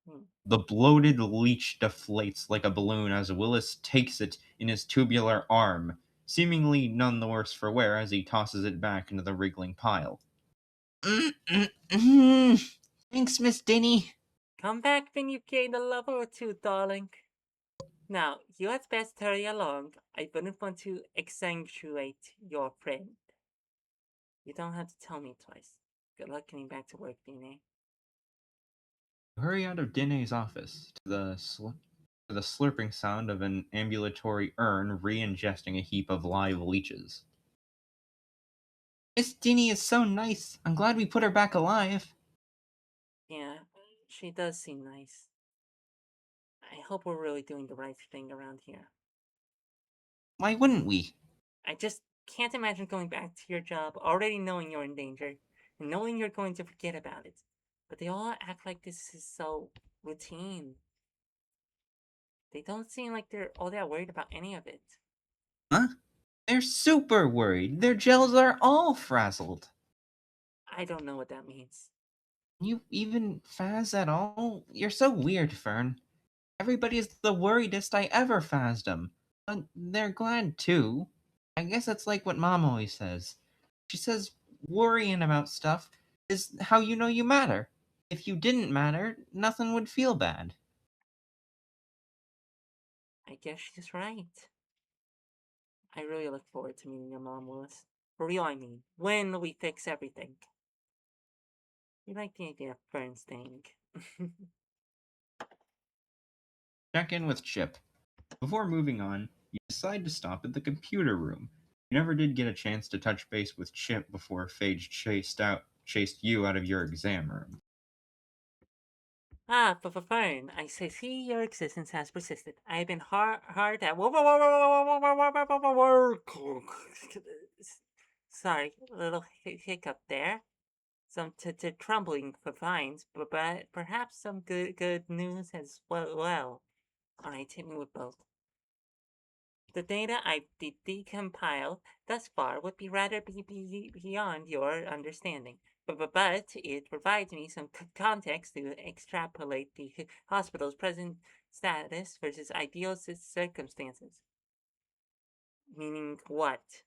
Hmm. The bloated leech deflates like a balloon as Willis takes it in his tubular arm, seemingly none the worse for wear as he tosses it back into the wriggling pile. Thanks, Miss Dinny. Come back when you gain a level or two, darling. Now, you had best hurry along. I wouldn't want to accentuate your friend. You don't have to tell me twice. Good luck getting back to work, Beanie. Hurry out of Diney's office to the slurping sound of an ambulatory urn re-ingesting a heap of live leeches. Miss Diney is so nice. I'm glad we put her back alive. Yeah, she does seem nice. I hope we're really doing the right thing around here. Why wouldn't we? I just can't imagine going back to your job already knowing you're in danger and knowing you're going to forget about it. But they all act like this is so routine. They don't seem like they're all that worried about any of it. Huh? They're super worried. Their gels are all frazzled. I don't know what that means. You even fazz at all? You're so weird, Fern. Everybody's the worriedest I ever fazzed 'em. But they're glad too. I guess it's like what Mom always says. She says worrying about stuff is how you know you matter. If you didn't matter, nothing would feel bad. I guess she's right. I really look forward to meeting your mom, Willis. For real, I mean. When we fix everything. You like the idea of Fern staying. Check in with Chip. Before moving on, you decide to stop at the computer room. You never did get a chance to touch base with Chip before Phage chased you out of your exam room. Ah, for Fern, I see your existence has persisted. I have been hard at work. Sorry, a little hiccup there. Some trembling for fines, but perhaps some good news as well. All right, hit me with both. The data I've decompiled thus far would be rather beyond your understanding, but it provides me some context to extrapolate the hospital's present status versus ideal circumstances. Meaning what?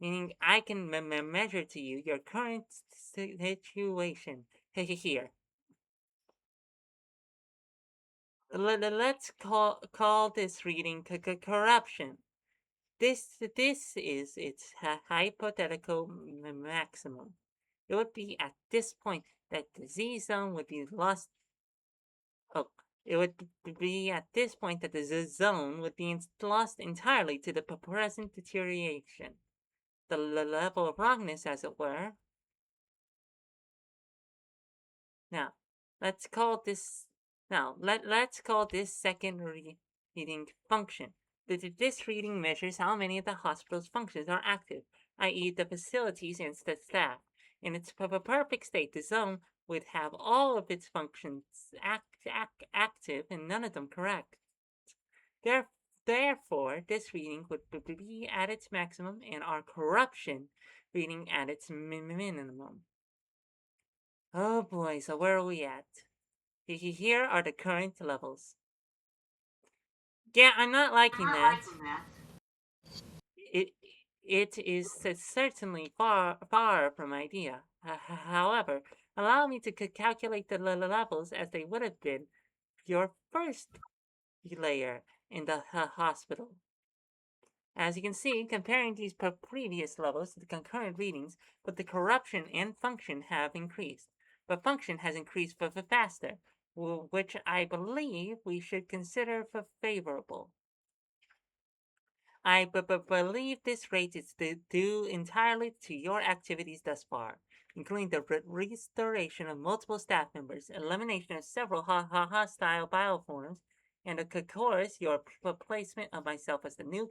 Meaning I can measure to you your current situation. Here, let's call this reading corruption. This is its hypothetical maximum. It would be at this point that the Z zone would be lost. Oh, it would be at this point that the Z zone would be lost entirely to the present deterioration. The level of wrongness, as it were. Now, let's call this. Let's call this second reading function. This reading measures how many of the hospital's functions are active, i.e., the facilities and the staff. In its perfect state, the zone would have all of its functions active and none of them correct. There, Therefore, this reading would be at its maximum and our corruption reading at its minimum. Oh boy, so where are we at? Here are the current levels. Yeah, I'm not liking that. It it is certainly far from ideal. However, allow me to calculate the levels as they would have been your first layer in the hospital. As you can see, comparing these previous levels to the concurrent readings, but the corruption and function have increased. But function has increased faster, which I believe we should consider favorable. I believe this rate is due entirely to your activities thus far, including the restoration of multiple staff members, elimination of several hostile bioforms, and of course your placement of myself as the new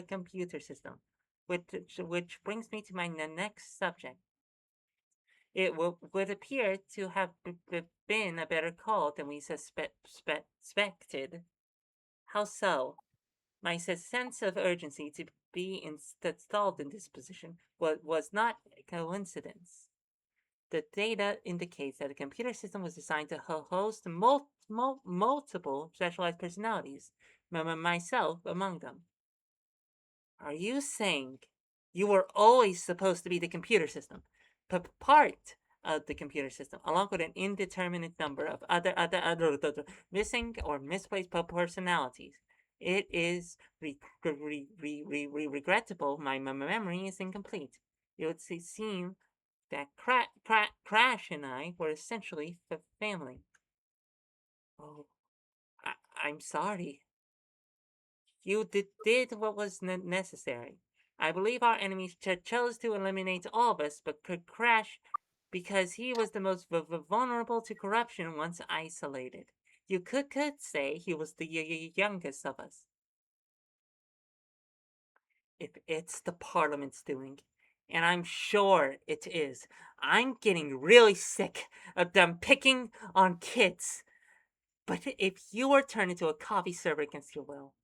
computer system, which brings me to my next subject. It would appear to have been a better call than we suspected. How so? My sense of urgency to be installed in this position was not a coincidence. The data indicates that the computer system was designed to host multiple specialized personalities, myself among them. Are you saying you were always supposed to be the computer system, part of the computer system, along with an indeterminate number of other missing or misplaced personalities. It is regrettable my memory is incomplete. It would seem that Crash and I were essentially family. Oh, I'm sorry. You did what was necessary. I believe our enemies chose to eliminate all of us, but could Crash because he was the most vulnerable to corruption once isolated. You could say he was the youngest of us. If it's the Parliament's doing, and I'm sure it is, I'm getting really sick of them picking on kids. But if you were turned into a coffee server against your will,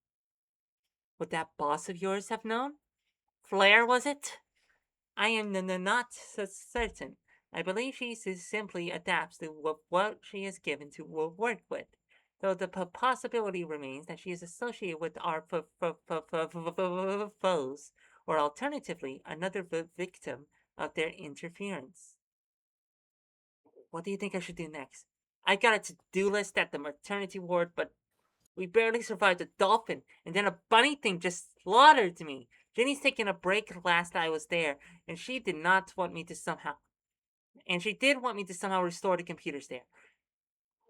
would that boss of yours have known? Flair, was it? I am not certain. I believe she simply adapts to what she is given to work with, though the possibility remains that she is associated with our foes, or alternatively, another victim of their interference. What do you think I should do next? I got a to-do list at the maternity ward, but we barely survived a dolphin, and then a bunny thing just slaughtered me. Jenny's taking a break last I was there, and she did not want me to somehow. And she did want me to somehow restore the computers there.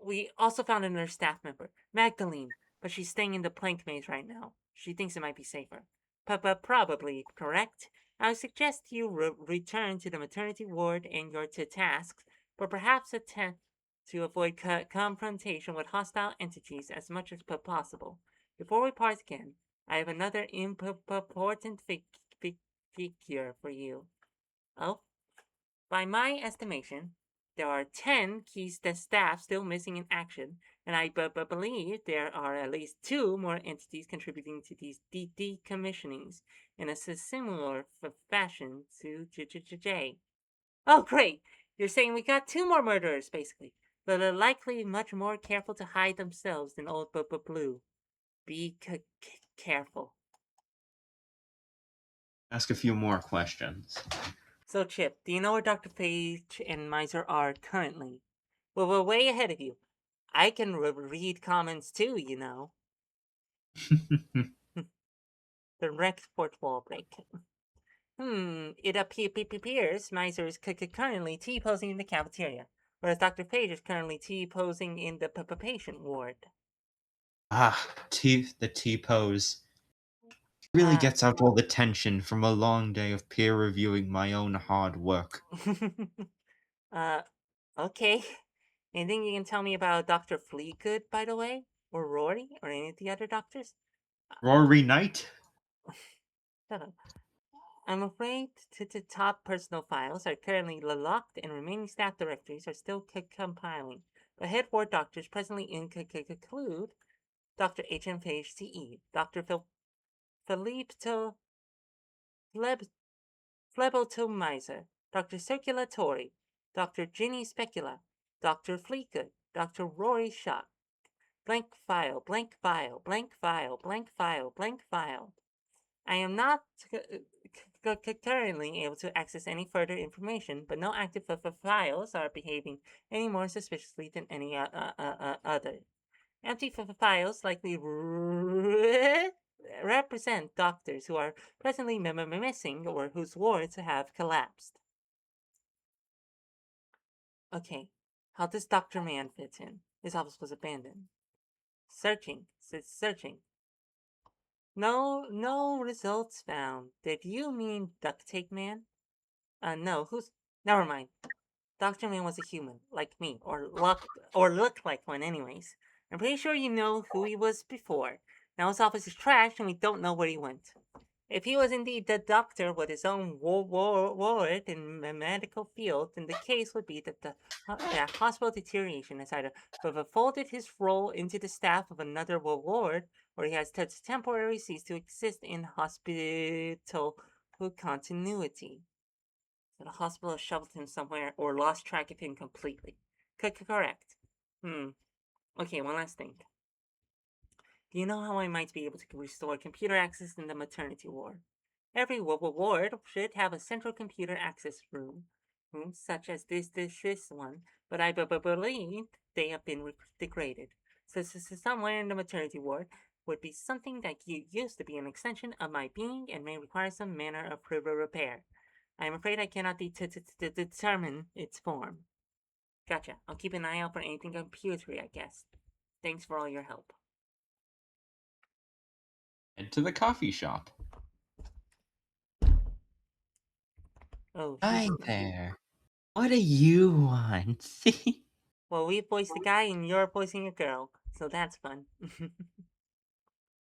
We also found another staff member, Magdalene, but she's staying in the plank maze right now. She thinks it might be safer. But probably correct. I would suggest you return to the maternity ward and your tasks, but perhaps attempt to avoid confrontation with hostile entities as much as possible. Before we part again, I have another important figure for you. Oh, by my estimation, there are 10 key staff still missing in action, and I believe there are at least 2 more entities contributing to these decommissionings in a similar fashion to J. Oh, great! You're saying we got 2 more murderers, basically, but are likely much more careful to hide themselves than old Blue. Be careful. Ask a few more questions. So, Chip, do you know where Dr. Page and Miser are currently? Well, we're way ahead of you. I can read comments too, you know. The Rexport wall break. It appears Miser is currently T-posing in the cafeteria, whereas Dr. Page is currently T-posing in the patient ward. The T pose really Uh, gets out all the tension from a long day of peer reviewing my own hard work. uh, okay. Anything you can tell me about Dr. Fleetgood, by the way? Or Rory? Or any of the other doctors? Rory Knight? Shut up. I'm afraid the top personal files are currently locked and remaining staff directories are still compiling. The head ward doctors presently include Dr. H.M. Page, CE, Dr. Filippo Flebotomizer, Dr. Circulatori, Dr. Ginny Specula, Dr. Fleetgood, Dr. Rory Shaw. Blank file, blank file, blank file, blank file, blank file. I am not currently able to access any further information, but no active files are behaving any more suspiciously than any other. Empty files likely represent doctors who are presently missing or whose wards have collapsed. Okay, how does Dr. Mann fit in? His office was abandoned. Searching, searching. No results found. Did you mean Duct Tape Man? No, who's. Never mind. Dr. Man was a human, like me, or looked like one, anyways. I'm pretty sure you know who he was before. Now his office is trashed and we don't know where he went. If he was indeed the doctor with his own ward in the medical field, then the case would be that that hospital deterioration has either folded his role into the staff of another ward, or he has temporarily ceased to exist in hospital continuity. So the hospital has shoved him somewhere or lost track of him completely. Correct. Okay, one last thing. Do you know how I might be able to restore computer access in the maternity ward? Every ward should have a central computer access room. such as this one, but I believe they have been degraded. So somewhere in the maternity ward would be something that used to be an extension of my being and may require some manner of repair. I am afraid I cannot determine its form. Gotcha. I'll keep an eye out for anything computery, I guess. Thanks for all your help. Head to the coffee shop. Oh, Hi there. What do you want? well, we voiced the guy and you're voicing a girl, so that's fun.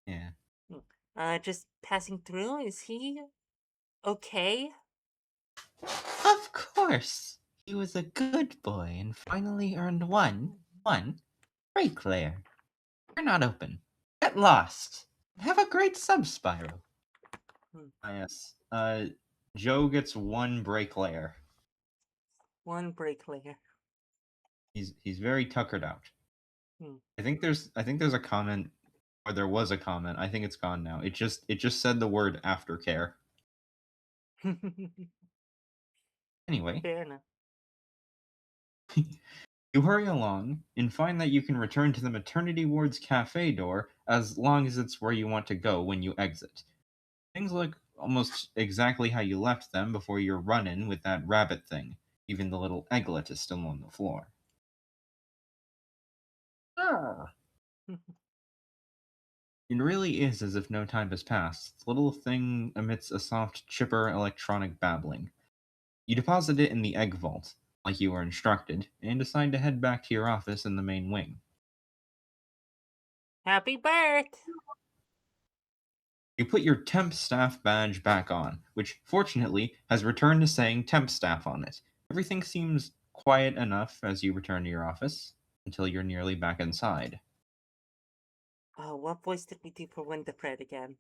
Yeah. Just passing through. Is he okay? Of course. He was a good boy and finally earned one break layer. You're not open. Get lost. Have a great sub-spiral. Hmm. Yes. Joe gets one break layer. One break layer. He's very tuckered out. Hmm. I think there's a comment, or there was a comment. I think it's gone now. It just said the word aftercare. Anyway, Fair enough. you hurry along and find that you can return to the maternity ward's cafe door as long as it's where you want to go when you exit. Things look almost exactly how you left them before your run-in with that rabbit thing. Even the little egglet is still on the floor. Ah. It really is as if no time has passed. The little thing emits a soft, chipper electronic babbling. You deposit it in the egg vault, like you were instructed, and decide to head back to your office in the main wing. Happy birth! You put your temp staff badge back on, which fortunately has returned to saying temp staff on it. Everything seems quiet enough as you return to your office, until you're nearly back inside. Oh, what voice did we do for Winterfred again?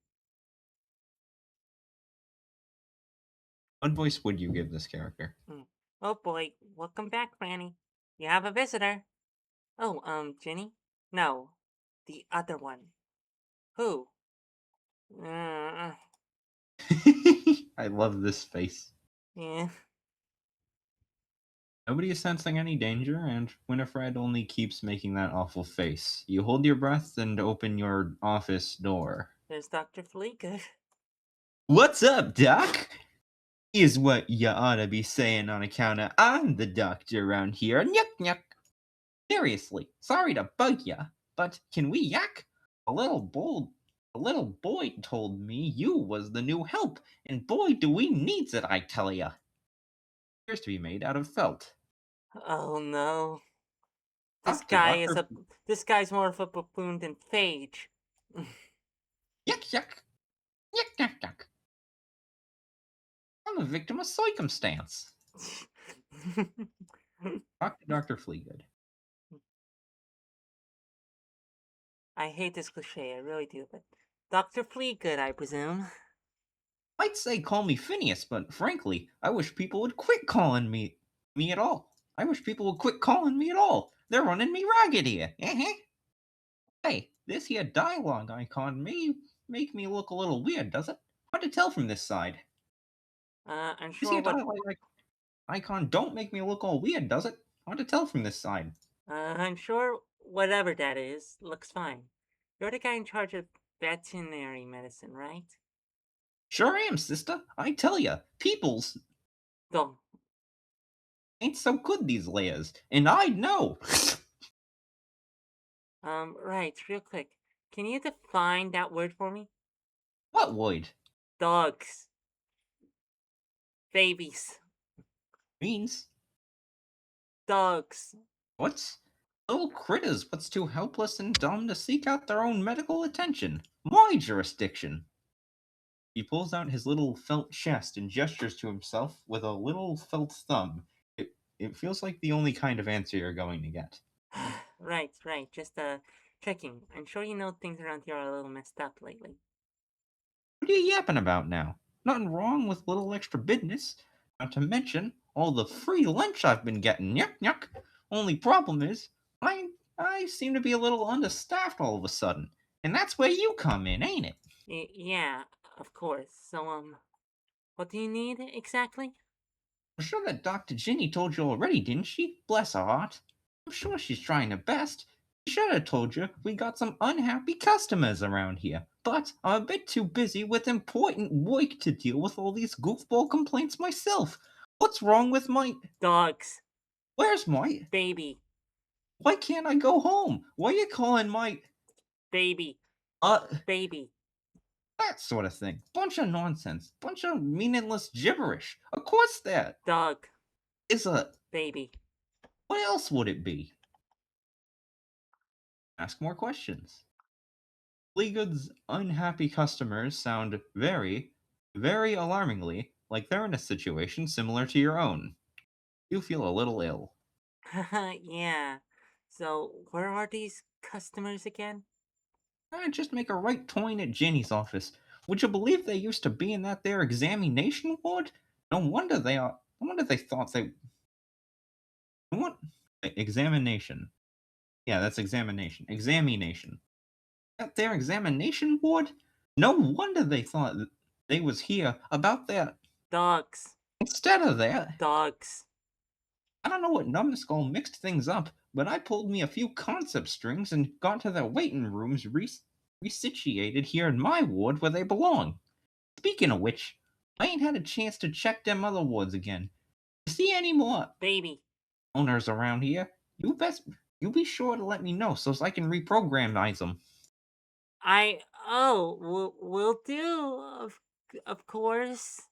What voice would you give this character? Hmm. Oh boy, welcome back, Franny. You have a visitor. Oh, Ginny? No, the other one. Who? Uh, I love this face. yeah. Nobody is sensing any danger, and Winifred only keeps making that awful face. You hold your breath and open your office door. There's Dr. Fleeka. What's up, Doc? Is what you ought to be saying on account of I'm the doctor around here. Nyuk nyuk. Seriously, sorry to bug ya, but can we yak? A little boy told me you was the new help, and boy do we needs it, I tell ya. Appears to be made out of felt. Oh no. This Doctor, guy is doctor, a. This guy's more of a buffoon than Phage. yak yak, yak yak yak. I'm a victim of circumstance. Dr. Fleagood. I hate this cliche, I really do, but Dr. Fleagood, I presume. I'd say call me Phineas, but frankly, I wish people would quit calling me at all. I wish people would quit calling me at all. They're running me ragged here. Hey, this here dialogue icon may make me look a little weird, does it? Hard to tell from this side. I'm This sure here what. dialogue icon don't make me look all weird, does it? Hard to tell from this side. I'm sure whatever that is looks fine. You're the guy in charge of veterinary medicine, right? Sure am, sister. I tell ya, people's Don't. ain't so good these layers, and I know. Right, real quick. Can you define that word for me? What would? Dogs. Babies. Means Dogs. what's little critters what's too helpless and dumb to seek out their own medical attention. My jurisdiction. He pulls out his little felt chest and gestures to himself with a little felt thumb. It feels like the only kind of answer you're going to get. Right. Just, checking. I'm sure you know things around here are a little messed up lately. What are you yapping about now? Nothing wrong with a little extra business. Not to mention all the free lunch I've been getting. Yuck, yuck. Only problem is, I seem to be a little understaffed all of a sudden. And that's where you come in, ain't it? Yeah, of course. So, what do you need exactly? I'm sure that Dr. Ginny told you already, didn't she? Bless her heart. I'm sure she's trying her best. She should have told you we got some unhappy customers around here. But I'm a bit too busy with important work to deal with all these goofball complaints myself. What's wrong with my... Dogs. Where's my... Baby. Why can't I go home? Why are you calling my... Baby. Uh... Baby. That sort of thing. Bunch of nonsense. Bunch of meaningless gibberish. Of course that Dog. is a... Baby. What else would it be? Ask more questions. Fleagood's unhappy customers sound very, very alarmingly like they're in a situation similar to your own. You feel a little ill. Yeah. So, where are these customers again? I'd just make a right toin at Jenny's office. Would you believe they used to be in that there examination ward? No wonder they are. No wonder they thought they. What? Examination. Yeah, that's examination. Examination. That their examination ward? No wonder they thought they was here about that. Dogs. Instead of that, Dogs. I don't know what numbskull mixed things up, but I pulled me a few concept strings and got to their waiting rooms resituated here in my ward where they belong. Speaking of which, I ain't had a chance to check them other wards again. You see any more Baby. owners around here? You be sure to let me know so I can reprogramize them. Will do. Of course.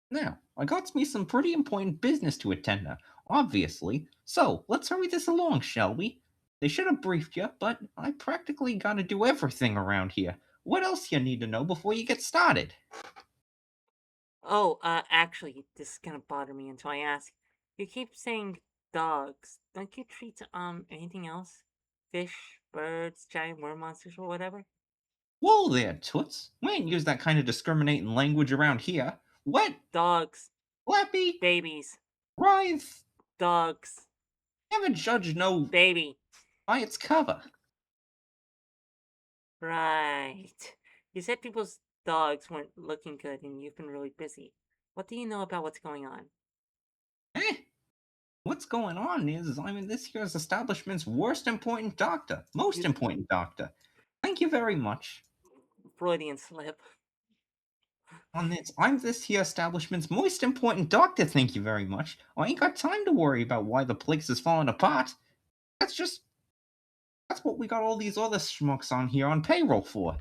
Now, I got me some pretty important business to attend to, obviously, so let's hurry this along, shall we? They should have briefed you, but I practically gotta do everything around here. What else you need to know before you get started? Oh, actually, this is gonna bother me until I ask. You keep saying dogs. Don't you treat, anything else? Fish, birds, giant worm monsters, or whatever? Whoa there, Toots. We ain't use that kind of discriminating language around here. What? Dogs. Flappy? Babies. Writhe? Dogs. Never judge no Baby. by its cover. Right. You said people's dogs weren't looking good and you've been really busy. What do you know about what's going on? Eh? What's going on is I'm in this here's establishment's worst important doctor. Most You important doctor. Thank you very much. Freudian slip. On this, I'm this here establishment's most important doctor, thank you very much. I ain't got time to worry about why the place is falling apart. That's just, that's what we got all these other schmucks on here on payroll for.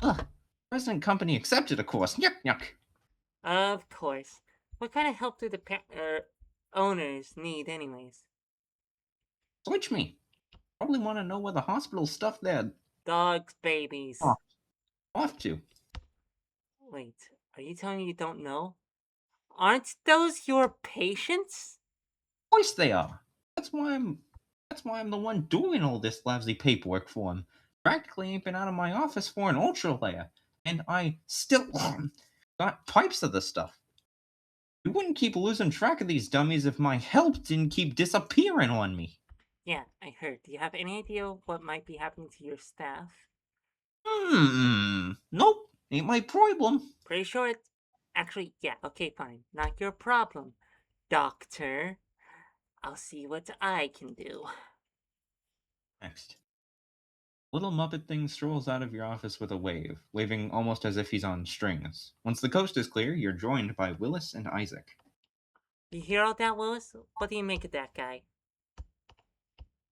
Ugh. President company accepted, of course. Yuck, yuck. Of course. What kind of help do the owners need anyways? Switch me. Probably want to know where the hospital stuff they're Dogs, babies. off, off to. Of Wait, are you telling me you don't know? Aren't those your patients? course they are. That's why I'm, that's why I'm the one doing all this lousy paperwork for him. Practically ain't been out of my office for an ultra layer, and I still got pipes of the stuff. You wouldn't keep losing track of these dummies if my help didn't keep disappearing on me. Yeah, I heard. Do you have any idea what might be happening to your staff? Nope, ain't my problem. Pretty sure it's. Actually, yeah, okay, fine. Not your problem, Doctor. I'll see what I can do. Next. Little Muppet thing strolls out of your office with a wave, waving almost as if he's on strings. Once the coast is clear, you're joined by Willis and Isaac. You hear all that, Willis? What do you make of that guy?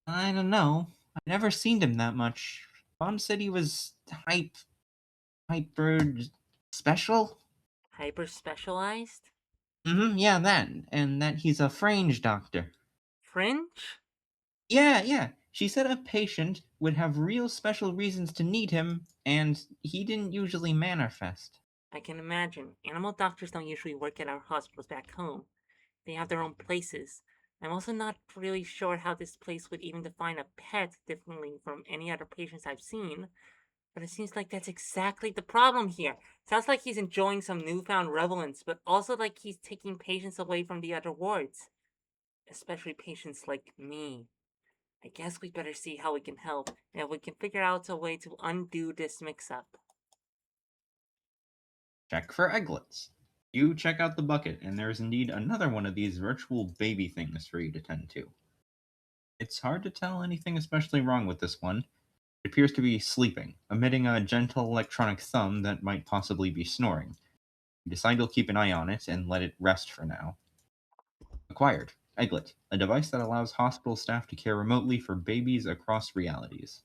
I don't know. I've never seen him that much. Mom said he was hyper special? Hyper specialized? Yeah, that. And that he's a fringe doctor. Fringe? Yeah. She said a patient would have real special reasons to need him, and he didn't usually manifest. I can imagine. Animal doctors don't usually work at our hospitals back home. They have their own places. I'm also not really sure how this place would even define a pet differently from any other patients I've seen, but it seems like that's exactly the problem here. Sounds like he's enjoying some newfound relevance, but also like he's taking patients away from the other wards, especially patients like me. I guess we better see how we can help, and if we can figure out a way to undo this mix-up. Check for egglets. You check out the bucket, and there is indeed another one of these virtual baby things for you to tend to. It's hard to tell anything especially wrong with this one. It appears to be sleeping, emitting a gentle electronic thumb that might possibly be snoring. You decide you'll keep an eye on it and let it rest for now. Acquired. Egglet, a device that allows hospital staff to care remotely for babies across realities.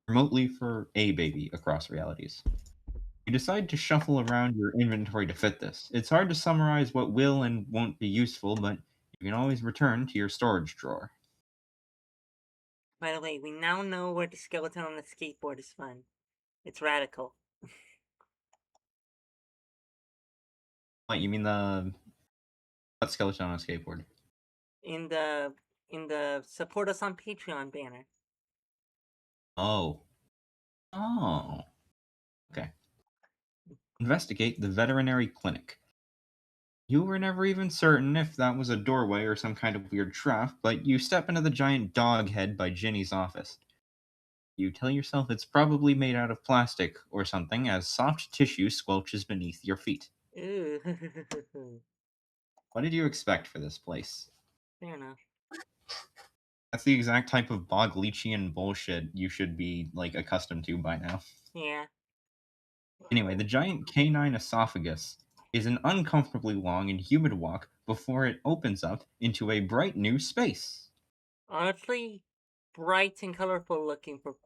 Remotely for a baby across realities. You decide to shuffle around your inventory to fit this. It's hard to summarize what will and won't be useful, but you can always return to your storage drawer. By the way, we now know where the skeleton on the skateboard is found. It's radical. What, you mean the what skeleton on a skateboard? In the support us on Patreon banner. Oh. Oh. Okay. Investigate the veterinary clinic. You were never even certain if that was a doorway or some kind of weird trap, but you step into the giant dog head by Ginny's office. You tell yourself it's probably made out of plastic or something as soft tissue squelches beneath your feet. Ooh. What did you expect for this place? Fair enough. That's the exact type of bog leechian bullshit you should be like accustomed to by now. Yeah. Anyway, the giant canine esophagus is an uncomfortably long and humid walk before it opens up into a bright new space. Honestly, bright and colorful looking for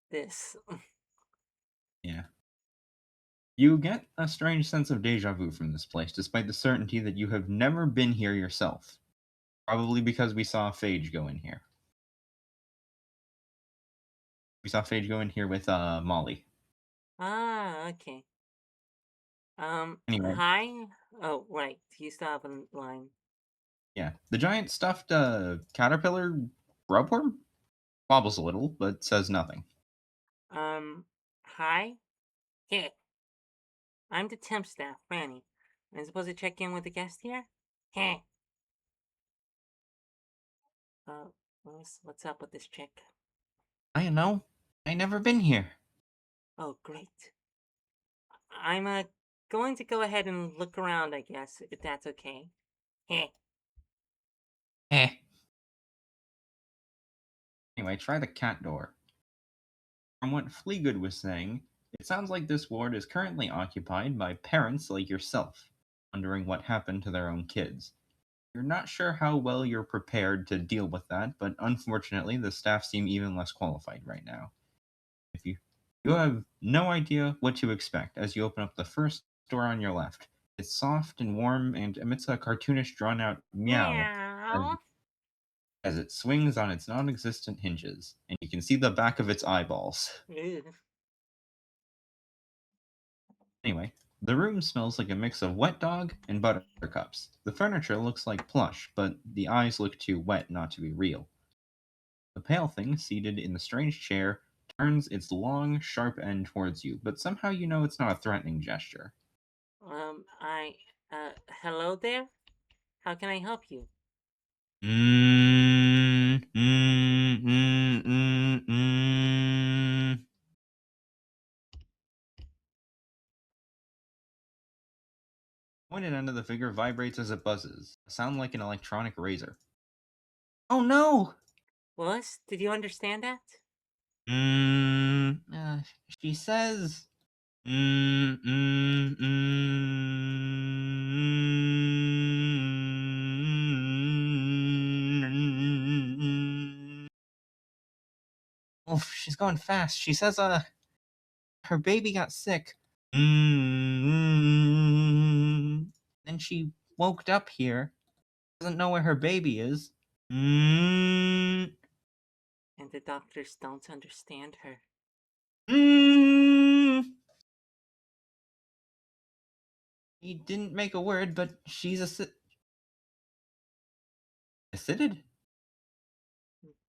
this. Yeah. You get a strange sense of deja vu from this place, despite the certainty that you have never been here yourself. Probably because we saw Phage go in here. We saw Phage go in here with Molly. Okay. Anyway, Hi? Oh, right. You still have a line. yeah. The giant stuffed caterpillar grubworm wobbles a little, but says nothing. Hi? Yeah. I'm the temp staff, Franny. I'm supposed to check in with the guest here? Heh. Uh, what's up with this chick? I don't know. I never been here. Oh, great. I'm, going to go ahead and look around, I guess, if that's okay. Heh. Eh. Anyway, try the cat door. From what Fleagood was saying, it sounds like this ward is currently occupied by parents like yourself, wondering what happened to their own kids. You're not sure how well you're prepared to deal with that, but unfortunately, the staff seem even less qualified right now. If you have no idea what to expect as you open up the first door on your left. It's soft and warm and emits a cartoonish drawn out meow as, Meow. as it swings on its non existent hinges, and you can see the back of its eyeballs. Ew. Anyway, the room smells like a mix of wet dog and buttercups. The furniture looks like plush, but the eyes look too wet not to be real. The pale thing seated in the strange chair turns its long, sharp end towards you, but somehow you know it's not a threatening gesture. Hello there? How can I help you? Mm, mm, mm, mm, mm. Pointed end of the figure vibrates as it buzzes, a sound like an electronic razor. Oh no! What? Did you understand that? She says. Mm, mm, mm. Oh, she's going fast. She says, her baby got sick. Mm. Then she woke up here. Doesn't know where her baby is. Mm. And the doctors don't understand her. Mm. He didn't make a word, but she's acided?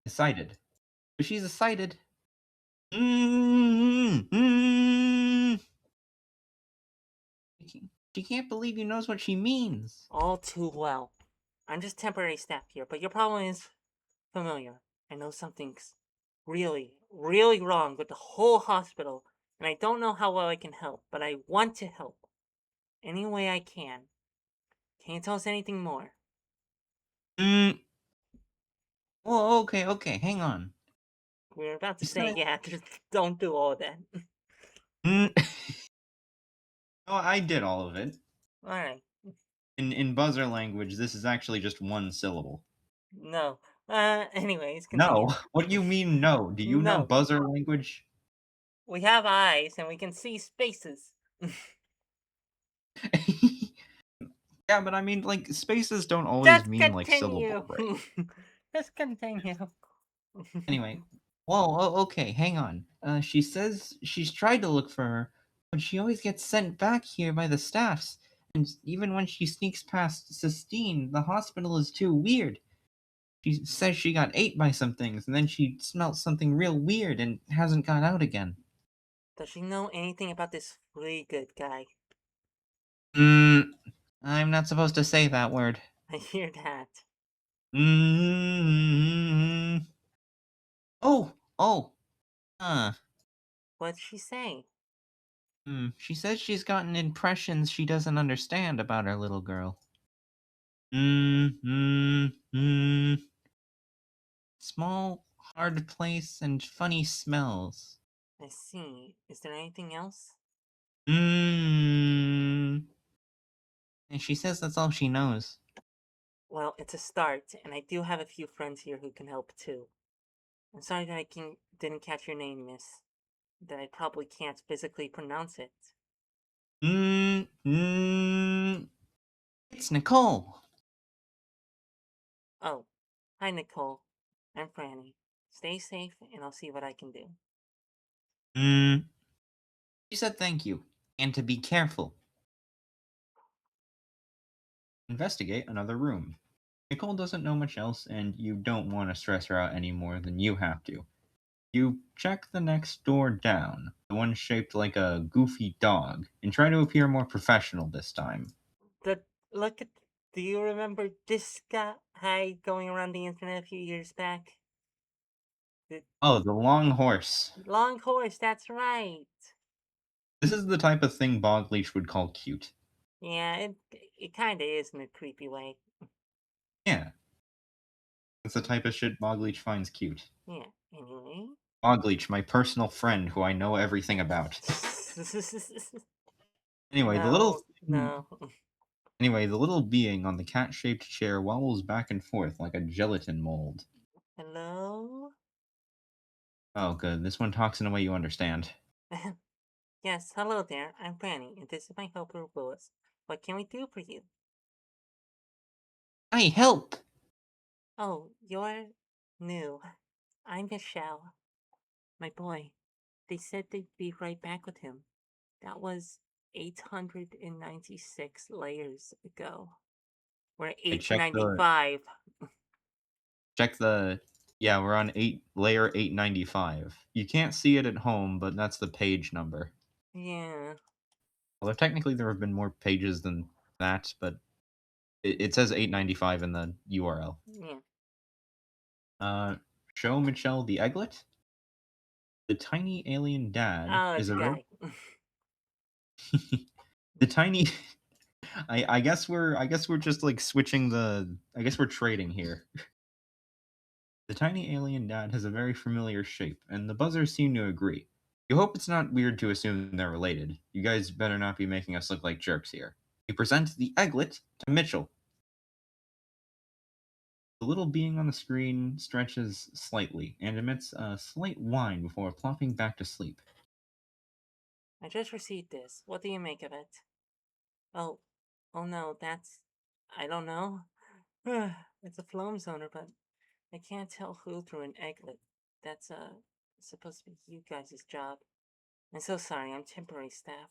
Decided. But she's excited. Mm, mm. She can't believe he knows what she means. All too well. I'm just temporary staff here, but your problem is familiar. I know something's really, really wrong with the whole hospital, And I don't know how well I can help, but I want to help. Any way I can. Can you tell us anything more? Mm, well, okay, hang on. We were about to You say, said, yeah, just don't do all that. mm, oh, I did all of it. Alright. In buzzer language, this is actually just one syllable. No. Anyways, continue. No, what do you mean no? Do you know No. buzzer language? We have eyes and we can see spaces. Yeah, but I mean, like, spaces don't always Just mean, like, syllable continue. break. Just continue. Anyway, whoa, okay, hang on. She says she's tried to look for her, but she always gets sent back here by the staffs. And even when she sneaks past Sistine, the hospital is too weird. She says she got ate by some things, and then she smelt something real weird and hasn't got out again. Does she know anything about this really good guy? Mm, I'm not supposed to say that word. I hear that. Mm. Oh, huh. What'd she say? She says she's gotten impressions she doesn't understand about our little girl. Mm. Small, hard place and funny smells. I see. Is there anything else? Mmm. And she says that's all she knows. Well, it's a start, and I do have a few friends here who can help too. I'm sorry that didn't catch your name, miss. That I probably can't physically pronounce it. Mmm. It's Nicole. Oh, hi Nicole. I'm Franny. Stay safe, and I'll see what I can do. Mmm. She said thank you. And to be careful. Investigate another room. Nicole doesn't know much else, and you don't want to stress her out any more than you have to. You check the next door down, the one shaped like a goofy dog, and try to appear more professional this time. The look at. Do you remember this guy going around the internet a few years back? The Oh, the long horse. long horse. That's right. This is the type of thing Bogleach would call cute. Yeah, it kind of is in a creepy way. Yeah, that's the type of shit Bogleach finds cute. Yeah. Anyway. Bogleach, my personal friend who I know everything about. Anyway, the little No, no. anyway, the little being on the cat-shaped chair wobbles back and forth like a gelatin mold. Hello? Oh, good. This one talks in a way you understand. Yes, hello there. I'm Franny, and this is my helper Willis. What can we do for you? I help. Oh, you're new. I'm Michelle. My boy. They said they'd be right back with him. That was 896 layers ago. We're at I check the 895. check the. Yeah, we're on layer 895. You can't see it at home, but that's the page number. Yeah, Although technically there have been more pages than that, but it says 895 in the URL. yeah. Uh, show Michelle the egglet. The tiny alien dad Oh, is it's a a very guy. the tiny. I guess we're just like switching the. I guess we're trading here. The tiny alien dad has a very familiar shape, and the buzzers seem to agree. You hope it's not weird to assume they're related. You guys better not be making us look like jerks here. You present the egglet to Mitchell. The little being on the screen stretches slightly and emits a slight whine before plopping back to sleep. I just received this. What do you make of it? Oh, oh no, that's. I don't know. It's a phloem zoner, but I can't tell who through an egglet. That's, supposed to be you guys' job. I'm so sorry, I'm temporary staff.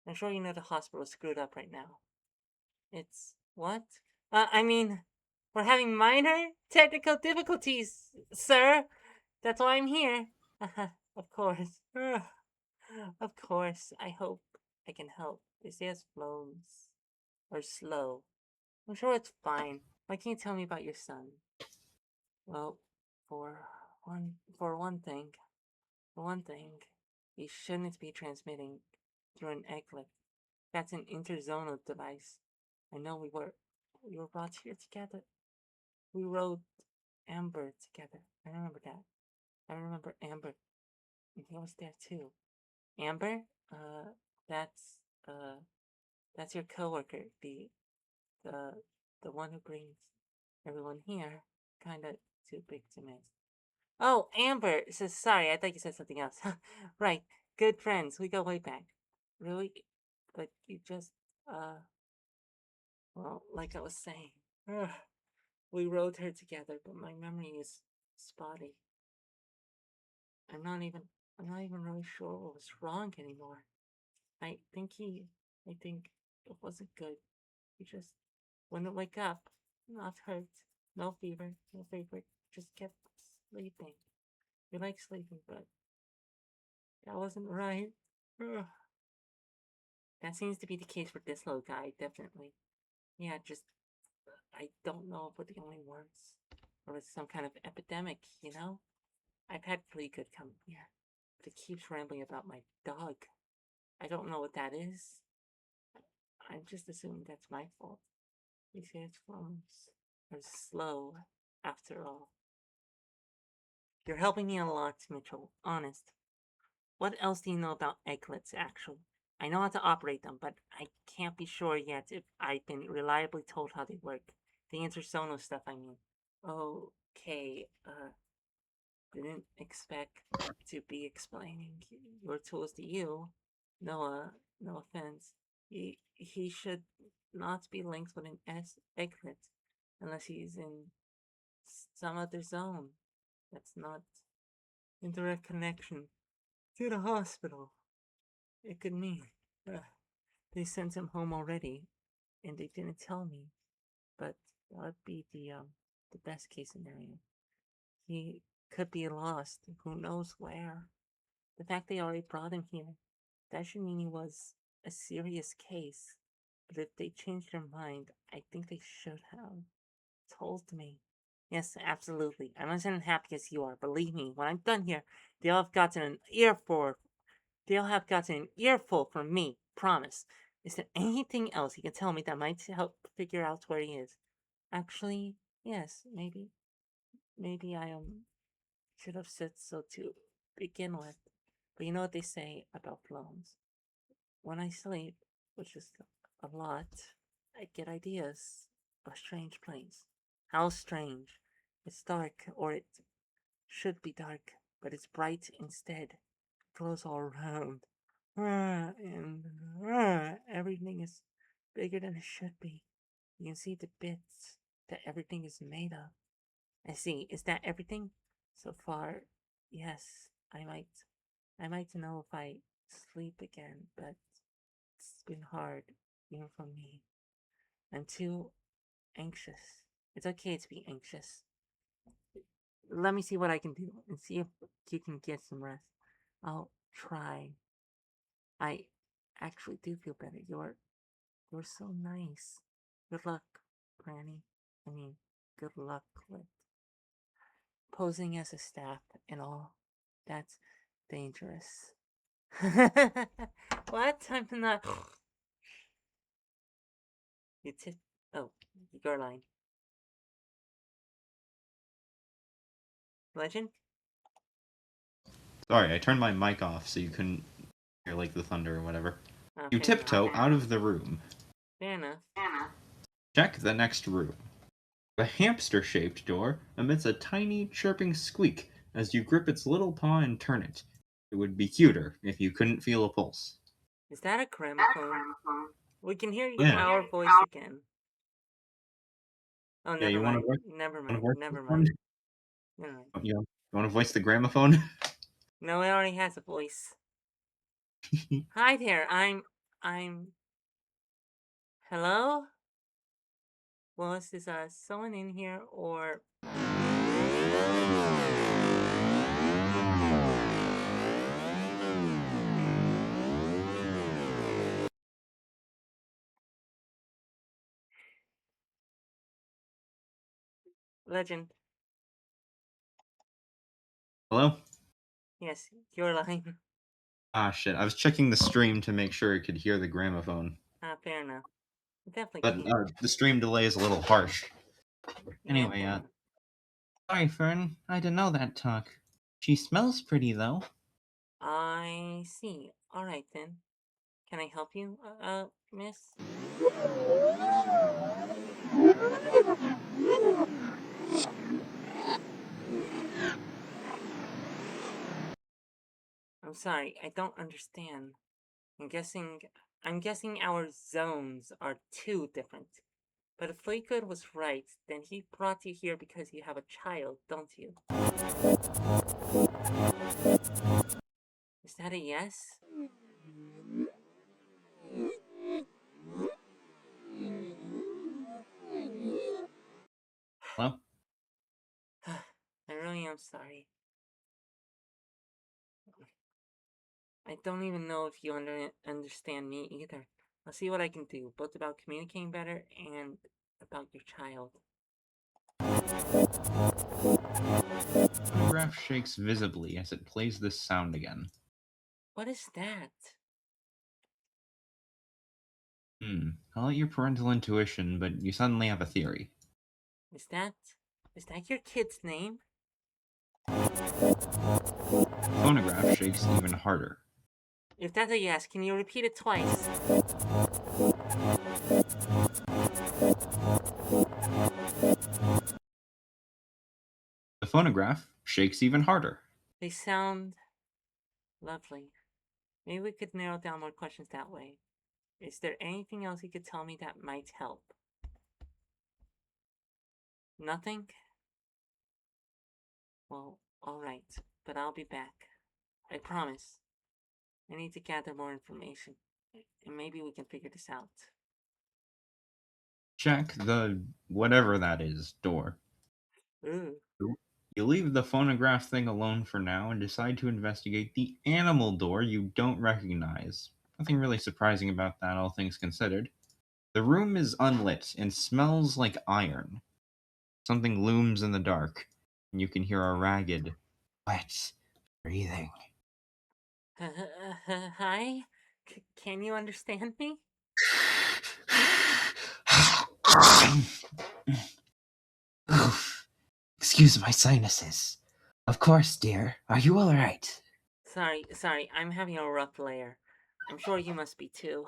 I'm sure you know the hospital's screwed up right now. It's. What? I mean, we're having minor technical difficulties, sir. That's why I'm here. Of course. Of course. I hope I can help. They say it's phloems. Or slow. I'm sure it's fine. Why can't you tell me about your son? Well, for for one thing, We shouldn't be transmitting through an egglet. That's an interzonal device. I know we were brought here together. We rode Amber together. I remember that. I remember Amber. And he was there too. Amber? That's that's your coworker, the the one who brings everyone here. Kinda too big to miss. Oh, Amber! Sorry, I thought you said something else. Right. Good friends. We go way back. Really? But you just, well, like I was saying, we rode her together, but my memory is spotty. I'm not even, I'm not even really sure what was wrong anymore. I think he, I think it wasn't good. He just wouldn't wake up, not hurt, no fever, no fever, just kept sleeping. He liked sleeping, but that wasn't right. Ugh. That seems to be the case for this little guy, definitely. Yeah, just, I don't know if we're the only ones. Or it's some kind of epidemic, you know? I've had pretty good company here, but it keeps rambling about my dog. I don't know what that is. I'm just assuming that's my fault. These headphones are slow, after all. You're helping me a lot, Mitchell. Honest. What else do you know about egglets, actually? I know how to operate them, but I can't be sure yet if I've been reliably told how they work. The intersonal stuff, I mean. Okay, didn't expect to be explaining your tools to you. Noah, no offense. He should not be linked with an egglet unless he's in some other zone. That's not in direct connection to the hospital. It could mean they sent him home already, and they didn't tell me. But that would be the best case scenario. He could be lost. Who knows where? The fact they already brought him here, that should mean he was a serious case. But if they changed their mind, I think they should have told me. Yes, absolutely. I'm as unhappy as you are. Believe me, when I'm done here, they'll have gotten an earful. They'll have gotten an earful from me. Promise. Is there anything else you can tell me that might help figure out where he is? Actually, yes, maybe. Maybe I should have said so to begin with. But you know what they say about clones. When I sleep, which is a lot, I get ideas of strange planes. How strange. It's dark, or it should be dark, but it's bright instead. Glows all around. And everything is bigger than it should be. You can see the bits that everything is made of. I see. Is that everything? So far, yes. I might know if I sleep again, but it's been hard, even for me. I'm too anxious. It's okay to be anxious. Let me see what I can do and see if you can get some rest. I'll try. I actually do feel better. You're so nice. Good luck, Granny. I mean, good luck with posing as a staff and all. That's dangerous. What? I'm not. You tip. Oh, your line. Legend? Sorry, I turned my mic off so you couldn't hear like the thunder or whatever. Oh, You fair enough. tiptoe out of the room. Fair enough. Check the next room. The hamster-shaped door emits a tiny chirping squeak as you grip its little paw and turn it. It would be cuter if you couldn't feel a pulse. Is that a gramophone? We can hear Yeah. our voice again. Oh, Yeah, never you want to mind. voice, Never want to mind. voice this Never one? mind. Never mind. You want to voice the gramophone? No, it already has a voice. Hi there. I'm. Hello? Was this someone in here or? Legend. Hello? Yes, your line. Ah, shit. I was checking the stream to make sure it could hear the gramophone. Fair enough. It definitely But could hear. the stream delay is a little harsh. Yeah, Anyway, fair enough. sorry, Fern. I didn't know that talk. She smells pretty, though. I see. Alright then. Can I help you, miss? I'm sorry, I don't understand. I'm guessing I'm guessing our zones are too different. But if Fleetwood was right, then he brought you here because you have a child, don't you? Is that a yes? Hello? I really am sorry. I don't even know if you understand me either. I'll see what I can do, both about communicating better and about your child. Phonograph shakes visibly as it plays this sound again. What is that? Call it your parental intuition, but you suddenly have a theory. Is that... Is that your kid's name? Phonograph shakes even harder. If that's a yes, can you repeat it twice? The phonograph shakes even harder. They sound lovely. Maybe we could narrow down more questions that way. Is there anything else you could tell me that might help? Nothing? Well, alright, but I'll be back. I promise. I need to gather more information, and maybe we can figure this out. Check the whatever that is door. Ooh. You leave the phonograph thing alone for now and decide to investigate the animal door you don't recognize. Nothing really surprising about that, all things considered. The room is unlit and smells like iron. Something looms in the dark, and you can hear a ragged, wet breathing. Hi? Can you understand me? Oof. Excuse my sinuses. Of course, dear. Are you all right? Sorry, I'm having a rough layer. I'm sure you must be too.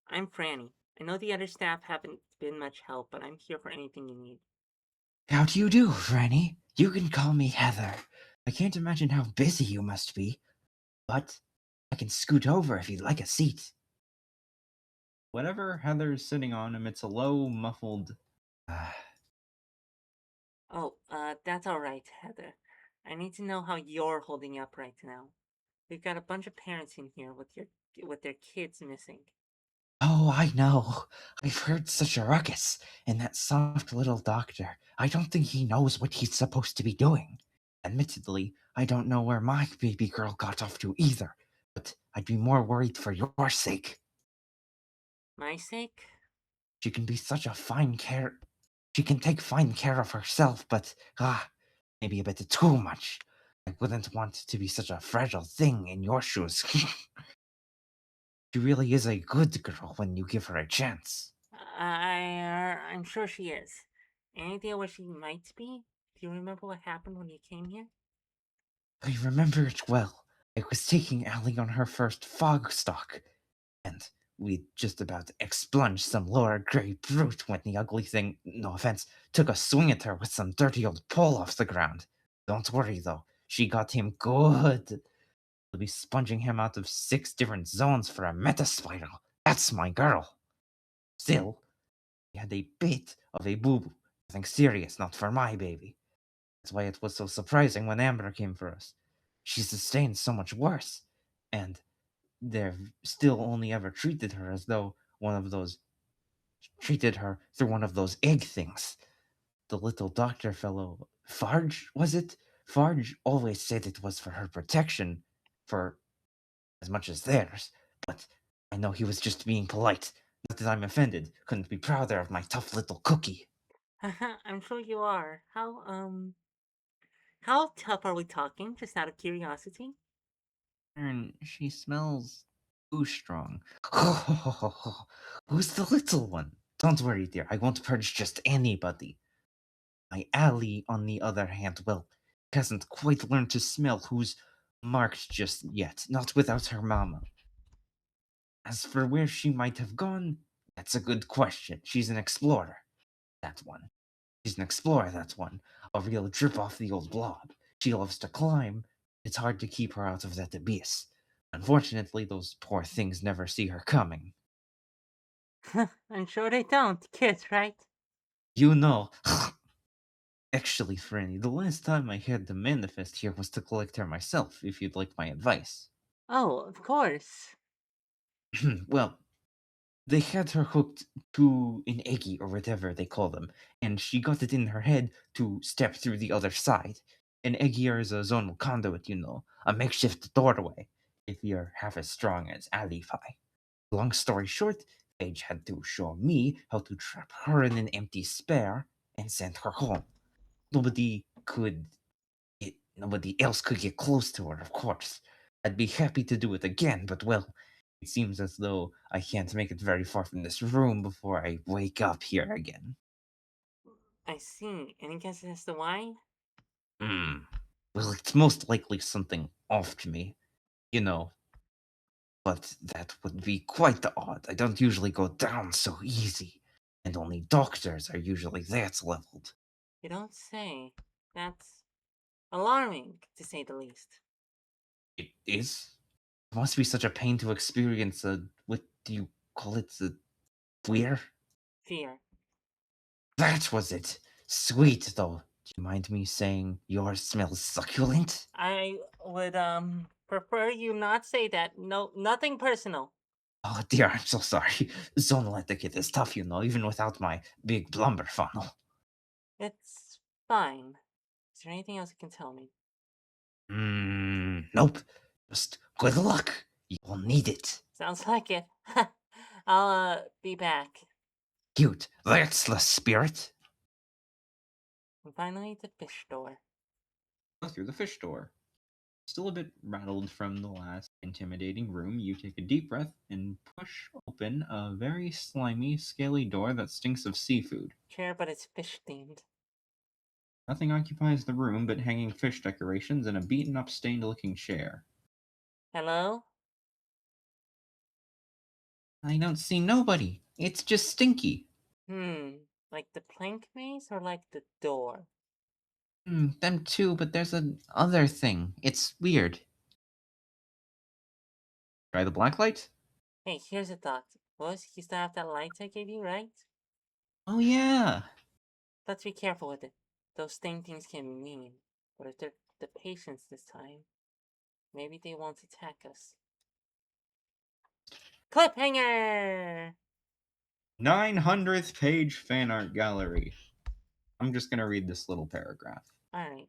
I'm Franny. I know the other staff haven't been much help, but I'm here for anything you need. How do you do, Franny? You can call me Heather. I can't imagine how busy you must be, but I can scoot over if you'd like a seat. Whatever Heather's sitting on emits a low, muffled. Uh, Oh, that's alright, Heather. I need to know how you're holding up right now. We've got a bunch of parents in here with their kids missing. oh, I know. I've heard such a ruckus. And that soft little doctor, I don't think he knows what he's supposed to be doing. Admittedly, I don't know where my baby girl got off to either, but I'd be more worried for your sake. My sake? She can be such a fine care. She can take fine care of herself, but maybe a bit too much. I wouldn't want to be such a fragile thing in your shoes. She really is a good girl when you give her a chance. I'm sure she is. Any idea where she might be? Do you remember what happened when you came here? I remember it well. I was taking Allie on her first fog stalk, and we just about expunged some lower grade brute when the ugly thing, no offense, took a swing at her with some dirty old pole off the ground. Don't worry though, she got him good. We'll be sponging him out of 6 different zones for a meta spiral. That's my girl. Still, he had a bit of a boo boo. Nothing serious, not for my baby. That's why it was so surprising when Amber came for us. She sustained so much worse, and they've still only ever treated her as though one of those treated her through one of those egg things. The little doctor fellow, Farge, was it? Farge always said it was for her protection, for as much as theirs, but I know he was just being polite. Not that I'm offended. Couldn't be prouder of my tough little cookie. I'm sure you are. How tough are we talking? Just out of curiosity? She smells too strong. Who's the little one? Don't worry, dear. I won't purge just anybody. My ally, on the other hand, well, hasn't quite learned to smell who's marked just yet, not without her mama. As for where she might have gone, that's a good question. She's an explorer, that one. She's an explorer, that one. A real drip off the old blob. She loves to climb. It's hard to keep her out of that abyss. Unfortunately, those poor things never see her coming. I'm sure they don't. Kids, right? You know. Actually, Franny, the last time I had the manifest here was to collect her myself, if you'd like my advice. Oh, of course. Well, they had her hooked to an eggy or whatever they call them, and she got it in her head to step through the other side. An eggier is a zonal conduit, you know, a makeshift doorway, if you're half as strong as Alify. Long story short, Paige had to show me how to trap her in an empty spare and send her home. Nobody else could get close to her, of course. I'd be happy to do it again, but well, it seems as though I can't make it very far from this room before I wake up here again. I see. Any guesses as to why? Hmm. Well, it's most likely something off to me, you know, but that would be quite odd. I don't usually go down so easy, and only doctors are usually that leveled. You don't say. That's alarming, to say the least. It is? It must be such a pain to experience what do you call it, a queer? Fear. That was it. Sweet, though. Do you mind me saying yours smells succulent? I would, prefer you not say that. No, nothing personal. Oh dear, I'm so sorry. Zonal etiquette is tough, you know, even without my big blumber funnel. It's fine. Is there anything else you can tell me? Nope. Just good luck. You'll need it. Sounds like it. I'll, be back. Cute. That's the spirit. And finally, the fish door. Go through the fish door. Still a bit rattled from the last intimidating room, you take a deep breath and push open a very slimy, scaly door that stinks of seafood. Care, but it's fish themed. Nothing occupies the room but hanging fish decorations and a beaten up, stained looking chair. Hello? I don't see nobody. It's just stinky. Like the plank maze or like the door? Them too, but there's a other thing. It's weird. Try the blacklight? Hey, here's a thought. Boys, you still have that light I gave you, right? Oh yeah. Let's be careful with it. Those sting things can be mean. But if they're the patients this time, maybe they won't attack us. Cliffhanger! 900th page fan art gallery. I'm just gonna read this little paragraph. Alright.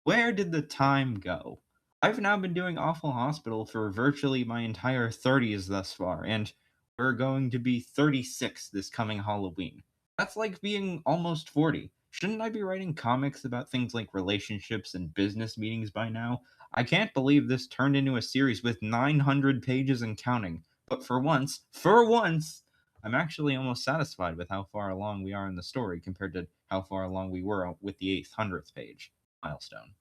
Where did the time go? I've now been doing Awful Hospital for virtually my entire 30s thus far, and we're going to be 36 this coming Halloween. That's like being almost 40. Shouldn't I be writing comics about things like relationships and business meetings by now? I can't believe this turned into a series with 900 pages and counting. But for once, I'm actually almost satisfied with how far along we are in the story compared to how far along we were with the 800th page milestone.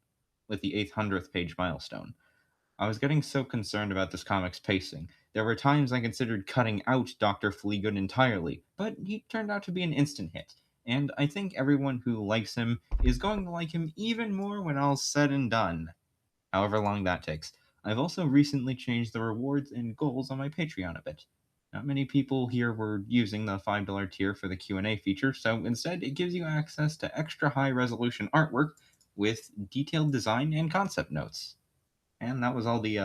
With the 800th page milestone. I was getting so concerned about this comic's pacing. There were times I considered cutting out Dr. Fleagood entirely, but he turned out to be an instant hit, and I think everyone who likes him is going to like him even more when all's said and done. However long that takes. I've also recently changed the rewards and goals on my Patreon a bit. Not many people here were using the $5 tier for the Q&A feature, so instead it gives you access to extra high resolution artwork with detailed design and concept notes. And that was all the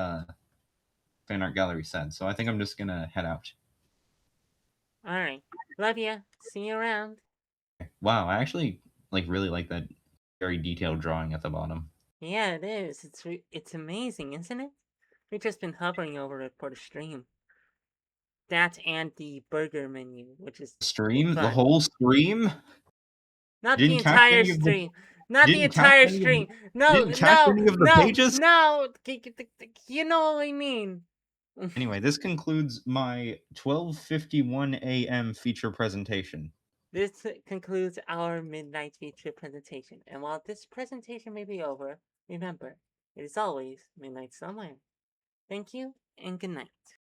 fan art gallery said, so I think I'm just gonna head out. Alright. Love ya. See you around. Wow, I actually really like that very detailed drawing at the bottom. Yeah, it is. It's amazing, isn't it? We've just been hovering over it for the stream. That and the burger menu, which is Stream? The fun. whole stream? Not the Didn't catch entire any of the stream. Not You the didn't catch entire any of stream. you No, didn't catch no, any of the no, pages? no. You know what I mean. Anyway, this concludes my 12:51 a.m. feature presentation. This concludes our midnight feature presentation. And while this presentation may be over, remember, it is always midnight somewhere. Thank you and good night.